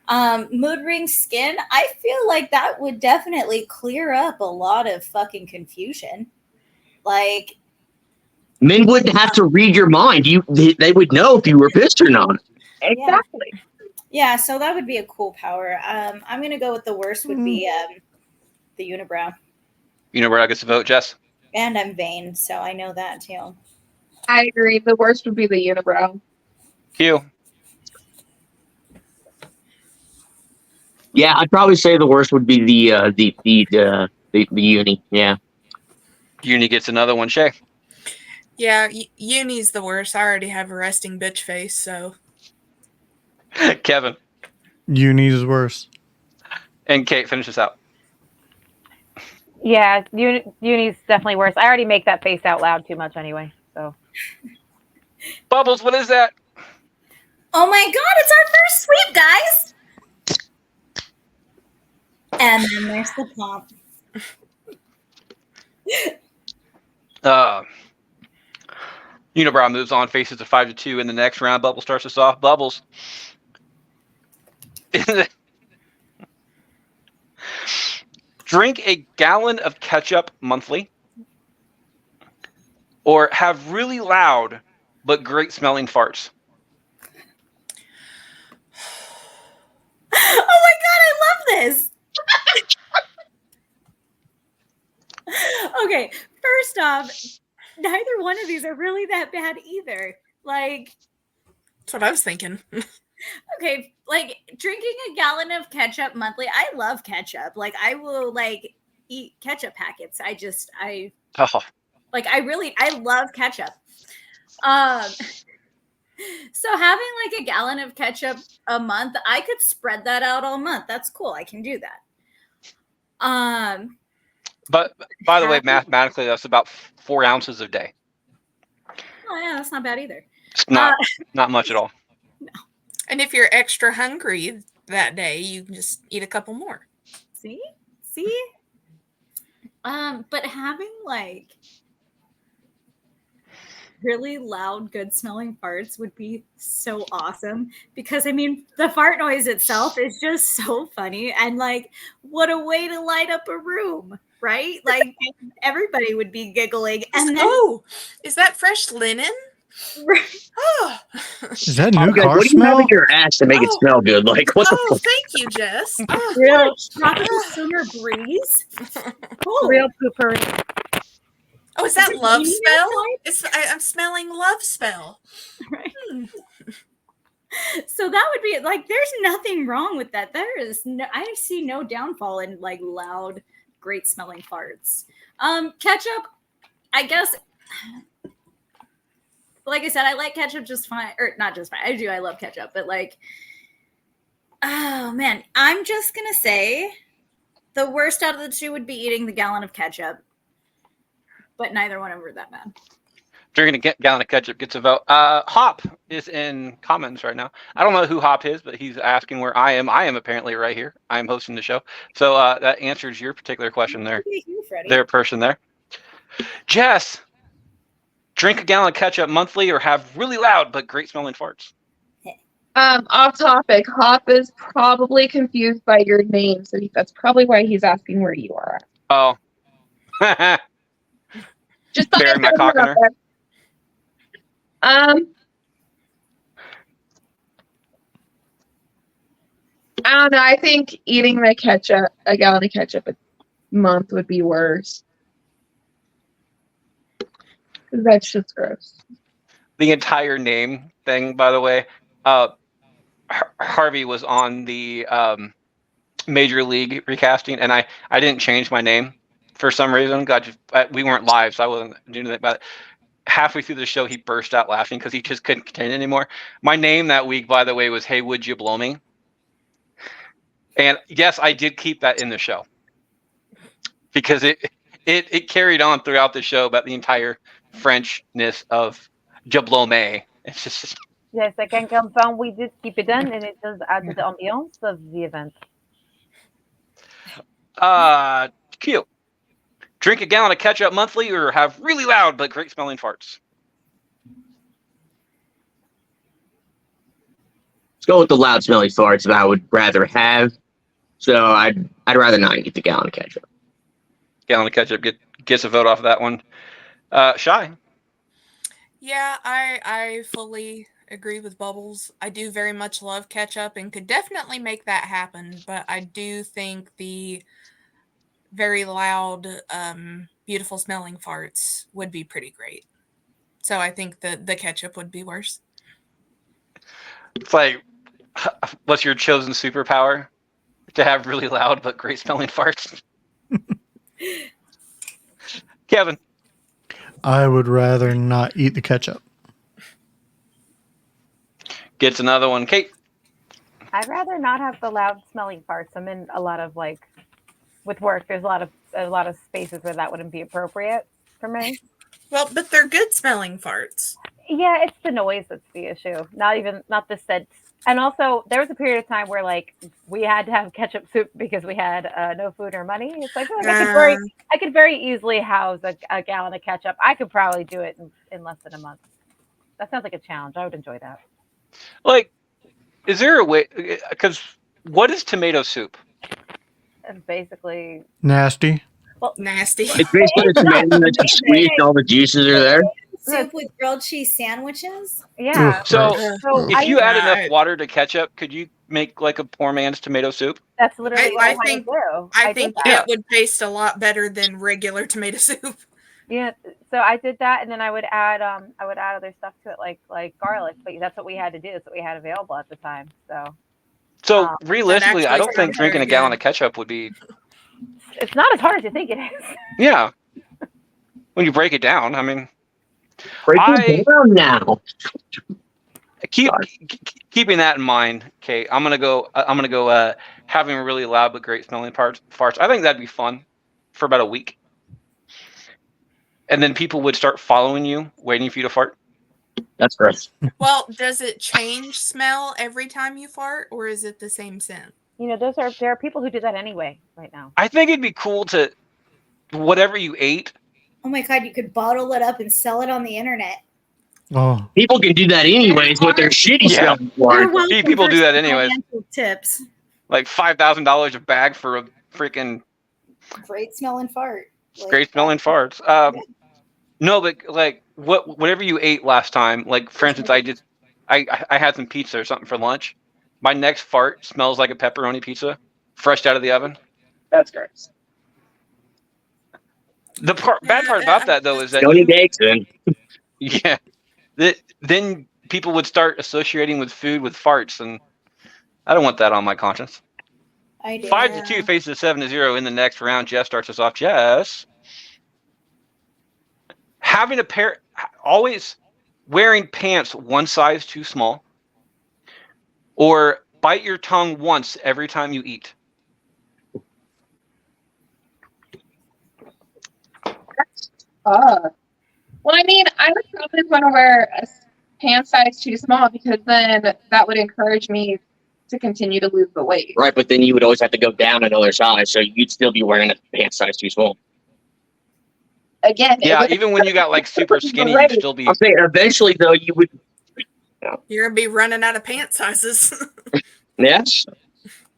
Mood ring skin, I feel like that would definitely clear up a lot of fucking confusion. Like, men wouldn't have to read your mind. They would know if you were pissed or not. Exactly. Yeah, so that would be a cool power. I'm gonna go with the worst would be the unibrow. Unibrow gets a vote. Jess? And I'm vain, so I know that too. I agree. The worst would be the unibrow. Q? Yeah, I'd probably say the worst would be the uni. Yeah. Uni gets another one. Shay? Yeah, uni's the worst. I already have a resting bitch face, so. Kevin? Uni is worse. And Kate, finish this out. Yeah, uni's definitely worse. I already make that face out loud too much anyway. So Bubbles, what is that? Oh my god, it's our first sweep, guys! And then there's the pop. Unibrow moves on, faces a 5-2 in the next round. Bubbles starts us off. Bubbles. Drink a gallon of ketchup monthly, or have really loud but great smelling farts. Oh my god, I love this! Okay, first off, neither one of these are really that bad either. Like, That's what I was thinking. okay, like drinking a gallon of ketchup monthly. I love ketchup. Like, I will like eat ketchup packets. I Oh, love ketchup. So having like a gallon of ketchup a month, I could spread that out all month. That's cool. I can do that. but by the way, mathematically, that's about 4 ounces a day. Oh yeah, that's not bad either. It's not much at all. And if you're extra hungry that day, you can just eat a couple more. See? But having like really loud, good smelling farts would be so awesome because I mean, the fart noise itself is just so funny. And like, what a way to light up a room, right? Like, everybody would be giggling. And then, Oh, is that fresh linen? Oh, Is that new Okay, car what do you have smell? in your ass to make it Oh. smell good? Like what the oh fuck? thank you, Jess. Oh, real tropical summer breeze. Cool. real poopery. oh, is that it love raining spell? outside? I'm smelling love spell. Right. So that would be like, there's nothing wrong with that. I see no downfall in like loud, great smelling farts. Ketchup, I guess, like I said, I like ketchup just fine, or not just fine. I love ketchup, but like, oh man, I'm just gonna say the worst out of the two would be eating the gallon of ketchup, but neither one of them are that bad. Drinking a gallon of ketchup gets a vote. Hop is in comments right now. I don't know who Hop is, but he's asking where I am. I am apparently right here. I am hosting the show. So that answers your particular question there. Look at you, Freddie. Their person there. Jess, drink a gallon of ketchup monthly or have really loud but great smelling farts. Off topic. Hop is probably confused by your name, so that's probably why he's asking where you are. Oh. Just Bury my cock in her. I don't know. I think eating a gallon of ketchup a month would be worse. 'Cause that's just gross. The entire name thing, by the way, Harvey was on the Major League recasting, and I didn't change my name for some reason. We weren't live, so I wasn't doing anything about it. Halfway through the show, he burst out laughing because he just couldn't contain it anymore. My name that week, by the way, was Hey, Would You Blow Me? And yes, I did keep that in the show because it carried on throughout the show about the entire Frenchness of Jablome. It's just Yes, I can confirm we did keep it in, and it does add to the ambiance of the event. cute. Drink a gallon of ketchup monthly or have really loud but great smelling farts. Let's go with the loud smelly farts that I would rather have. So I'd rather not eat the gallon of ketchup. Gallon of ketchup gets a vote off of that one. Shy. Yeah, I fully agree with Bubbles. I do very much love ketchup and could definitely make that happen, but I do think the very loud, beautiful smelling farts would be pretty great. So I think the ketchup would be worse. It's like, what's your chosen superpower? To have really loud but great smelling farts. Kevin. I would rather not eat the ketchup. Gets another one. Kate. I'd rather not have the loud smelling farts. I'm in a lot of with work. There's a lot of spaces where that wouldn't be appropriate for me. Well, but they're good smelling farts. Yeah, it's the noise that's the issue. Not the scent. And also, there was a period of time where we had to have ketchup soup because we had no food or money. It's like I could very easily house a gallon of ketchup. I could probably do it in less than a month. That sounds like a challenge. I would enjoy that. Is there a way? Because what is tomato soup? It's basically Nasty. Nasty. It's basically a tomato that you squeeze and all the juices are there. Soup with grilled cheese sandwiches. Yeah. So I if you add not. enough water to ketchup, could you make like a poor man's tomato soup? That's literally what I I think- do. I did think that. it would taste a lot better than regular tomato soup. Yeah, so I did that, and then I would add other stuff to it, like garlic. But that's what we had to do. That's what we had available at the time. So Realistically, I actually don't think sounds drinking very a gallon good. of ketchup would be. it's not as hard as you think it is. Yeah. When you break it down, I mean, Break it down now. keeping that in mind, Kate, I'm gonna go having really loud but great smelling farts. I think that'd be fun for about a week, and then people would start following you, waiting for you to fart. That's gross. Well, does it change smell every time you fart, or is it the same scent? There are people who do that anyway right now. I think it'd be cool to whatever you ate. Oh my god, you could bottle it up and sell it on the internet. Oh, People can do that anyways with their shitty Yeah. smelling You're farts. welcome people for do that some anyways. financial Tips. Like $5,000 a bag for a freaking Great smelling fart. great smelling farts. No, but whatever you ate last time, like for instance, I had some pizza or something for lunch. My next fart smells like a pepperoni pizza, fresh out of the oven. That's gross. The bad part about that though is that Don't eat eggs then. yeah, then people would start associating with food with farts, and I don't want that on my conscience. I do. 5-2 faces a 7-0 in the next round. Jess starts us off. Jess, having a pair, always wearing pants one size too small, or bite your tongue once every time you eat. Well, I mean, I would probably want to wear a pant size too small because then that would encourage me to continue to lose the weight. Right, but then you would always have to go down another size, so you'd still be wearing a pant size too small. Again, it Yeah, would- even when you got like super skinny, you'd still be. I'm saying eventually though you would. You're gonna be running out of pant sizes. Yes,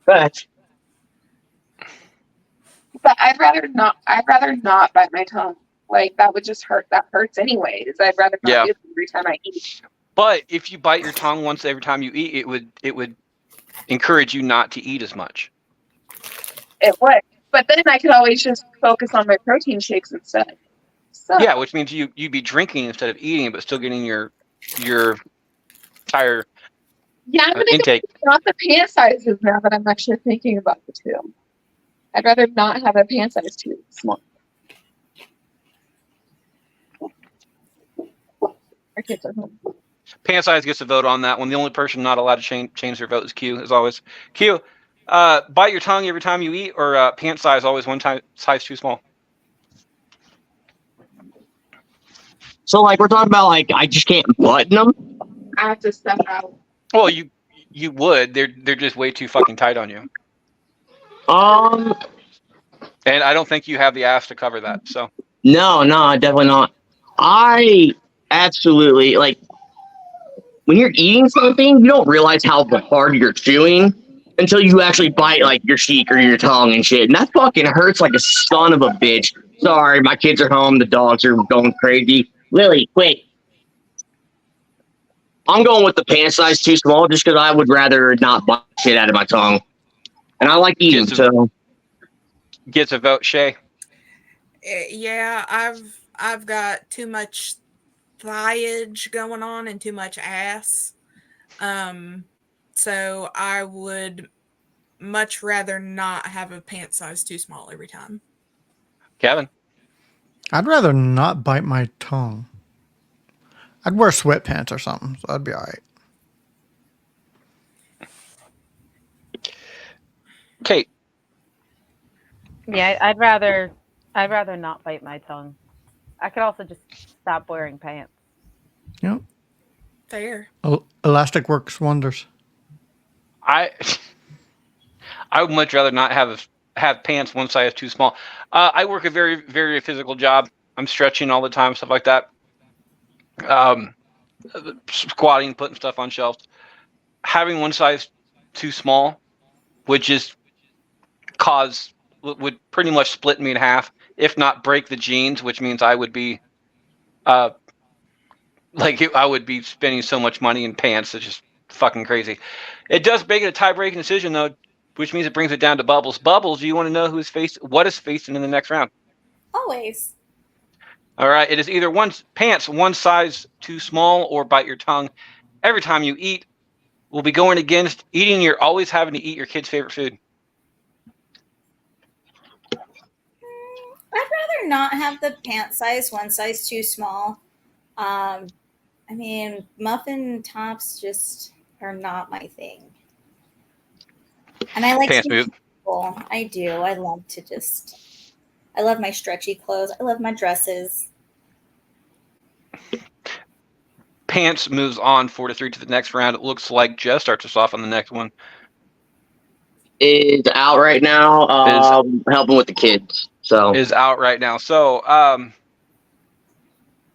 but but I'd rather not. I'd rather not bite my tongue. Like that would just hurt. That hurts anyways. I'd rather not Yeah. do it every time I eat. But if you bite your tongue once every time you eat, it would encourage you not to eat as much. It would. But then I could always just focus on my protein shakes instead. So Yeah, which means you'd be drinking instead of eating, but still getting your entire yeah, I'm gonna intake. go not the pant sizes now that I'm actually thinking about the two. I'd rather not have a pant size too small. Our kids are home. Pant size gets a vote on that one. The only person not allowed to change their vote is Q, as always. Q, bite your tongue every time you eat, or pant size always one size too small. so like we're talking about like I just can't button them. I have to step out. Well, you would. They're just way too fucking tight on you, and I don't think you have the ass to cover that. So No, definitely not. I absolutely like when you're eating something, you don't realize how hard you're chewing until you actually bite like your cheek or your tongue and shit. And that fucking hurts like a son of a bitch. Sorry, my kids are home. The dogs are going crazy. Lily, wait. I'm going with the pant size too small just because I would rather not bite shit out of my tongue. And I like eating, Just- so gets a vote. Shay. Yeah, I've got too much thighage going on and too much ass. So I would much rather not have a pant size too small every time. Kevin. I'd rather not bite my tongue. I'd wear sweatpants or something, so I'd be all right. Kate. Yeah, I'd rather not bite my tongue. I could also just stop wearing pants. Yep. Fair. Elastic works wonders. I would much rather not have pants one size too small. I work a very, very physical job. I'm stretching all the time, stuff like that. Squatting, putting stuff on shelves. Having one size too small would just would pretty much split me in half, if not break the jeans, which means I would be I would be spending so much money in pants. It's just fucking crazy. It does make it a tie-breaking decision, though, which means it brings it down to Bubbles. Bubbles, do you want to know what is facing in the next round? Always. All right, it is either pants one size too small or bite your tongue. Every time you eat, we'll be going against always having to eat your kid's favorite food. I'd rather not have the pant size one size too small. I mean, muffin tops just are not my thing. And I like Pants to be move. comfortable. I do. I love my stretchy clothes. I love my dresses. Pants moves on 4-3 to the next round. It looks like Jess starts us off on the next one. Is out right now. Helping with the kids. So Is out right now. So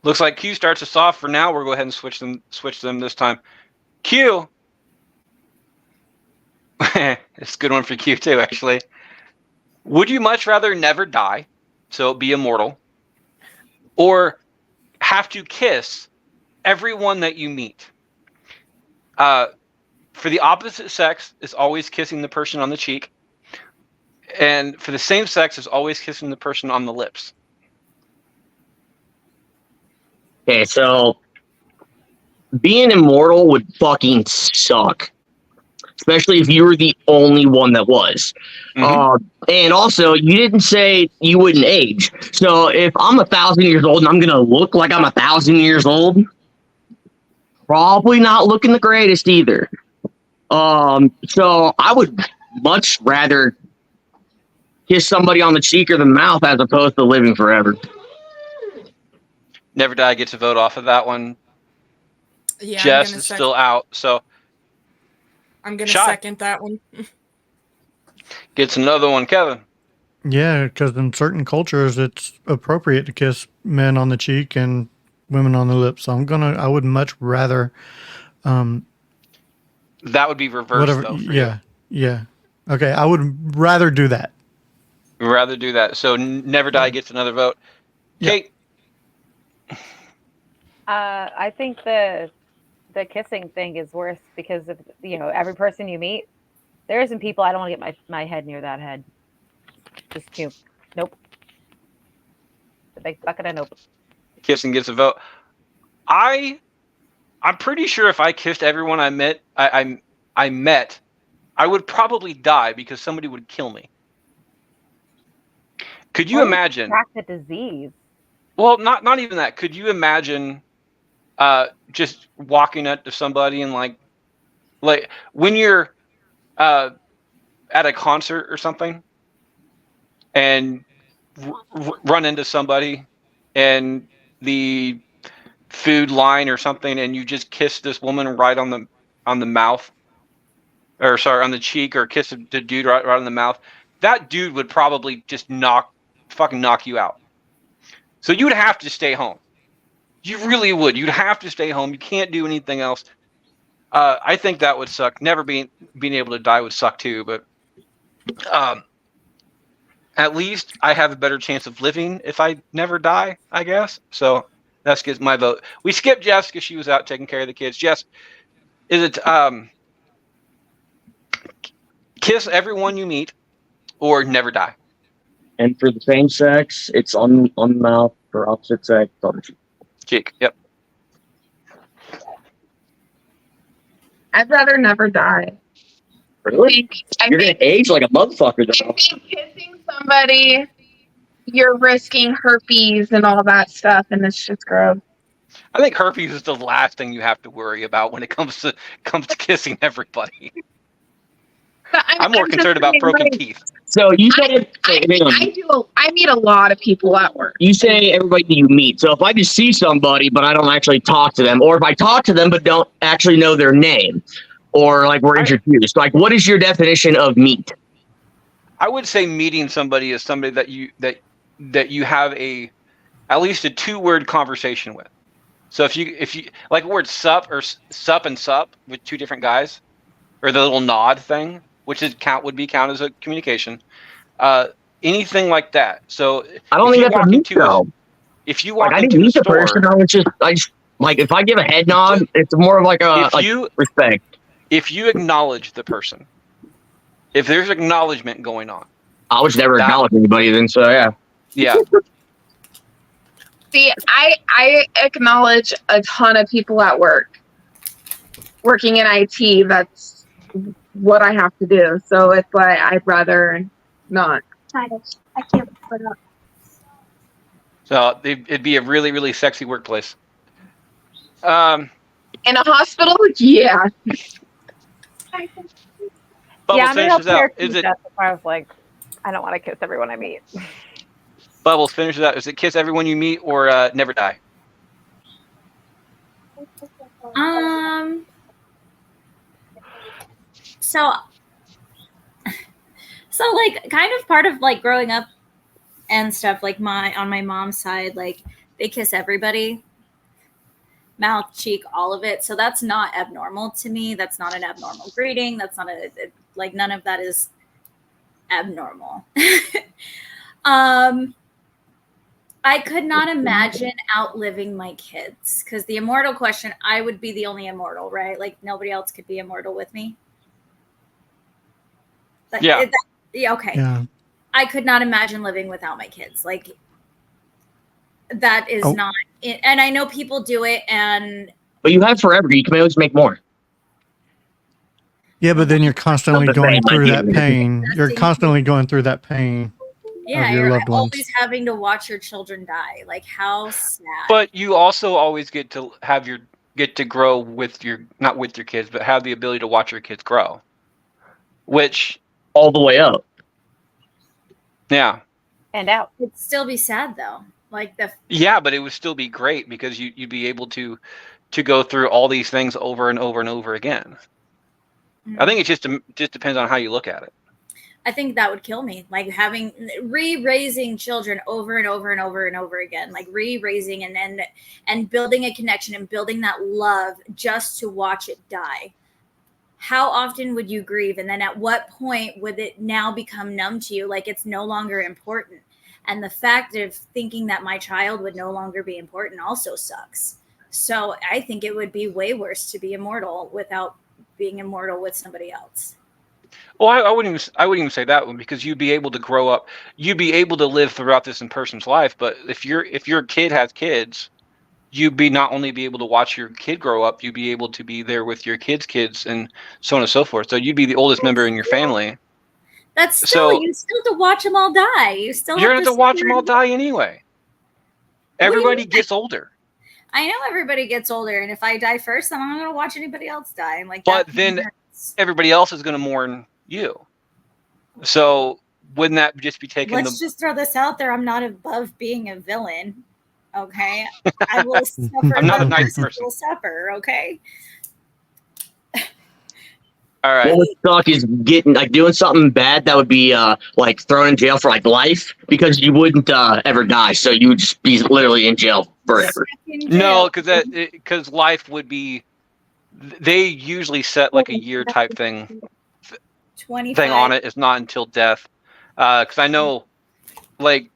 looks like Q starts us off for now. We'll go ahead and switch them this time. Q. It's a good one for Q too, actually. Would you much rather never die, so be immortal, or have to kiss everyone that you meet? For the opposite sex, it's always kissing the person on the cheek. And for the same sex, it's always kissing the person on the lips. okay, so being immortal would fucking suck. Especially if you were the only one that was. Mhm. And also, you didn't say you wouldn't age. So if I'm 1,000 years old and I'm going to look like I'm 1,000 years old, probably not looking the greatest either. So I would much rather kiss somebody on the cheek or the mouth as opposed to living forever. Never Die gets a vote off of that one. Yeah, Jess is still out, so I'm gonna Shy. second that one. gets another one. Kevin. Yeah, because in certain cultures, it's appropriate to kiss men on the cheek and women on the lips. So I would much rather, That would be reversed, whatever. though. For Yeah, yeah. Okay, I would rather do that. you. Rather do that. So Never Die gets another vote. Yeah. Kate. I think the kissing thing is worse because of every person you meet. There isn't people I don't want to get my head near that head. Just too. Nope. The big bucket of nope. Kissing gets a vote. I'm pretty sure if I kissed everyone I met, I would probably die because somebody would kill me. Could you imagine? Track the disease. Well, not even that. Could you imagine just walking up to somebody and like when you're at a concert or something and run into somebody and the food line or something and you just kiss this woman right on the mouth, or sorry, on the cheek, or kiss the dude right on the mouth, that dude would probably just fucking knock you out. So you would have to stay home. You really would. You'd have to stay home. You can't do anything else. I think that would suck. Never being able to die would suck too, but at least I have a better chance of living if I never die, I guess. So that's gets my vote. We skipped Jess because she was out taking care of the kids. Jess, is it kiss everyone you meet or never die? And for the same sex, it's on the mouth. For opposite sex, on the cheek. Cheek. Yep. I'd rather never die. Really? I You're think, gonna age like a motherfucker, I though. think kissing somebody, you're risking herpes and all that stuff, and it's just gross. I think herpes is the last thing you have to worry about when it comes to kissing everybody. But I'm more just concerned about saying, broken like, teeth. So you said, hang on. I meet a lot of people at work. You say everybody you meet. So if I just see somebody, but I don't actually talk to them, or if I talk to them but don't actually know their name, or like we're introduced, like what is your definition of meet? I would say meeting somebody is somebody that you have at least a 2-word conversation with. So if you like the word sup or sup and sup with 2 different guys, or the little nod thing, which would count as a communication. Anything like that. So I don't think that's a meet though. If you walk I didn't into a meet the store, person. I just like if I give a head nod, it's more of like a respect. If you acknowledge the person, if there's acknowledgement going on, I was never acknowledge anybody then, so yeah. Yeah. See, I acknowledge a ton of people at work. Working in IT, that's what I have to do. So it's like I'd rather not. I can't put up. So it'd be a really, really sexy workplace. In a hospital, yeah. Bubbles, I mean, finishes out. Is it I was like, I don't want to kiss everyone I meet. Bubbles finishes out? Is it kiss everyone you meet or never die? So like kind of part of like growing up and stuff, like on my mom's side, like they kiss everybody, mouth, cheek, all of it. So that's not abnormal to me. That's not an abnormal greeting. That's not like none of that is abnormal. I could not imagine outliving my kids, because the immortal question, I would be the only immortal, right? Like nobody else could be immortal with me. Like, yeah. Yeah, okay. Yeah. I could not imagine living without my kids. Like that is not it. And I know people do it, but you have forever. You can always make more. Yeah, but then you're constantly going through that pain. You're constantly going through that pain. Yeah, of your you're loved ones. always having to watch your children die. Like how sad. But you also always get to grow with not with your kids, but have the ability to watch your kids grow. Which all the way up. Yeah. And out. It'd still be sad though. Like yeah, but it would still be great because you'd be able to go through all these things over and over and over again. Mm-hmm. I think it just depends on how you look at it. I think that would kill me. Like having raising children over and over and over and over again, like raising and building a connection and building that love just to watch it die. How often would you grieve? And then at what point would it now become numb to you? Like it's no longer important. And the fact of thinking that my child would no longer be important also sucks. So I think it would be way worse to be immortal without being immortal with somebody else. Well, I wouldn't even say that one, because you'd be able to grow up, you'd be able to live throughout this person's life. But if your kid has kids, you'd not only be able to watch your kid grow up, you'd be able to be there with your kids' kids and so on and so forth. So you'd be the oldest member in your family. That's still, you still have to watch them all die. You're going to have to watch them all die anyway. Everybody gets older. I know everybody gets older, and if I die first, then I'm not going to watch anybody else die. I'm like, but then everybody else is going to mourn you. So wouldn't that just be taking? Let's just throw this out there. I'm not above being a villain. Okay, I will suffer. I'm not a nice person. Will suffer. Okay. All right. What would suck is doing something bad that would be like thrown in jail for like life, because you wouldn't ever die, so you would just be literally in jail forever. No, because life would be. They usually set like a year type thing. 25. Thing on it is not until death, because I know, like,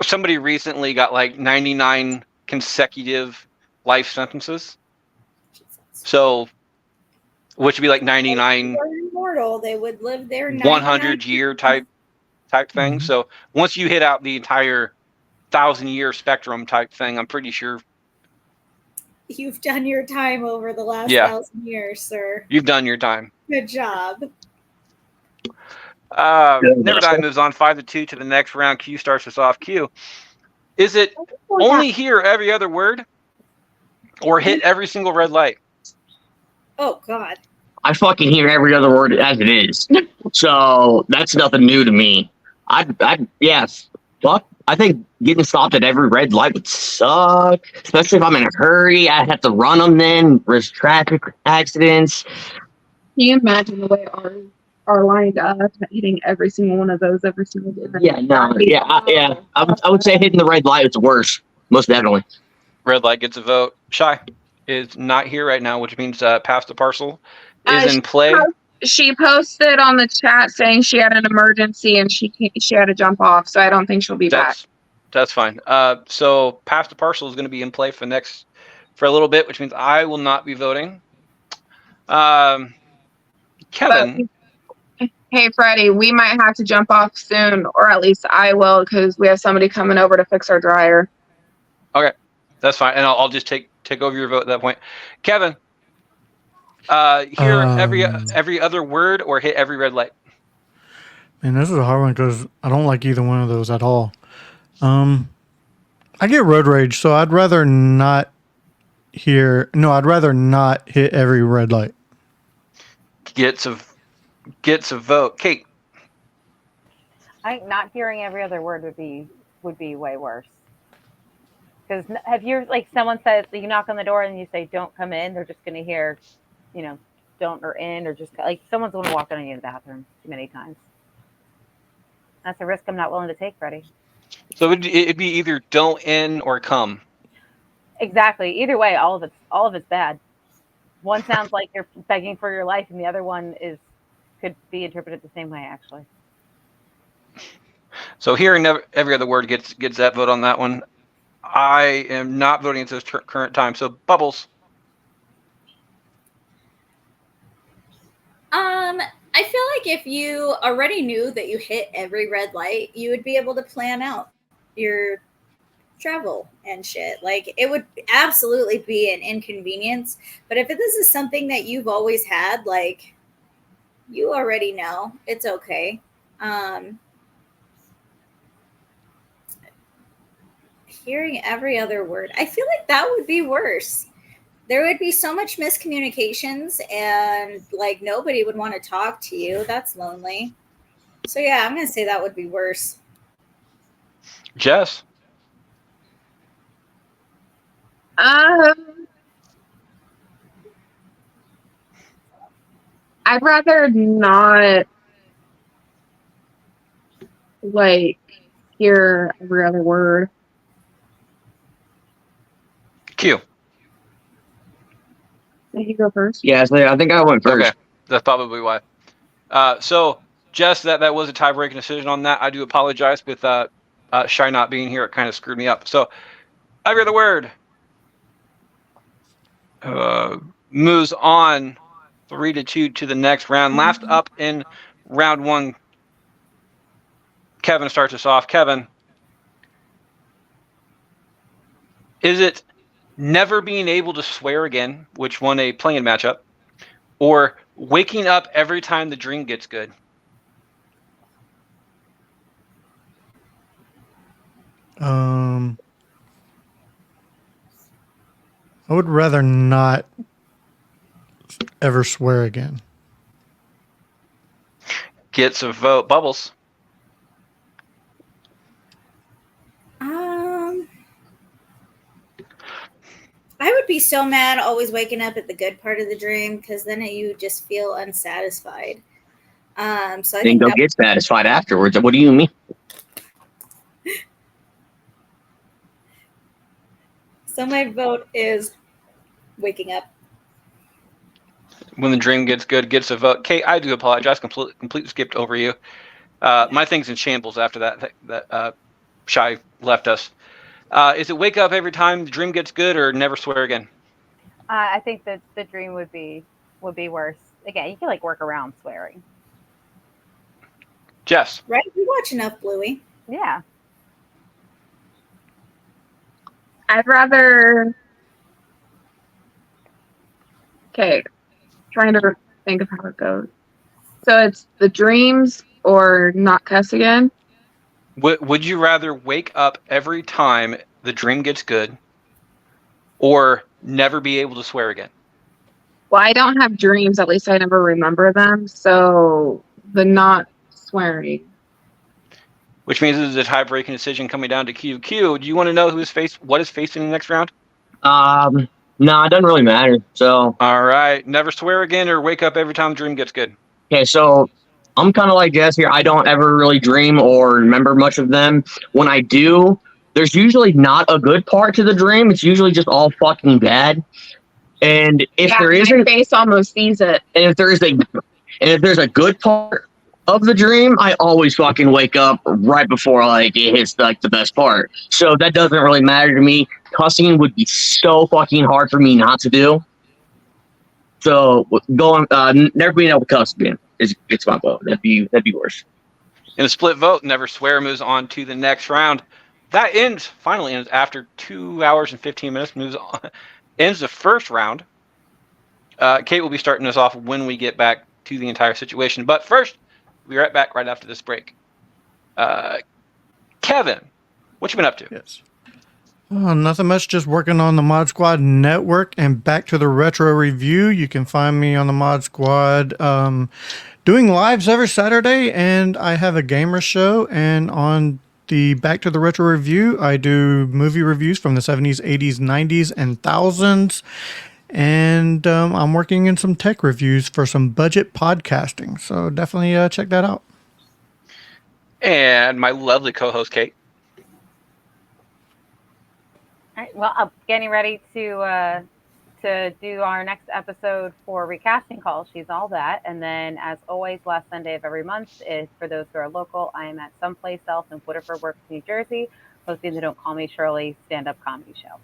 somebody recently got like 99 consecutive life sentences. So, which would be like 99. Immortal, they would live there 100 year type type thing. Mhm. So once you hit out the entire 1,000-year spectrum type thing, I'm pretty sure You've done your time over the last Yeah. 1,000 years, sir. you've done your time. Good job. Never Die moves on 5-2 to the next round. Q starts us off. Q, is it only hear every other word or hit every single red light? Oh God. I fucking hear every other word as it is. So that's nothing new to me. Yes. Fuck. I think getting stopped at every red light would suck, especially if I'm in a hurry. I have to run them then. Risk traffic accidents. Can you imagine the way ours are lined up, hitting every single one of those every single day? Yeah, no, yeah, I would say hitting the red light is worse, most definitely. Red light gets a vote. Shy is not here right now, which means Pass the Parcel is in play. She posted on the chat saying she had an emergency and she had to jump off, so I don't think she'll be back. That's fine. So Pass the Parcel is going to be in play for a little bit, which means I will not be voting. Kevin. Hey, Freddie, we might have to jump off soon, or at least I will, because we have somebody coming over to fix our dryer. Okay, that's fine, and I'll just take over your vote at that point. Kevin, hear every other word or hit every red light? Man, this is a hard one because I don't like either one of those at all. I get road rage, so I'd rather not I'd rather not hit every red light. Gets a vote. Kate. I think not hearing every other word would be way worse. Because have you, like, someone says, you knock on the door and you say, don't come in, they're just going to hear, don't or in, or just, like, someone's going to walk in you in the bathroom too many times. That's a risk I'm not willing to take, Freddie. So it'd be either don't in or come. Exactly. Either way, all of it's bad. One sounds like you're begging for your life, and the other one could be interpreted the same way, actually. So hearing every other word gets that vote on that one. I am not voting at this current time. So Bubbles. I feel like if you already knew that you hit every red light, you would be able to plan out your travel and shit. Like, it would absolutely be an inconvenience. But if this is something that you've always had, like, you already know, it's okay. Hearing every other word, I feel like that would be worse. There would be so much miscommunications and, like, nobody would want to talk to you. That's lonely. So yeah, I'm going to say that would be worse. Jess. I'd rather not, like, hear every other word. Q. Did you go first? Yeah, so I think I went first. Okay, that's probably why. So Jess, that was a tie-breaking decision on that. I do apologize with Shy not being here. It kind of screwed me up. So every other word moves on 3-2 to the next round. Last up in round one, Kevin starts us off. Kevin, is it never being able to swear again, which won a play-in matchup, or waking up every time the dream gets good? I would rather not ever swear again. Gets a vote. Bubbles. I would be so mad always waking up at the good part of the dream, because then you just feel unsatisfied. So I think they'll get satisfied afterwards. What do you mean? So my vote is waking up. When the dream gets good, gets a vote. Kate, I do apologize. Completely skipped over you. My thing's in shambles after that Shy left us. Is it wake up every time the dream gets good, or never swear again? I think that the dream would be worse. Again, you can, like, work around swearing. Jess. Right? You watch enough Bluey. Yeah. I'd rather. Okay, trying to think of how it goes. So it's the dreams or not cuss again? Would you rather wake up every time the dream gets good, or never be able to swear again? Well, I don't have dreams. At least I never remember them. So the not swearing. Which means this is a tie-breaking decision coming down to QQ. Do you want to know what is facing in the next round? No, it doesn't really matter. So, All right. Never swear again or wake up every time the dream gets good. okay, so I'm kind of like Jess here. I don't ever really dream or remember much of them. When I do, there's usually not a good part to the dream. It's usually just all fucking bad. And if there My isn't, face almost sees it. and if there's a good part of the dream, I always fucking wake up right before like it hits like the best part. So that doesn't really matter to me. Cussing would be so fucking hard for me not to do. So going never being able to cuss again it's my vote. That'd be worse. In a split vote, never swear moves on to the next round. That finally ends after 2 hours and 15 minutes. Ends the first round. Kate will be starting us off when we get back to the entire situation. But first, we'll be right back right after this break. Kevin, what you been up to? Yes. Oh, nothing much. Just working on the Mod Squad network and back to the retro review. You can find me on the Mod Squad doing lives every Saturday, and I have a gamer show. And on the Back to the Retro review, I do movie reviews from the 70s, 80s, 90s, and thousands. And I'm working in some tech reviews for some budget podcasting. So definitely check that out. And my lovely co-host, Kate. All right. Well, I'm getting ready to do our next episode for Recasting Call. She's all that. And then, as always, last Sunday of every month, for those who are local, I am at Someplace Else in Woodford Works, New Jersey, hosting the Don't Call Me Shirley stand-up comedy show.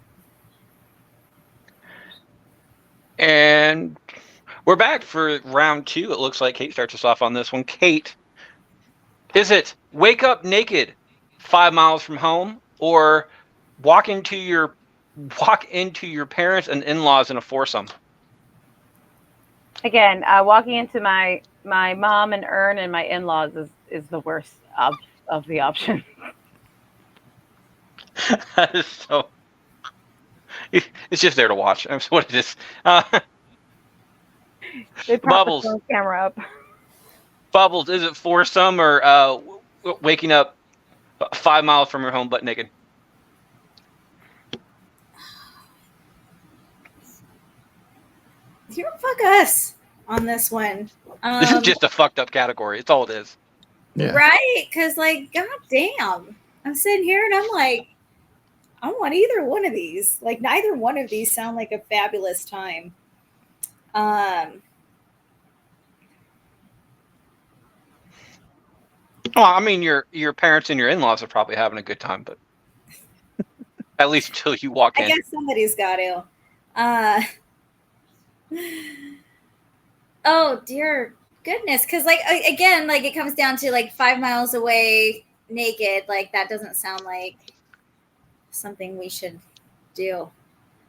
And we're back for round 2. It looks like Kate starts us off on this one. Kate, is it wake up naked 5 miles from home, or walk into your parents and in-laws in a foursome? Again, walking into my mom and Ern and my in-laws is the worst of the options. That is so. It's just there to watch. That's what it is. They Bubbles. probably the camera up. Bubbles, is it foursome or waking up 5 miles from your home butt naked? You don't fuck us on this one. This is just a fucked up category. It's all it is. Yeah. Right? Because, like, goddamn. I'm sitting here and I'm like, I don't want either one of these. Like, neither one of these sound like a fabulous time. Well, I mean, your parents and your in-laws are probably having a good time, but at least until you walk I in. guess somebody's got to. Oh, dear goodness. Because, like, again, like, it comes down to, like, 5 miles away naked. Like, that doesn't sound like something we should do.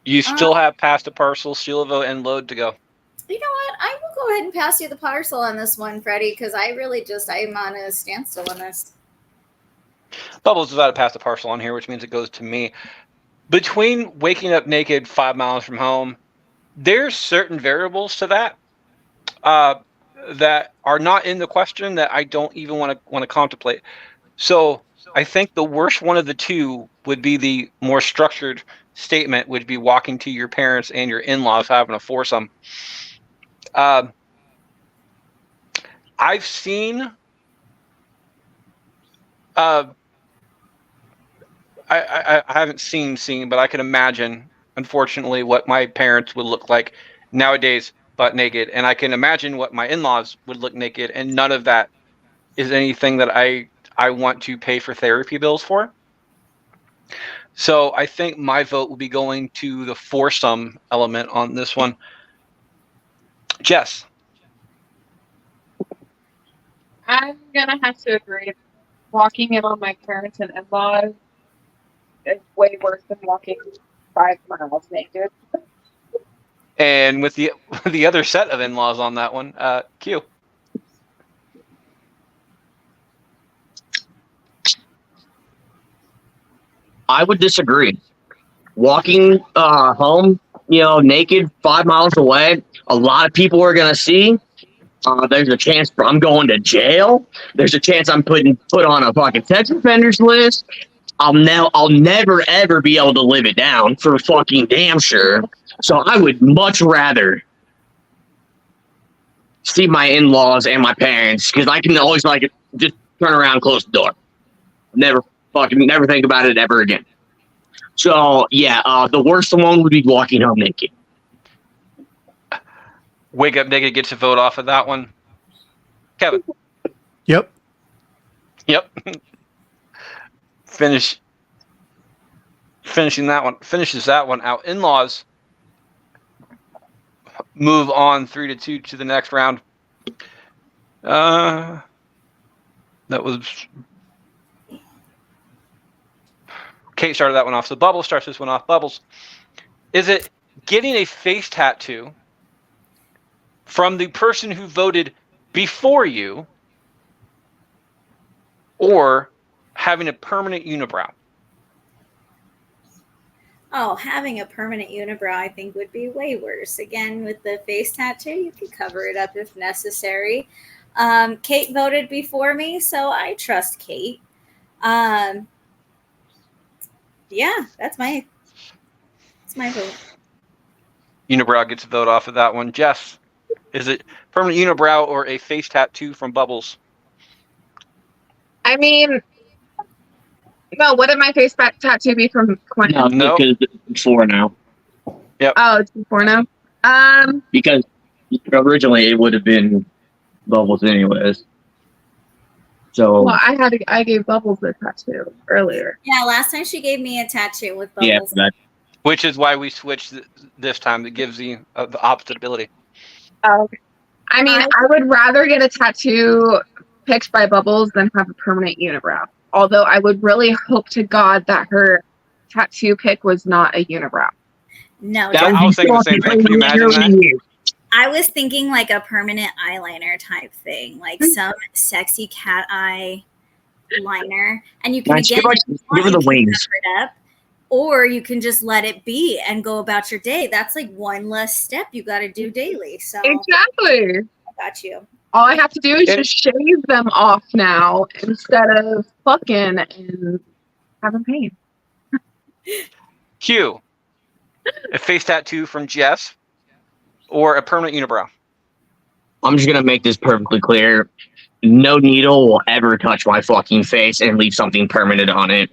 You still have pasta parcel, Shilovo, and load to go. You know what? I will go ahead and pass you the parcel on this one, Freddie, because I'm on a standstill on this. Bubbles without a pasta parcel on here, which means it goes to me. Between waking up naked 5 miles from home, there's certain variables to that that are not in the question that I don't even want to contemplate. So I think the worst one of the two would be the more structured statement, would be walking to your parents and your in-laws having a foursome. I've seen I haven't seen, but I can imagine, unfortunately, what my parents would look like nowadays, butt naked, and I can imagine what my in-laws would look naked, and none of that is anything that I want to pay for therapy bills for. So I think my vote will be going to the foursome element on this one. Jess. I'm gonna have to agree. Walking in on my parents and in-laws is way worse than walking 5 miles naked. And with the the other set of in-laws on that one, Q. I would disagree. Walking home, naked 5 miles away, a lot of people are gonna see. There's a chance I'm going to jail. There's a chance I'm put on a fucking sex offenders list. I'll never ever be able to live it down for fucking damn sure. So I would much rather see my in-laws and my parents because I can always just turn around and close the door. Never think about it ever again. So yeah, the worst one would be walking home naked. Wake Up Naked gets a vote off of that one. Kevin. Yep. Yep. Finishes that one out. In-laws move on 3-2 to the next round. That was Kate started that one off. So Bubbles starts this one off. Bubbles, is it getting a face tattoo from the person who voted before you, or having a permanent unibrow? Oh, having a permanent unibrow, I think, would be way worse. Again, with the face tattoo, you can cover it up if necessary. Kate voted before me, so I trust Kate. Yeah, that's my vote. Unibrow gets a vote off of that one. Jess, is it permanent unibrow or a face tattoo from Bubbles? I mean, no. What did my face tattoo be from Quentin? No. Because it's 4 now. Oh, it's before now. Because originally it would have been Bubbles anyways. So Well, I gave Bubbles a tattoo earlier. Yeah, last time she gave me a tattoo with yeah, bubbles. Which is why we switched this time. That gives you the opposite ability. Oh, okay. I mean, I would rather get a tattoo picked by Bubbles than have a permanent unibrow. Although I would really hope to God that her tattoo pick was not a unibrow. No, That- I was thinking the same thing. Can you imagine that? I was thinking like a permanent eyeliner type thing, like some sexy cat eye liner, and you can Nice. again Give her the wings. cover it up, or you can just let it be and go about your day. That's like one less step you got to do daily. So Exactly. I got you. All I have to do is And- just shave them off now instead of fucking and having pain. Q, a face tattoo from Jess, or a permanent unibrow? I'm just gonna make this perfectly clear. No needle will ever touch my fucking face and leave something permanent on it.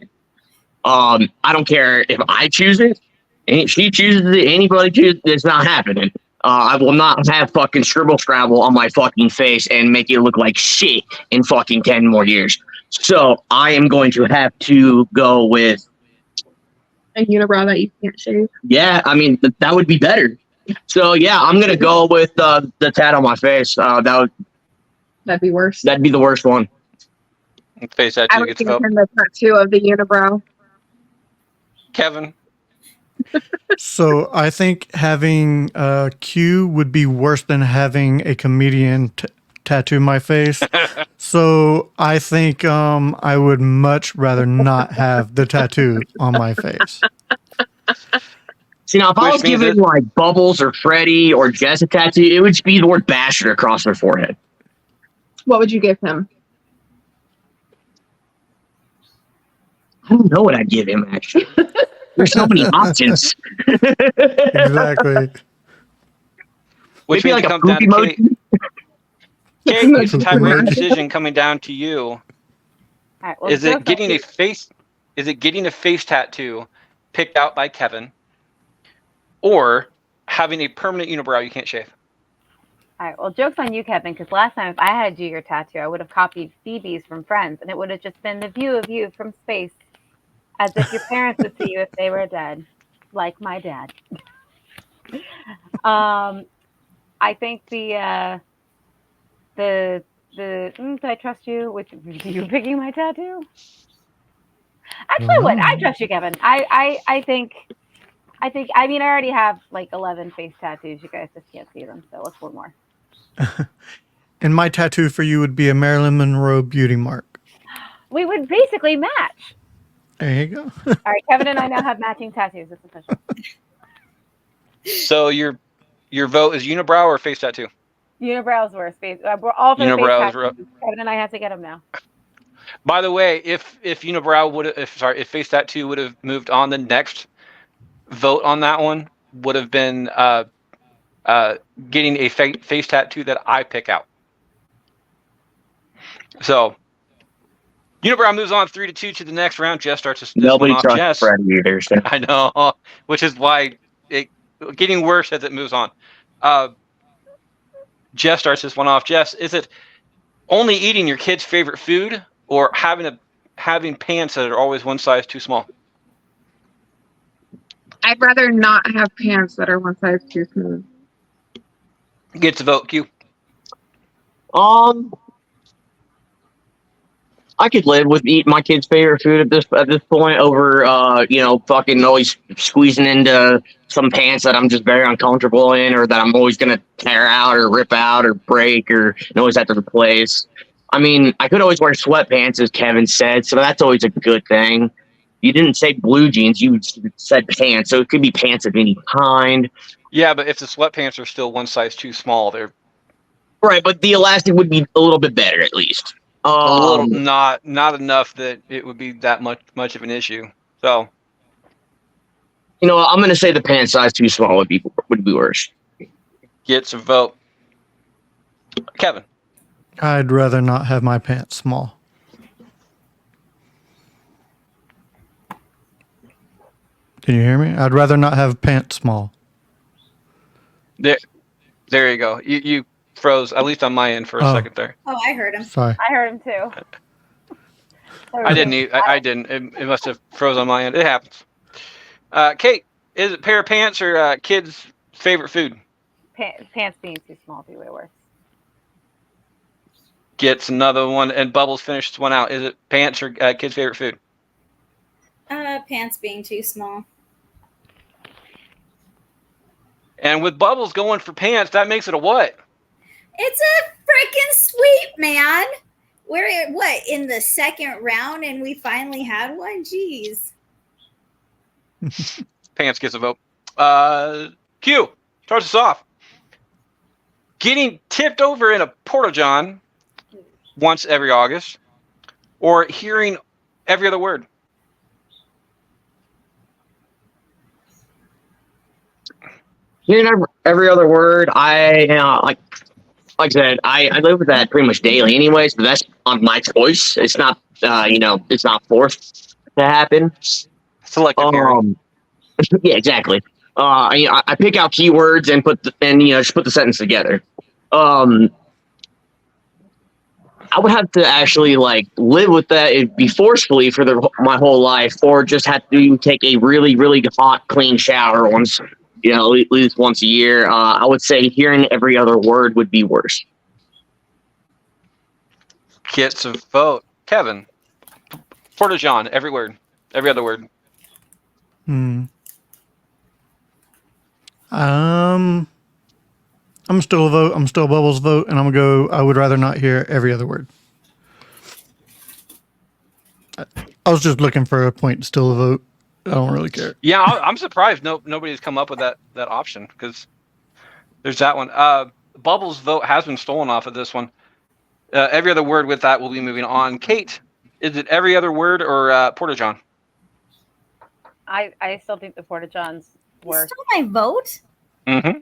I don't care if I choose it, and she chooses it, anybody chooses it, it's not happening. I will not have fucking scribble scrabble on my fucking face and make it look like shit in fucking 10 more years. So I am going to have to go with, A unibrow that you can't shave. yeah, I mean, that would be better. So yeah, I'm going to go with the tat on my face. That'd be worse. That'd be the worst one. Face I tattoo would gets a give vote. him the tattoo of the unibrow. Kevin, So I think having Q would be worse than having a comedian tattoo my face. So I think I would much rather not have the tattoo on my face. See, now if I Which was means giving like Bubbles or Freddie or Jess a tattoo, it would just be the word bastard across their forehead. What would you give him? I don't know what I'd give him, actually. There's so many options. Exactly. which Maybe means like it a comes down poop to emoji. Kate. Kate, it's a tiebreaker decision coming down to you. All right, well, Is it Joseph, getting a face? Is it getting a face tattoo picked out by Kevin, or having a permanent unibrow you can't shave? All right, well, joke's on you, Kevin, because last time if I had to do your tattoo, I would have copied Phoebe's from Friends, and it would have just been the view of you from space, as if your parents would see you if they were dead, like my dad. I think the do I trust you with you picking my tattoo? Actually, I would. I trust you, Kevin. I think. I mean, I already have like 11 face tattoos. You guys just can't see them, so let's one more. And my tattoo for you would be a Marilyn Monroe beauty mark. We would basically match. There you go. All right, Kevin and I now have matching tattoos. It's official. So your vote is unibrow or face tattoo? Unibrow's worst face. We're all for the face Unibrow is tattoos. Kevin and I have to get them now. By the way, if unibrow would if face tattoo would have moved on, the next vote on that one would have been getting a face tattoo that I pick out. So unibrow moves on 3-2 to the next round. Jess starts this Nobody one off. trusts Jess, Fred either. So. I know, which is why it getting worse as it moves on. Jess starts this one off. Jess, is it only eating your kid's favorite food or having pants that are always one size too small? I'd rather not have pants that are one size too small. Gets a vote. Q. I could live with eating my kid's favorite food at this point over fucking always squeezing into some pants that I'm just very uncomfortable in, or that I'm always gonna tear out or rip out or break or always have to replace. I mean, I could always wear sweatpants, as Kevin said, so that's always a good thing. You didn't say blue jeans, you said pants, so it could be pants of any kind. Yeah, but if the sweatpants are still one size too small, they're Right, but the elastic would be a little bit better at least. a little not enough that it would be that much of an issue. So, I'm gonna say the pant size too small would be worse. gets a vote. Kevin. I'd rather not have my pants small. Can you hear me? I'd rather not have pants small. There you go. You froze, at least on my end, for a second there. Oh, I heard him. Sorry. I heard him too. I didn't. I didn't. It must have froze on my end. It happens. Kate, is it pair of pants or kids' favorite food? Pants being too small would be way worse. Gets another one, and Bubbles finishes one out. Is it pants or kids' favorite food? Pants being too small. And with Bubbles going for pants, that makes it a what? It's a freaking sweep, man. We're in the second round, and we finally had one. Jeez. Pants gets a vote. Q starts us off. Getting tipped over in a porta-john once every August, or hearing every other word. Hearing every other word, like I said, I live with that pretty much daily anyways, but that's on my choice. It's not, it's not forced to happen. Selective hearing. Yeah, exactly. I pick out keywords and just put the sentence together. I would have to actually live with that. It'd be forcefully for my whole life, or just have to take a really, really hot, clean shower once. At least once a year. I would say hearing every other word would be worse. Gets a vote. Kevin. Porta-john, every word. Every other word. I'm still a vote. I'm still Bubbles' vote, and I'm gonna go. I would rather not hear every other word. I was just looking for a point to still a vote. I don't really care. Yeah, I'm surprised nobody's come up with that option, because there's that one. Bubbles' vote has been stolen off of this one. Every other word with that will be moving on. Kate, is it every other word or porta-john? I still think the porta-johns work. Still my vote? Mm-hmm.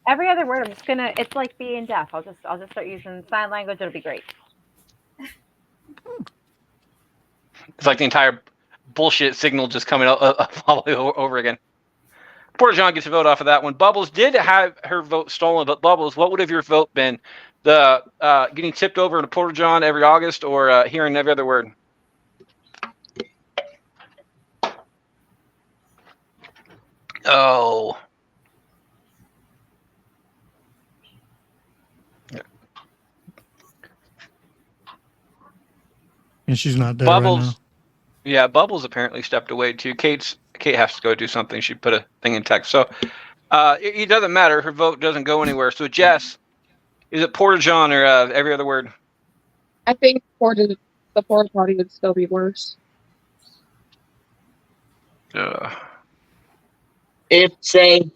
Every other word, it's like being deaf. I'll just start using sign language. It'll be great. It's like the entire bullshit signal just coming all the way over again. Porta-john gets a vote off of that one. Bubbles did have her vote stolen, but Bubbles, what would have your vote been? The getting tipped over in a porta-john every August, or hearing every other word? Oh. And she's not there Bubbles. right now. Yeah, Bubbles apparently stepped away too. Kate has to go do something. She put a thing in text. So it doesn't matter. Her vote doesn't go anywhere. So Jess, is it Porta John or every other word? I think the porta potty would still be worse. If say,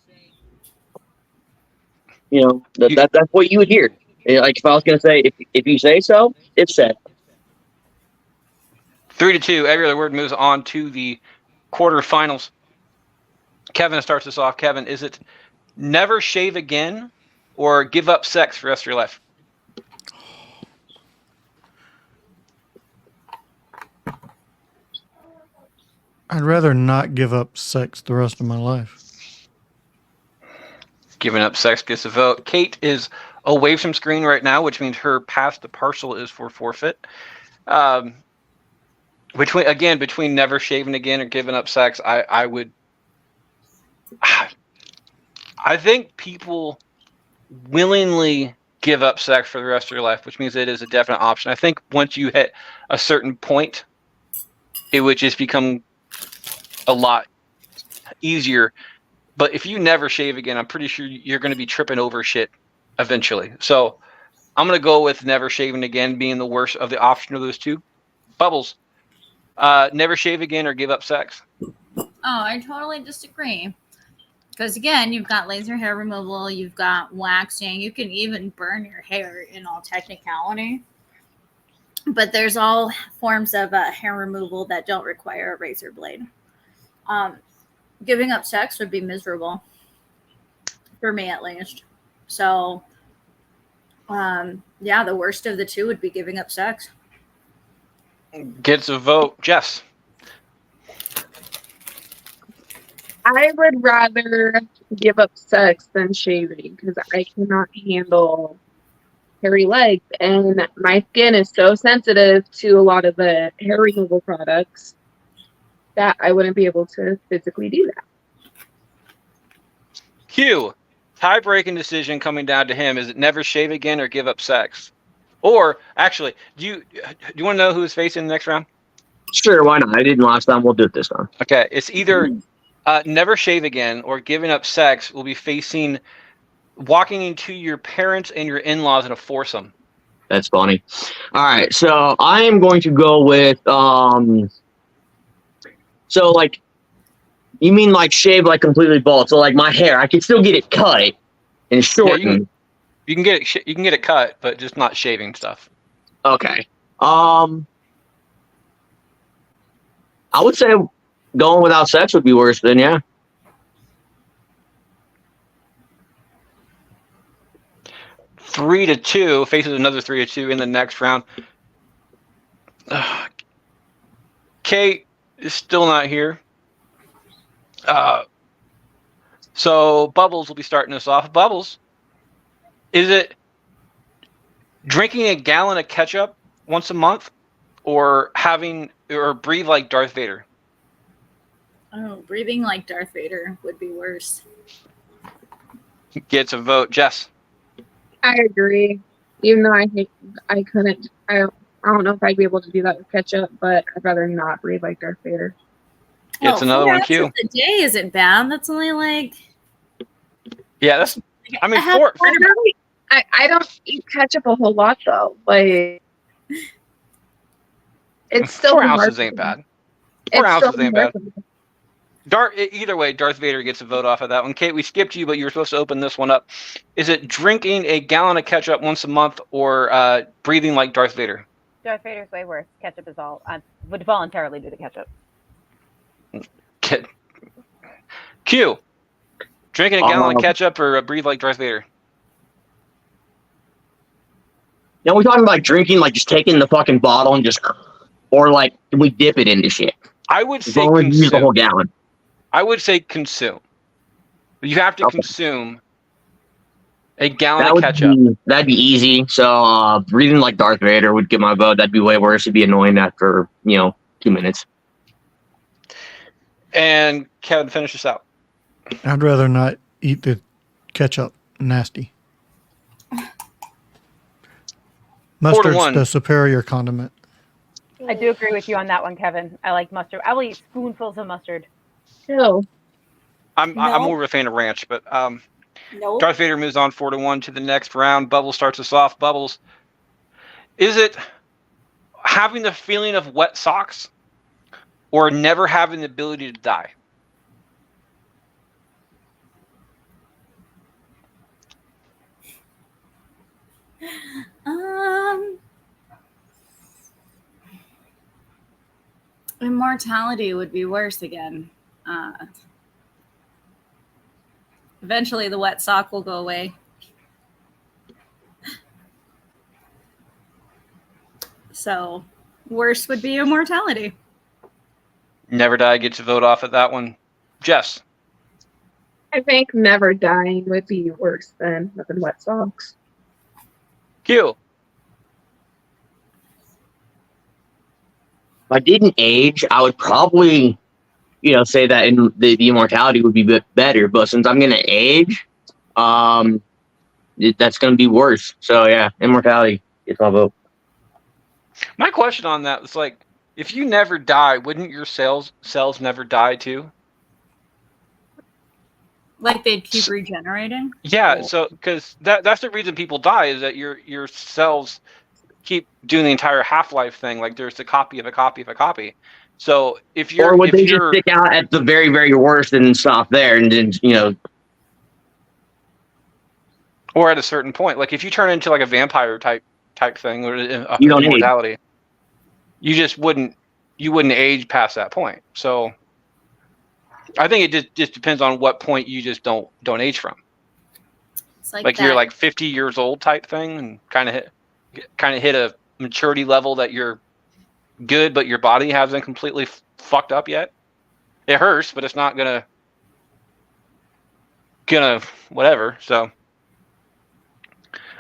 that's what you would hear. Like if I was gonna say, if you say so, it's said. 3-2. Every other word moves on to the quarterfinals. Kevin starts us off. Kevin, is it never shave again or give up sex for the rest of your life? I'd rather not give up sex the rest of my life. Giving up sex gets a vote. Kate is away from screen right now, which means her pass to partial is for forfeit. Between never shaving again or giving up sex, I think people willingly give up sex for the rest of your life, which means it is a definite option. I think once you hit a certain point, it would just become a lot easier. But if you never shave again, I'm pretty sure you're going to be tripping over shit eventually. So I'm going to go with never shaving again being the worst of the option of those two. Bubbles, never shave again or give up sex? Oh, I totally disagree. Because again, you've got laser hair removal, you've got waxing, you can even burn your hair in all technicality. But there's all forms of hair removal that don't require a razor blade. Giving up sex would be miserable. For me, at least. So, the worst of the two would be giving up sex. Gets a vote. Jess. I would rather give up sex than shaving because I cannot handle hairy legs, and my skin is so sensitive to a lot of the hair removal products that I wouldn't be able to physically do that. Q. Tie-breaking decision coming down to him. Is it never shave again or give up sex? Or actually, do you want to know who is facing the next round? Sure, why not? I didn't last time. We'll do it this time. Okay, it's either never shave again or giving up sex. Will be facing walking into your parents and your in-laws in a foursome. That's funny. All right, so I am going to go with So like, you mean like shave like completely bald? So like my hair, I can still get it cut and shortened. You can get it cut, but just not shaving stuff. Okay. I would say going without sex would be worse than, yeah. 3-2 faces another 3-2 in the next round. Kate is still not here. So Bubbles will be starting us off. Bubbles, is it drinking a gallon of ketchup once a month or breathe like Darth Vader? Oh, breathing like Darth Vader would be worse. Gets a vote. Jess. I agree. Even though I don't know if I'd be able to do that with ketchup, but I'd rather not breathe like Darth Vader. It's another one, Q. The day isn't bad. That's only like. Yeah, that's. I mean, I don't eat ketchup a whole lot though. Like, it's still 4 ounces ain't bad. 4 ounces ain't bad. Either way, Darth Vader gets a vote off of that one. Kate, we skipped you, but you were supposed to open this one up. Is it drinking a gallon of ketchup once a month or breathing like Darth Vader? Darth Vader's way worse. Ketchup is all. I would voluntarily do the ketchup. Q. Drinking a gallon of ketchup or breathe like Darth Vader? Now we talking about drinking, like just taking the fucking bottle and or like we dip it into shit. I would say use the whole gallon. I would say consume. You have to consume a gallon of ketchup. That'd be easy. So breathing like Darth Vader would get my vote. That'd be way worse. It'd be annoying after 2 minutes. And Kevin, finish this out. I'd rather not eat the ketchup. Nasty. Mustard's the superior condiment. I do agree with you on that one, Kevin. I like mustard. I will eat spoonfuls of mustard. No. I'm No. more of a fan of ranch, but Nope. Darth Vader moves on 4-1 to the next round. Bubbles starts us off. Bubbles, is it having the feeling of wet socks or never having the ability to die? Immortality would be worse again. Eventually, the wet sock will go away. So, worse would be immortality. Never die gets a vote off at that one. Jess. I think never dying would be worse than having wet socks. Q. If I didn't age, I would probably, say that in the immortality would be better. But since I'm gonna age, that's gonna be worse. So yeah, immortality gets my vote. My question on that was like, if you never die, wouldn't your cells never die too? Like they'd keep regenerating? Yeah, so because that's the reason people die is that your cells keep doing the entire half-life thing. Like there's a copy of a copy of a copy. So if you're, Or would they just stick out at the very, very worst and stop there, and then or at a certain point, like if you turn into like a vampire type thing, or You don't age. immortality, you just wouldn't age past that point. So I think it just depends on what point you just don't age from. It's Like that. you're like 50 years old type thing, and kind of hit a maturity level that you're good, but your body hasn't completely fucked up yet. It hurts, but it's not gonna whatever. So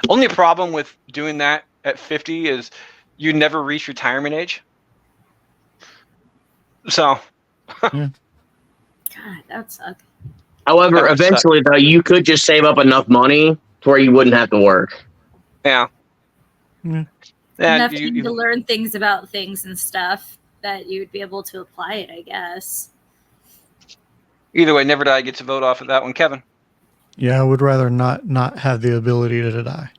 only problem with doing that at 50 is you never reach retirement age. So God, that would suck. However, That would suck. eventually though, you could just save up enough money to where you wouldn't have to work. yeah. Yeah. Yeah, Enough time to learn things about things and stuff that you'd be able to apply it, I guess. either way, never die gets a vote off of that one. Kevin Yeah, I would rather not have the ability to die.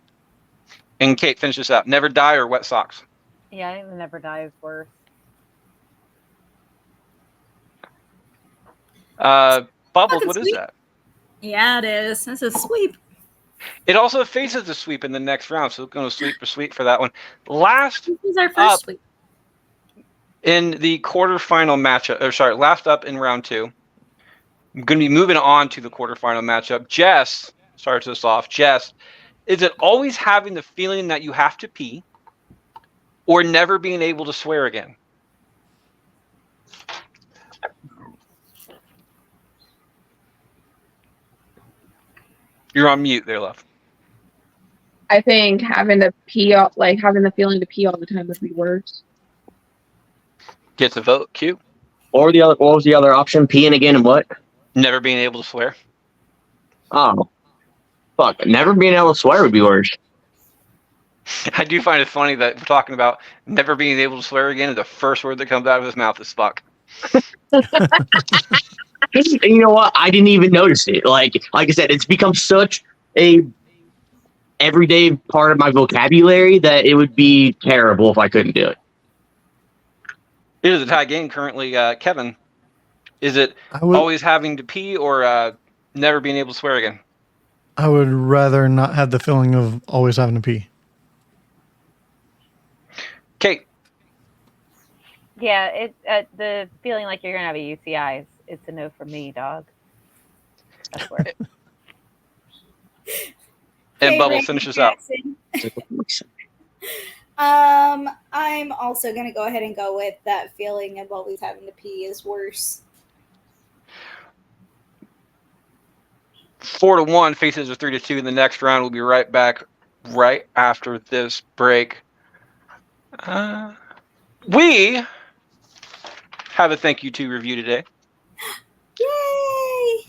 and Kate, finish this up. Never die or wet socks. Yeah, I think the never die is worse. Bubbles, Fucking what is sweet. that? Yeah, it is. That's a sweep. It also faces a sweep in the next round, so it's going to sweep for sweep for that one. Last This is our first Up. sweep. in the quarterfinal matchup, last up in round 2. I'm going to be moving on to the quarterfinal matchup. Jess starts us off. Jess, is it always having the feeling that you have to pee or never being able to swear again? You're on mute there, love. I think having to pee, having the feeling to pee all the time would be worse. Gets a vote. Q. Or what was the other option? Peeing again and what? Never being able to swear. Oh, fuck! Never being able to swear would be worse. I do find it funny that we're talking about never being able to swear again, and the first word that comes out of his mouth is fuck. And you know what? I didn't even notice it. Like I said, it's become such a everyday part of my vocabulary that it would be terrible if I couldn't do it. It is a tie game currently. Kevin, is it I would always having to pee or never being able to swear again? I would rather not have the feeling of always having to pee. Kate. Yeah, the feeling like you're gonna have a UCI it's a no for me, dog. That's where. And Okay, Bubbles Randy finishes out. Jackson. I'm also gonna go ahead and go with that feeling of always having to pee is worse. 4-1 faces a 3-2 in the next round. We'll be right back right after this break. We have a thank you to review today. Yay!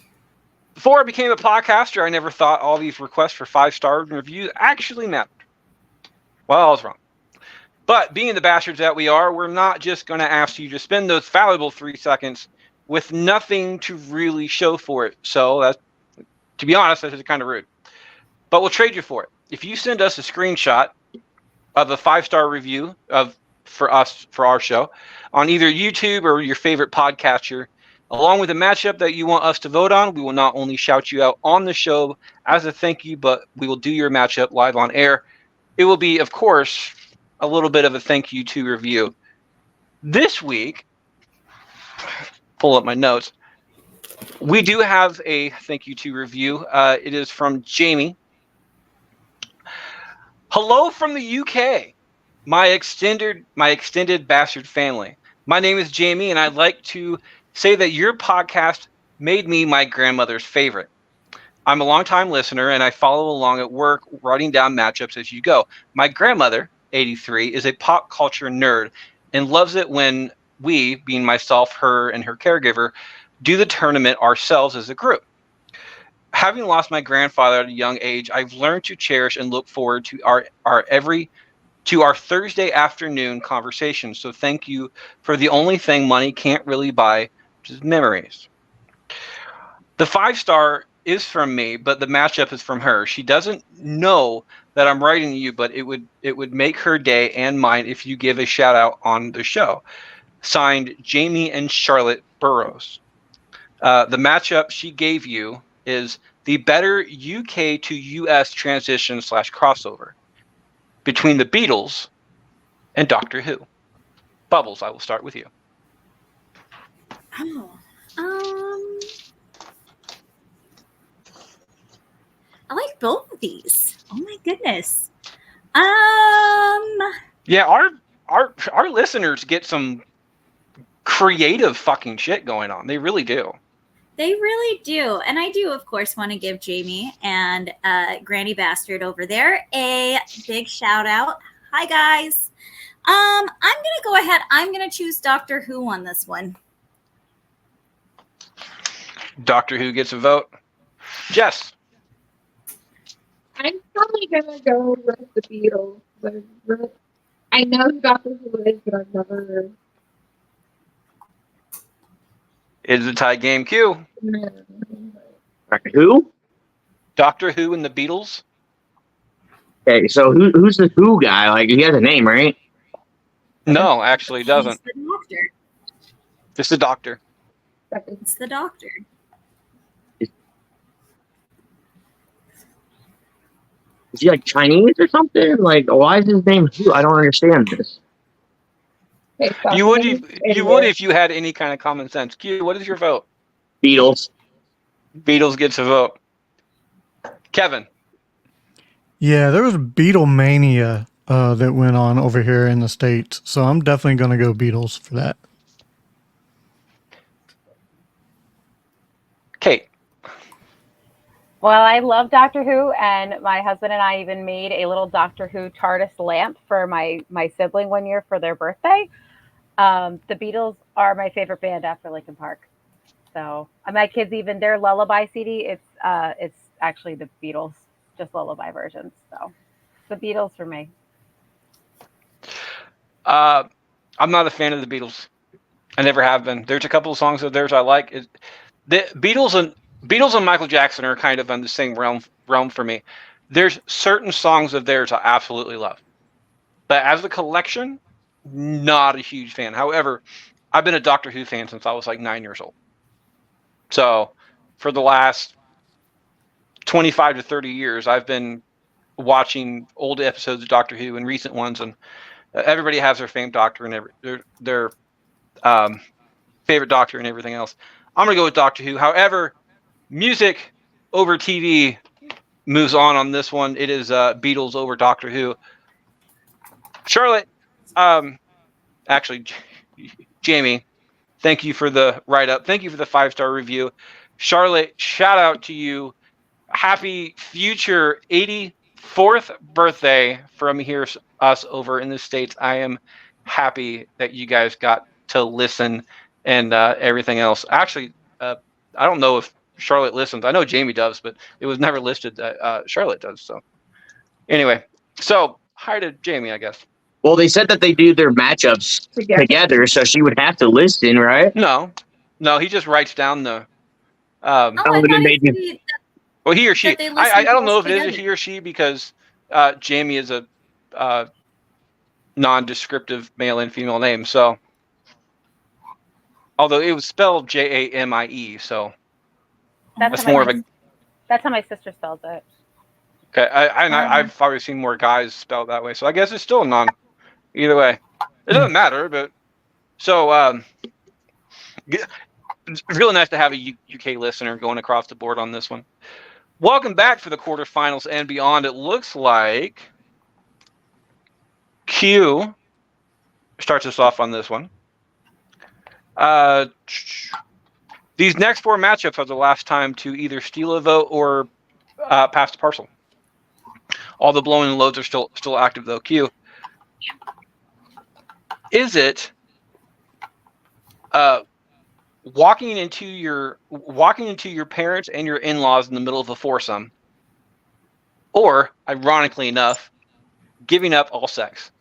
Before I became a podcaster, I never thought all these requests for 5-star reviews actually mattered. Well, I was wrong. But being the bastards that we are, we're not just going to ask you to spend those valuable 3 seconds with nothing to really show for it. So, that's, to be honest, that is kind of rude. But we'll trade you for it. If you send us a screenshot of a 5-star review for our show on either YouTube or your favorite podcatcher, along with a matchup that you want us to vote on, we will not only shout you out on the show as a thank you, but we will do your matchup live on air. It will be, of course, a little bit of a thank you to review. This week, pull up my notes, we do have a thank you to review. It is from Jamie. Hello from the UK, my extended bastard family. My name is Jamie, and I'd like to say that your podcast made me my grandmother's favorite. I'm a longtime listener, and I follow along at work, writing down matchups as you go. My grandmother, 83, is a pop culture nerd and loves it when we, being myself, her, and her caregiver, do the tournament ourselves as a group. Having lost my grandfather at a young age, I've learned to cherish and look forward to our Thursday afternoon conversation. So thank you for the only thing money can't really buy, which is memories. The 5-star is from me, but the matchup is from her. She doesn't know that I'm writing to you, but it would make her day and mine if you give a shout out on the show. Signed, Jamie and Charlotte Burrows. The matchup she gave you is the better UK to US transition / crossover between the Beatles and Doctor Who. Bubbles, I will start with you. Oh, I like both of these. Oh my goodness. Yeah, our listeners get some creative fucking shit going on. They really do. They really do. And I do, of course, want to give Jamie and Granny Bastard over there a big shout out. Hi, guys. I'm going to go ahead. I'm going to choose Doctor Who on this one. Doctor Who gets a vote. Jess. I'm probably gonna go with the Beatles. I know who Doctor Who is, but I've never. It is a tie game. Q. Who? Doctor Who and the Beatles. Okay, so who's the Who guy? Like, he has a name, right? No, actually, it doesn't. It's the Doctor. Just the Doctor. It's the Doctor. Is he like Chinese or something? Like, why is his name Who? I don't understand this. You would if you had any kind of common sense. Q, what is your vote? Beatles. Beatles gets a vote. Kevin. Yeah, there was Beatlemania that went on over here in the States, so I'm definitely going to go Beatles for that. Kate. Well, I love Doctor Who, and my husband and I even made a little Doctor Who TARDIS lamp for my sibling one year for their birthday. The Beatles are my favorite band after Linkin Park. So my kids, even their lullaby CD, it's actually the Beatles, just lullaby versions. So the Beatles for me. I'm not a fan of the Beatles. I never have been. There's a couple of songs of theirs I like. The Beatles and Michael Jackson are kind of in the same realm for me. There's certain songs of theirs I absolutely love, but as a collection, not a huge fan. However, I've been a Doctor Who fan since I was like 9 years old. So for the last 25 to 30 years, I've been watching old episodes of Doctor Who and recent ones, and everybody has their famed Doctor and their favorite Doctor and everything else. I'm gonna go with Doctor Who. However, music over TV moves on this one. It is Beatles over Doctor Who. Charlotte, actually, Jamie, thank you for the write-up. Thank you for the 5-star review. Charlotte, shout out to you. Happy future 84th birthday from here, us over in the States. I am happy that you guys got to listen and everything else. Actually, I don't know if Charlotte listens. I know Jamie does, but it was never listed that Charlotte does. So anyway, so hi to Jamie, I guess. Well, they said that they do their matchups together, so she would have to listen, right? No, he just writes down the. Oh, I Oh, then thought they do. Well, he or she. That they I listen don't know if close it is a together. he or she because Jamie is a non-descriptive male and female name. So, although it was spelled Jamie, so that's how more of my, a. That's how my sister spells it. Okay, I've probably seen more guys spelled that way, so I guess it's still a non. Either way, it doesn't matter. But so it's really nice to have a UK listener going across the board on this one. Welcome back for the quarterfinals and beyond. It looks like Q starts us off on this one. These next 4 matchups are the last time to either steal a vote or pass the parcel. All the blowing and loads are still active though. Q, is it walking into your parents and your in-laws in the middle of a foursome, or ironically enough, giving up all sex?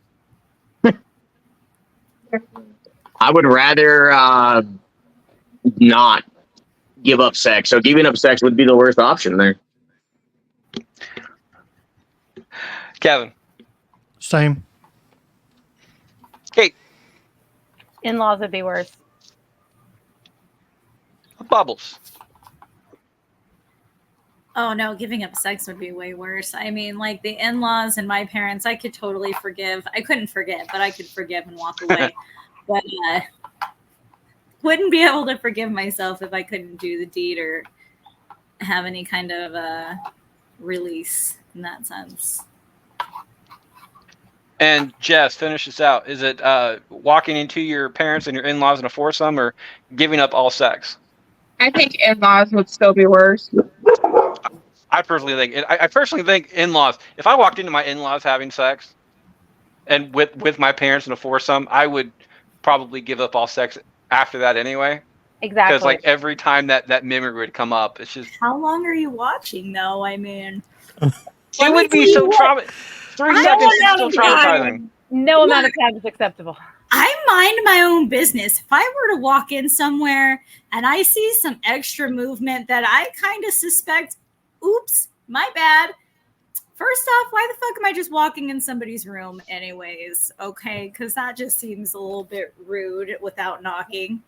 I would rather not give up sex. So giving up sex would be the worst option there. Kevin, Same. Kate, In-laws would be worse. Bubbles. Oh no, giving up sex would be way worse. I mean, like the in-laws and my parents, I could totally forgive. I couldn't forget, but I could forgive and walk away. But wouldn't be able to forgive myself if I couldn't do the deed or have any kind of release in that sense. And Jess, finish this out. Is it walking into your parents and your in-laws in a foursome, or giving up all sex? I think in-laws would still be worse. I personally think in-laws. If I walked into my in-laws having sex, and with my parents in a foursome, I would probably give up all sex after that anyway. Exactly. Because like every time that memory would come up, it's just How long are you watching though? I mean, it would be so traumatizing. 3 I seconds is don't still know. traumatizing. No amount of time is acceptable. I mind my own business. If I were to walk in somewhere and I see some extra movement that I kind of suspect, oops, my bad. First off, why the fuck am I just walking in somebody's room anyways? Okay, because that just seems a little bit rude without knocking.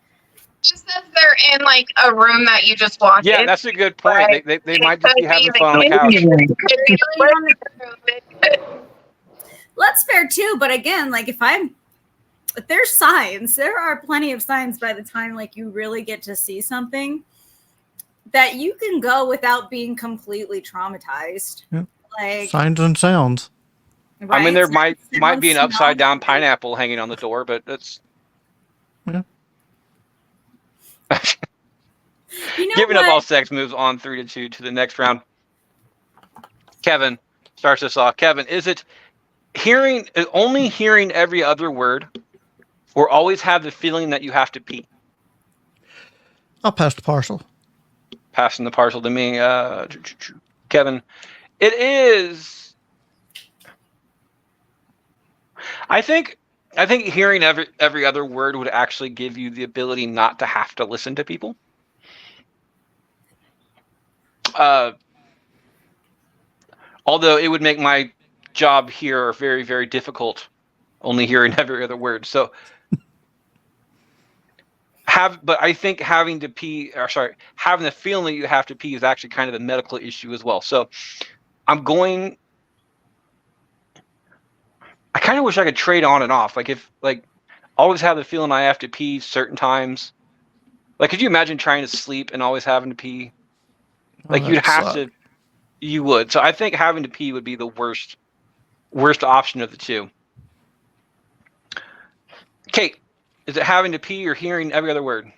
Just as they're in like a room that you just walked Yeah, in. that's a good point. Right. They might just be Could having be fun on the the couch. That's fair too, but again, like if there's signs, there are plenty of signs by the time like you really get to see something that you can go without being completely traumatized. Yeah. Like Signs and sounds. I mean, there right? might be an Sounds, upside down smells. pineapple hanging on the door, but that's Yeah. You know giving what? up all sex moves on 3-2 to the next round. Kevin starts us off. Kevin, is it only hearing every other word, or always have the feeling that you have to pee? I'll pass the parcel. Passing the parcel to me, Kevin. It is. I think hearing every other word would actually give you the ability not to have to listen to people. Although it would make my job here very, very difficult, only hearing every other word. So but I think having to pee, having the feeling that you have to pee is actually kind of a medical issue as well. So I kind of wish I could trade on and off. Like if always have the feeling I have to pee certain times. Like, could you imagine trying to sleep and always having to pee? Like Oh, you'd that'd have suck. to. You would. So I think having to pee would be the worst option of the two. Kate, is it having to pee or hearing every other word?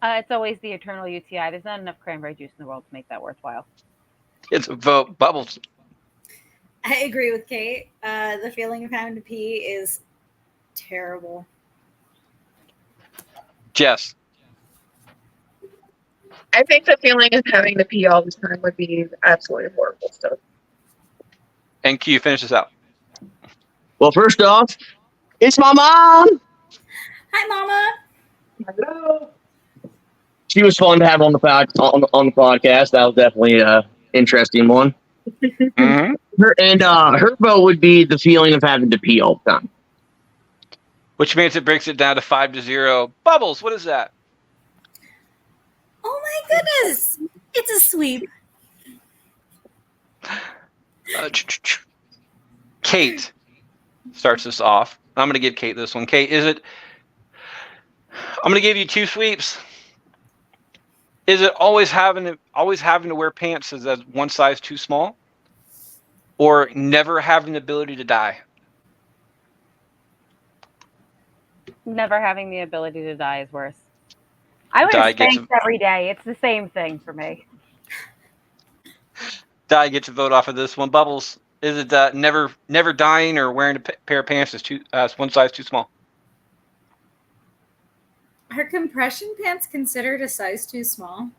It's always the eternal UTI. There's not enough cranberry juice in the world to make that worthwhile. It's a vote. Bubbles. I agree with Kate. The feeling of having to pee is terrible. Jess. I think the feeling of having to pee all the time would be absolutely horrible stuff. And Q, finish this out. Well, first off, it's my mom. Hi, Mama. Hello. She was fun to have on the on the podcast. That was definitely a interesting one. Mhm. Her vote would be the feeling of having to pee all the time. Which means it breaks it down to 5-0. Bubbles, what is that? Oh my goodness. It's a sweep. Kate starts this off. I'm going to give Kate this one. Kate, is it? I'm going to give you 2 sweeps. Is it always having to wear pants is that one size too small, or never having the ability to die? Never having the ability to die is worse. I wear Die gets Spanx every day. It's the same thing for me. Die gets a vote off of this one. Bubbles, is it never dying or wearing a pair of pants is one size too small? Are compression pants considered a size too small?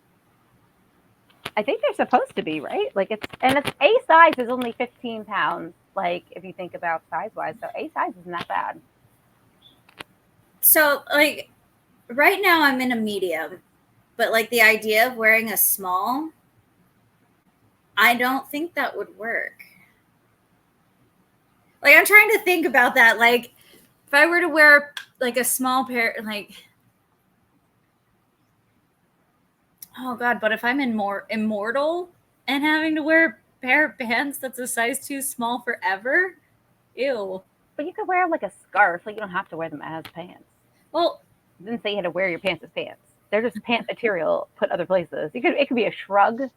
I think they're supposed to be, right? Like it's A size is only 15 pounds. Like if you think about size wise, so A size isn't that bad. So, like, right now I'm in a medium, but like the idea of wearing a small, I don't think that would work. Like, I'm trying to think about that. Like, if I were to wear like a small pair, like, oh God, but if I'm immortal and having to wear a pair of pants that's a size too small forever, ew. But you could wear like a scarf. Like you don't have to wear them as pants. Well, I didn't say you had to wear your pants as pants. They're just pant material put other places. It could be a shrug.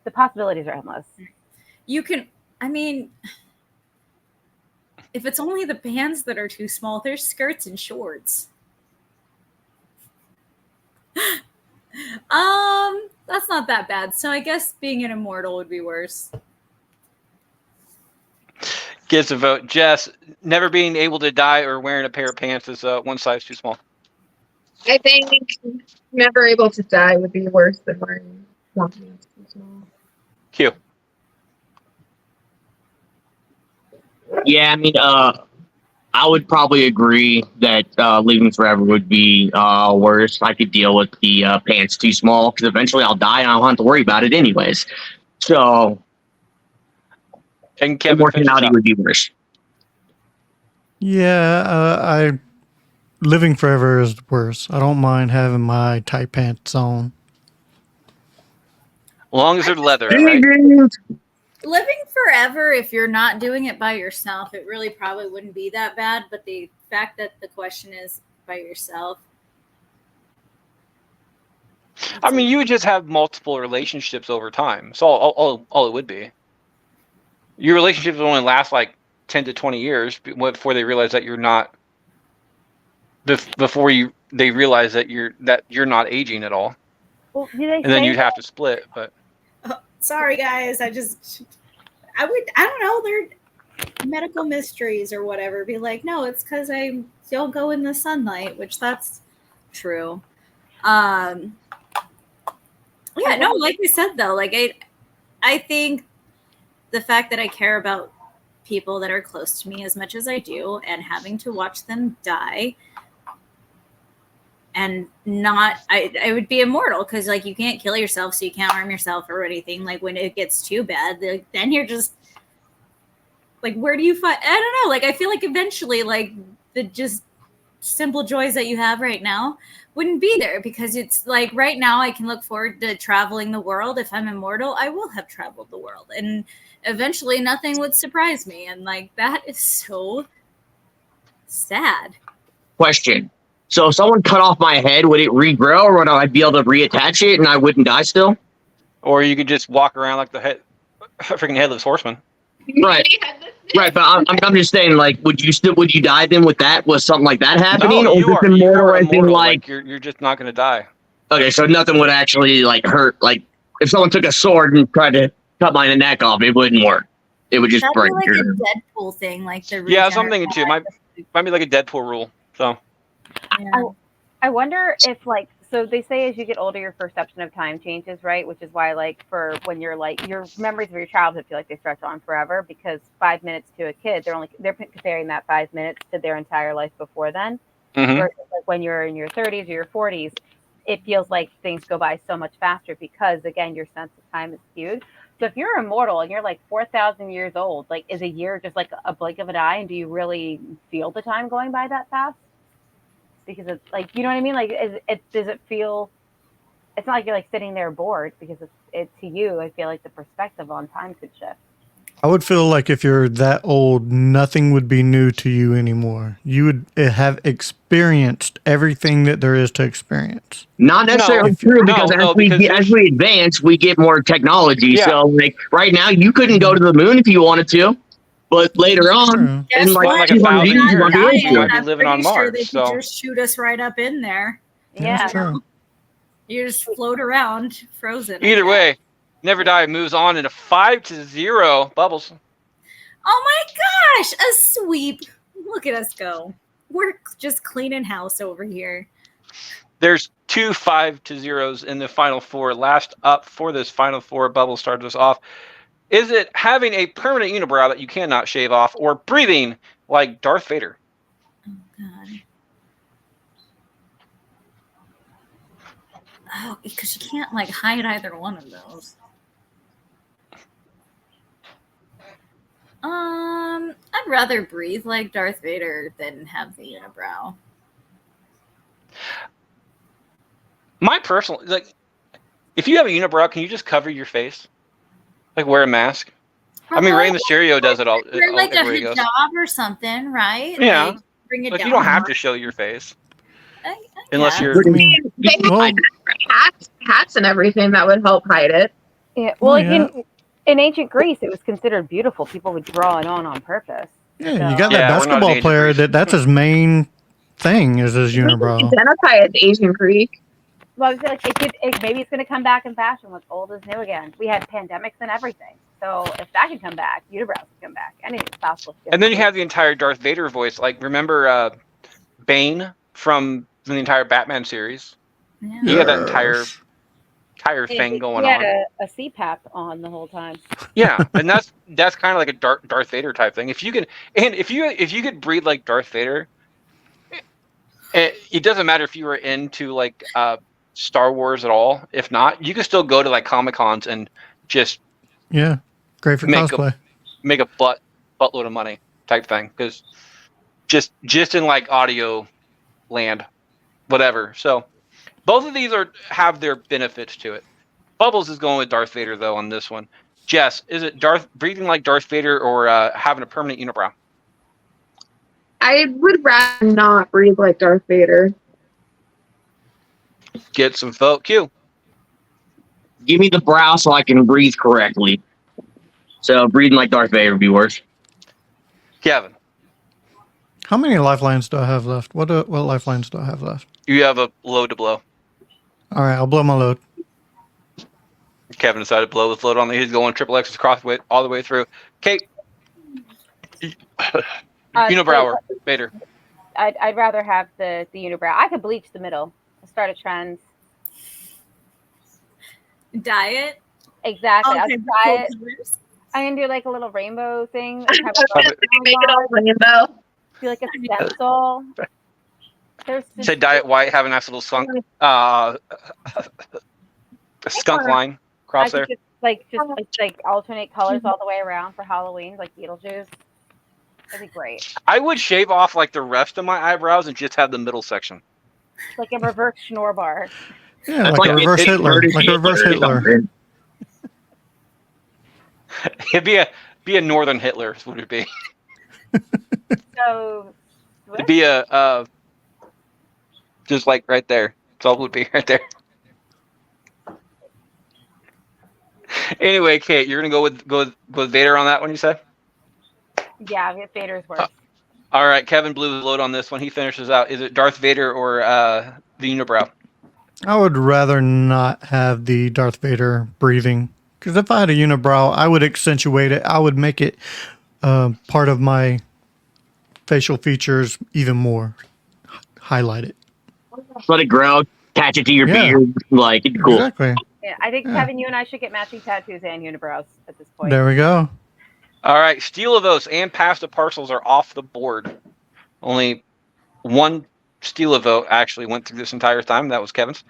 The possibilities are endless. You can, I mean, if it's only the pants that are too small, there's skirts and shorts. That's not that bad. So I guess being an immortal would be worse. Gets a vote. Jess, never being able to die or wearing a pair of pants is one size too small. I think never able to die would be worse than wearing something that's too small. Q. Yeah, I mean, I would probably agree that living forever would be worse. I could deal with the pants too small because eventually I'll die and I don't have to worry about it anyways. So, And Kevin, immortality would be worse. Yeah, living forever is worse. I don't mind having my tight pants on. as long as they're leather, right? Living forever, if you're not doing it by yourself, it really probably wouldn't be that bad. But the fact that the question is by yourself. I mean, you would just have multiple relationships over time. So all it would be. Your relationships would only last like 10 to 20 years before they realize that you're not. Before they realize that you're not aging at all, Well, do they and then say you'd have to split. But Sorry, guys. I don't know. They're medical mysteries or whatever. Be like, no, it's because I don't go in the sunlight, which that's true. Yeah, no, like we said though, like I think the fact that I care about people that are close to me as much as I do, and having to watch them die, and not, I would be immortal because like you can't kill yourself, so you can't harm yourself or anything. Like when it gets too bad, then you're just like, where do you find? I don't know. Like I feel like eventually, like the just simple joys that you have right now wouldn't be there, because it's like right now I can look forward to traveling the world. If I'm immortal, I will have traveled the world, and eventually nothing would surprise me, and like that is so sad. Question. So if someone cut off my head, would it regrow, or would I be able to reattach it and I wouldn't die still? or you could just walk around like the freaking headless horseman. Right. Right, but I'm just saying, like, would you die then with that? Was something like that happening, No, or you just are immortal as in immortal. like? You're just not going to die. Okay, so nothing would actually like hurt. Like if someone took a sword and tried to cut my neck off, it wouldn't work. It would just That'd break. be like a Deadpool thing, like the Yeah, that's what I'm thinking too. Might be like a Deadpool rule. So yeah. I wonder if like So they say as you get older, your perception of time changes, right? Which is why, like, for when you're like your memories of your childhood feel like they stretch on forever because 5 minutes to a kid, they're comparing that 5 minutes to their entire life before then. Mhm. Versus like when you're in your 30s or your 40s, it feels like things go by so much faster because again, your sense of time is skewed. So if you're immortal and you're like 4,000 years old, like is a year just like a blink of an eye, and do you really feel the time going by that fast? Because it's like, you know what I mean? Like, does it feel? It's not like you're like sitting there bored because it to you. I feel like the perspective on time could shift. I would feel like if you're that old, nothing would be new to you anymore. You would have experienced everything that there is to experience. Not necessarily No, true no, because no, as because we advance, we get more technology. Yeah. So like right now, you couldn't go to the moon if you wanted to, but later on, True. Guess in like Well, in like 200 1,000 years, you years, might be we able to. might be I'm living on pretty sure Mars, they so- could just shoot us right up in there. Yeah, that's true. You just float around, frozen. I Either guess. way, Never Die moves on in a 5-0. Bubbles. Oh my gosh, a sweep. Look at us go. We're just cleaning house over here. There's 2 5-0s in the final four. Last up for this final four, Bubbles started us off. Is it having a permanent unibrow that you cannot shave off, or breathing like Darth Vader? Oh god. Oh, because you can't like hide either one of those. I'd rather breathe like Darth Vader than have the unibrow. My personal, like, if you have a unibrow, can you just cover your face? Like, wear a mask? I mean, Rey Mysterio does it all. Wear like a everywhere he goes. hijab or something, right? Yeah. Like, bring it Like, down. you don't have to show your face. I Unless guess. you're. I mean, They have well, hats and everything that would help hide it. Yeah. Well, like yeah. in ancient Greece, it was considered beautiful. People would draw it on purpose. Yeah, you got Yeah, that we're not basketball Asian player Greece. that's his main thing is his unibrow. Identify as Asian Greek. Well, I feel like maybe it's going to come back in fashion. What's old is new again. We had pandemics and everything. So if that can come back, unibrows can come back. Anything's possible. And then you have the entire Darth Vader voice. Like, remember Bane from the entire Batman series? Yeah. He had that entire thing going He had on. a CPAP on the whole time. Yeah, and that's kind of like a Darth Vader type thing. If you could breathe like Darth Vader, it doesn't matter if you were into like Star Wars at all. If not, you can still go to like Comic-Cons and just Yeah, great for Make cosplay. make a buttload of money type thing, because just in like audio land, whatever. So both of these have their benefits to it. Bubbles is going with Darth Vader though on this one. Jess, is it breathing like Darth Vader or having a permanent unibrow? I would rather not breathe like Darth Vader. Get some vote Q. Give me the brow so I can breathe correctly. So breathing like Darth Vader would be worse. Kevin, How many lifelines do I have left? What lifelines do I have left? you have a load to blow. All right, I'll blow my load. Kevin decided to blow his load on. He's going triple X's crossway all the way through. Kate, unibrow or Vader? I'd rather have the unibrow. I could bleach the middle. Start a trend. Diet. Exactly. Okay, I'll try it. colors. I can do like a little rainbow thing. Make it all rainbow. Do like a stencil. There's just Say diet white, have a nice little skunk line cross there. just alternate colors all the way around for Halloween, like Beetlejuice. That'd be great. I would shave off like the rest of my eyebrows and just have the middle section. Like a reverse schnorr bar. Yeah, That's like a reverse Hitler. Like a reverse Hitler. It'd be a northern Hitler, is what it'd be. So It'd be a just like right there. That's all it would be right there. Anyway, Kate, you're gonna go with Vader on that one, you said? yeah, Vader's worse. All right, Kevin blew his load on this one. He finishes out. Is it Darth Vader or the unibrow? I would rather not have the Darth Vader breathing. Because if I had a unibrow, I would accentuate it. I would make it part of my facial features even more. Highlight it. Let it grow. attach it to your Yeah. beard. Like, it's cool. Exactly. Yeah, I think Yeah. Kevin, you and I should get matching tattoos and unibrows at this point. There we go. All right, steal of votes and pasta parcels are off the board. Only one steal a vote actually went through this entire time. That was Kevin's.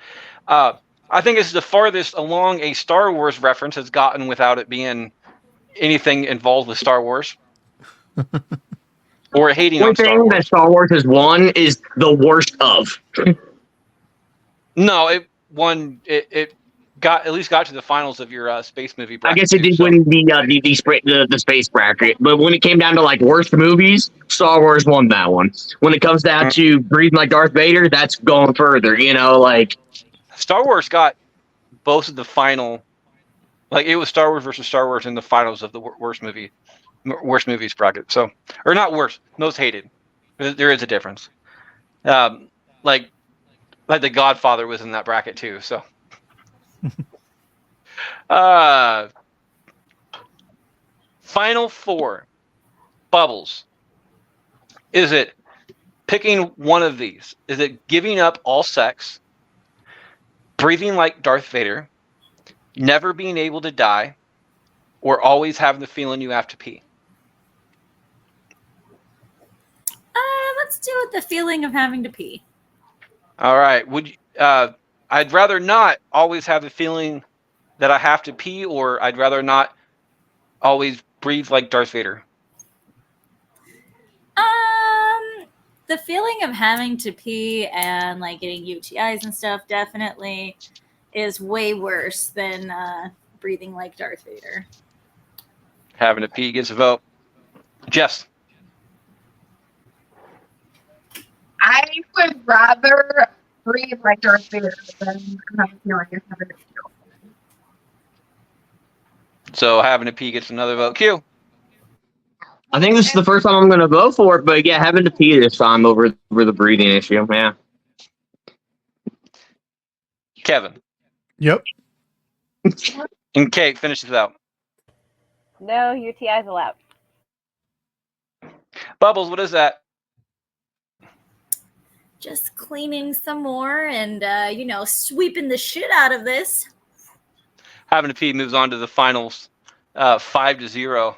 I think it's the farthest along a Star Wars reference has gotten without it being anything involved with Star Wars. Or hating One on Star thing that Wars. Star Wars has won is the worst of. No, it won. It got at least got to the finals of your space movie I bracket. guess it too, did so- win the space bracket, but when it came down to like worst movies, Star Wars won that one. When it comes down to breathing like Darth Vader, that's going further. You know, like Star Wars got both of the final, like it was Star Wars versus Star Wars in the finals of the worst movies bracket. So, or not worst, most hated. There is a difference. Like The Godfather was in that bracket too. So, final four, Bubbles. Is it picking one of these? Is it giving up all sex? Breathing like Darth Vader, never being able to die, or always having the feeling you have to pee? Let's do it. The feeling of having to pee. All right. I'd rather not always have the feeling that I have to pee, or I'd rather not always breathe like Darth Vader. The feeling of having to pee and like getting UTIs and stuff definitely is way worse than breathing like Darth Vader. Having to pee gets a vote. Jess. I would rather breathe like Darth Vader than have a feeling of having to feel. So having to pee gets another vote. Q. I think this is the first time I'm going to vote for it, but yeah, having to pee this time over the breathing issue. Yeah. Kevin. Yep. And Kate finishes out. No UTIs allowed. Bubbles, what is that? Just cleaning some more and, sweeping the shit out of this. Having to pee moves on to the finals, 5-0.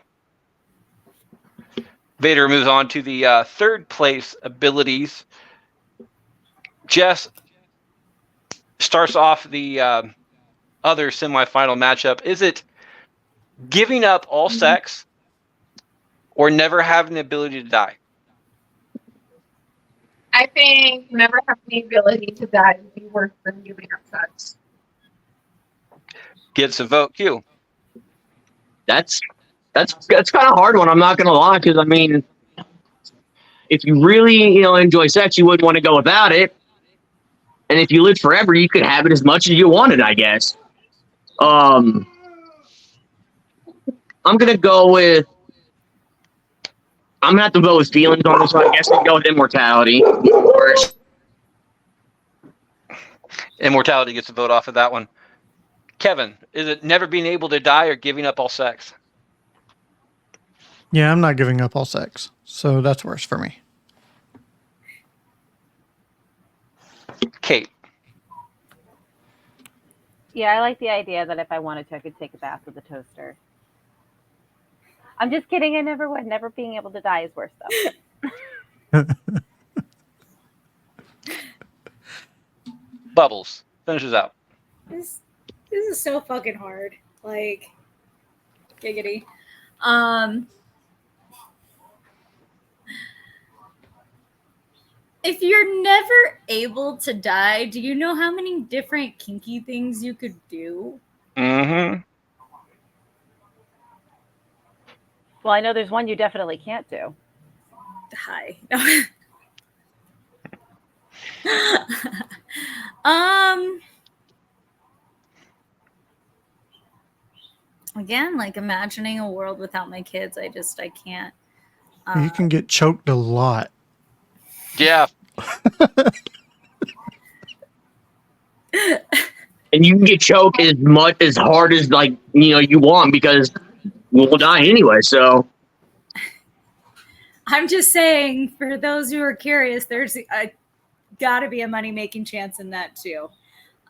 Vader moves on to the third place abilities. Jess starts off the other semifinal matchup. Is it giving up all sex or never having the ability to die? I think never having the ability to die would be worse than giving up sex. Gets a vote. Q. That's kind of a hard one. I'm not going to lie, because I mean, if you really enjoy sex, you wouldn't want to go without it. And if you lived forever, you could have it as much as you wanted, I guess. I'm gonna go with. I'm gonna have to vote with feelings on this one. I guess I'll go with immortality. Of course. Immortality gets a vote off of that one. Kevin, is it never being able to die or giving up all sex? Yeah, I'm not giving up all sex, so that's worse for me. Kate. Yeah, I like the idea that if I wanted to, I could take a bath with a toaster. I'm just kidding. I never would. Never being able to die is worse, though. Bubbles finishes out. This is so fucking hard. Like, giggity. If you're never able to die, do you know how many different kinky things you could do? Mm-hmm. Well, I know there's one you definitely can't do. Hi. Again, like imagining a world without my kids, I can't. You can get choked a lot. Yeah. And you can get choked as hard as you want, because we'll die anyway. So I'm just saying, for those who are curious, there's a got to be a money making chance in that too.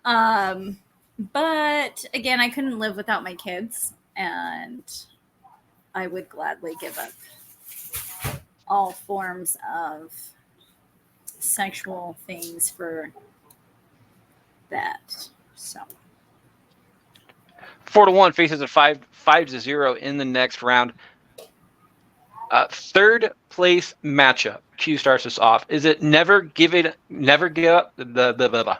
But again, I couldn't live without my kids, and I would gladly give up all forms of sexual things for that. So 4-1 faces a 5-0 in the next round. Third place matchup. Q starts us off. Is it never give up the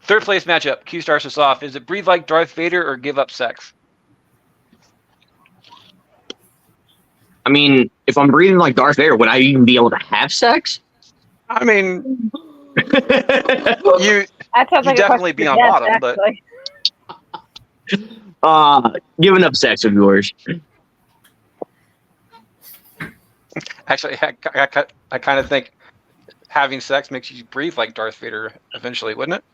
Third place matchup. Q starts us off. Is it breathe like Darth Vader or give up sex? I mean, if I'm breathing like Darth Vader, would I even be able to have sex? I mean, you That sounds like a definitely question be for on Jess, bottom, but actually. Giving up sex would be worse. actually, I kind of think having sex makes you breathe like Darth Vader eventually, wouldn't it?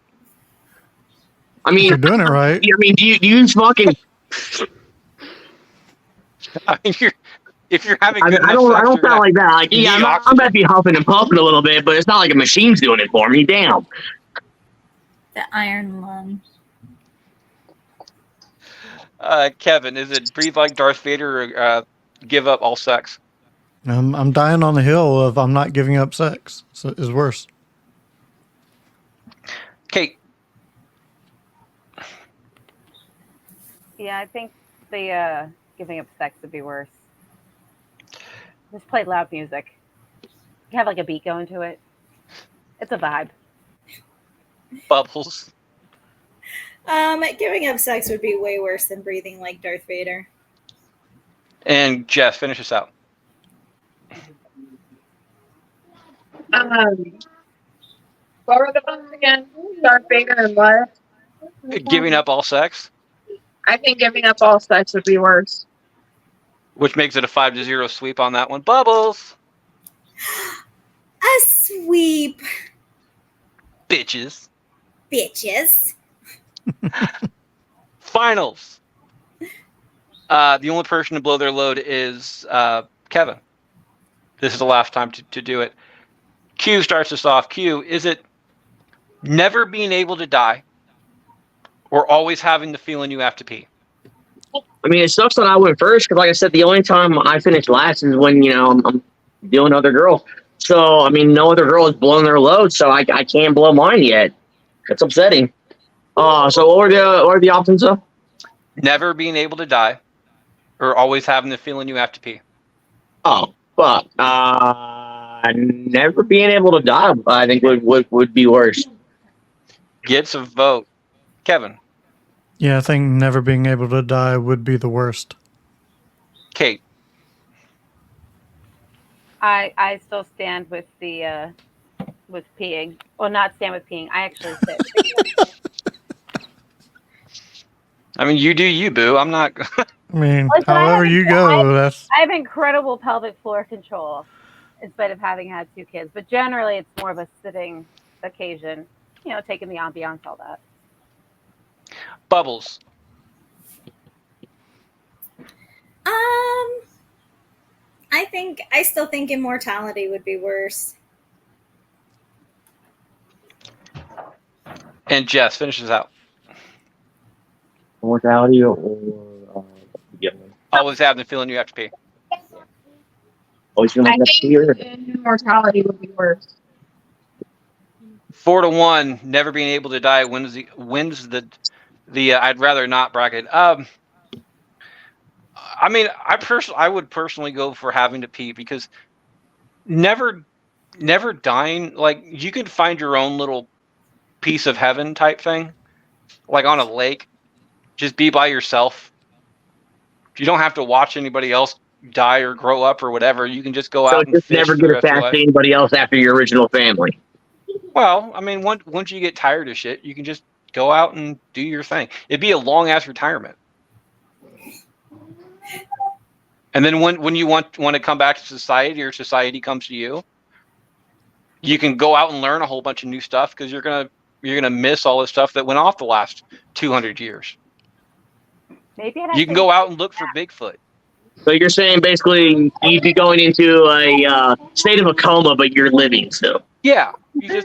I If mean, you're doing it right. I mean, do you fucking? I mean, if you're having I good enough don't sex, you're sound gonna like that. Like, yeah, need I'm oxygen. about to be huffing and puffing a little bit, but it's not like a machine's doing it for me. Damn. the iron lung. Kevin, is it breathe like Darth Vader or give up all sex? I'm dying on the hill of I'm not giving up sex. So it's worse. Kate, Yeah, I think the giving up sex would be worse. Just play loud music. You have like a beat going to it. It's a vibe. Bubbles. Giving up sex would be way worse than breathing like Darth Vader. And Jess, finish us out. What were the ones again? Darth Vader and what? Giving up all sex, I think giving up all sex would be worse. which makes it a 5-0 sweep on that one. Bubbles, A sweep, bitches. bitches. Finals. The only person to blow their load is Kevin. This is the last time to do it. Q starts us off. Q, is it never being able to die or always having the feeling you have to pee? I mean, it sucks that I went first because, like I said, the only time I finish last is when I'm dealing with other girls. So, I mean, no other girl has blown their load, so I can't blow mine yet. It's upsetting. So what were the options? Never being able to die or always having the feeling you have to pee? Oh, fuck. Never being able to die, I think would be worse. Gets a vote. Kevin, Yeah, I think never being able to die would be the worst. Kate, I still stand with the with peeing. Well, not stand with peeing. I actually sit. I mean, you do you, boo. I'm not. I mean, Listen, however you go, that's I have incredible pelvic floor control in spite of having had 2 kids, but generally it's more of a sitting occasion, taking the ambiance, all that. Bubbles, I still think immortality would be worse. and Jess finishes out. Mortality or Always having the feeling you have to pee. always feeling I like that's think here. immortality would be worse. 4-1. Never being able to die wins the I'd rather not bracket. I mean, I would personally go for having to pee because never dying. Like, you could find your own little piece of heaven type thing, like on a lake. Just be by yourself. You don't have to watch anybody else die or grow up or whatever. You can just go So out and just fish never for the get rest of your attached to life. anybody else after your original family. Well, I mean, once you get tired of shit, you can just go out and do your thing. It'd be a long ass retirement. And then when you want to come back to society or society comes to you, you can go out and learn a whole bunch of new stuff because you're gonna miss all the stuff that went off the last 200 years. Maybe You can go out and look for Bigfoot. So you're saying basically you'd be going into a state of a coma, but you're living still. Yeah, you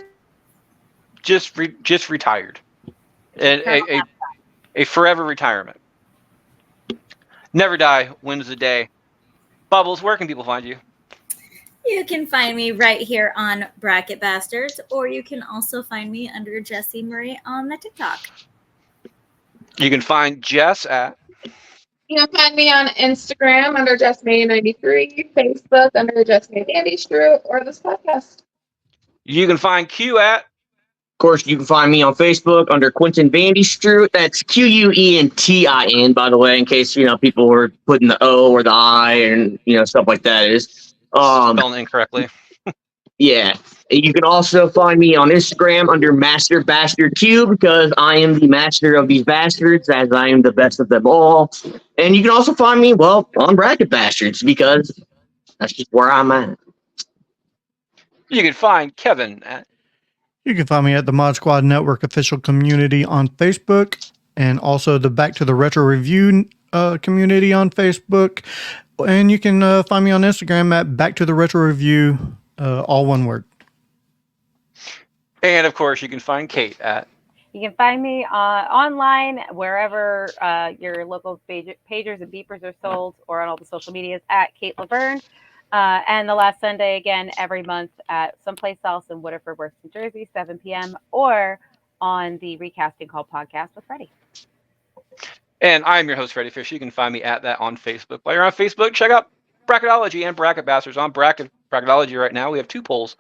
just retired, and a forever retirement. Never die, wins the day. Bubbles, where can people find you? You can find me right here on Bracket Bastards, or you can also find me under Jessie Marie on the TikTok. You can find Jess at. You can find me on Instagram under JessMay93, Facebook under JessMayDandyStrew, or this podcast. You can find Q at. Of course, you can find me on Facebook under Quentin Vanderstroot. That's Quentin, by the way, in case people were putting the O or the I and stuff like that. Is spelling incorrectly. Yeah. You can also find me on Instagram under Master Bastard Q, because I am the master of these bastards, as I am the best of them all. And you can also find me, on Bracket Bastards, because that's just where I'm at. You can find Kevin at. You can find me at the Mod Squad Network official community on Facebook, and also the Back to the Retro Review community on Facebook. And you can find me on Instagram at Back to the Retro Review, all one word. And of course, you can find Kate at. You can find me online wherever your local pagers and beepers are sold, or on all the social medias at Kate Laverne. And the last Sunday, again, every month at someplace else in Waterford Works, New Jersey, 7 p.m., or on the Recasting Call podcast with Freddie. And I'm your host, Freddie Fish. You can find me at that on Facebook. While you're on Facebook, check out Bracketology and Bracket Bastards. On Bracketology right now, we have 2 polls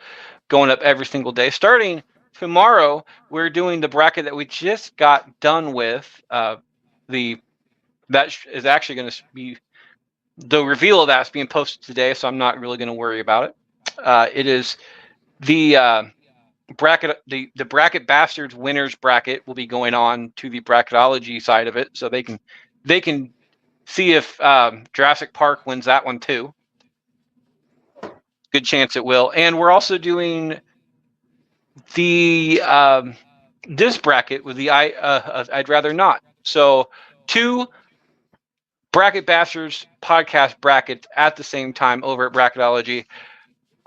going up every single day. Starting tomorrow, we're doing the bracket that we just got done with. That is actually going to be the reveal of that's being posted today, so I'm not really going to worry about it. It is the bracket, the Bracket Bastards winners bracket will be going on to the Bracketology side of it, so they can see if Jurassic Park wins that one too. Good chance it will. And we're also doing the this bracket with the I'd rather not. So 2 Bracket Bastards podcast brackets at the same time over at Bracketology.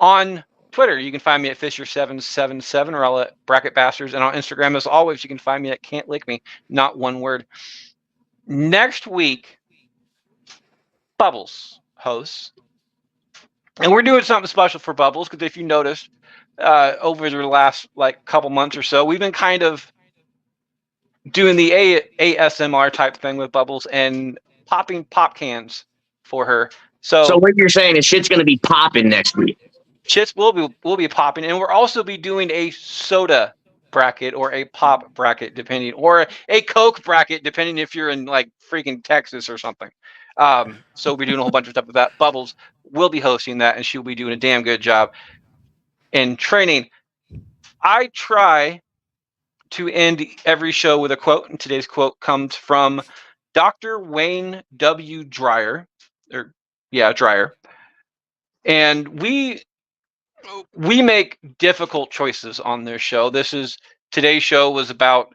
On Twitter, you can find me at Fisher777 or all at Bracket Bastards. And on Instagram, as always, you can find me at Can't Lick Me, not one word. Next week, Bubbles hosts. And we're doing something special for Bubbles, because if you noticed, over the last couple months or so, we've been kind of doing the ASMR type thing with Bubbles and popping pop cans for her. So what you're saying is shit's going to be popping next week. Shits will be popping, and we'll also be doing a soda bracket or a pop bracket, depending, or a Coke bracket, depending if you're in freaking Texas or something. So we'll be doing a whole bunch of stuff with that. Bubbles will be hosting that, and she'll be doing a damn good job in training. I try to end every show with a quote, and today's quote comes from Dr. Wayne W. Dreyer. Dreyer. And we make difficult choices on this show. Today's show was about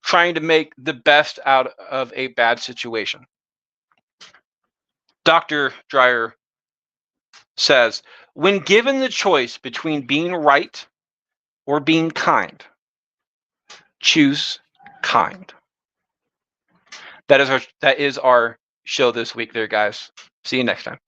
trying to make the best out of a bad situation. Dr. Dreyer says, when given the choice between being right or being kind, choose kind. That is our show this week there, guys. See you next time.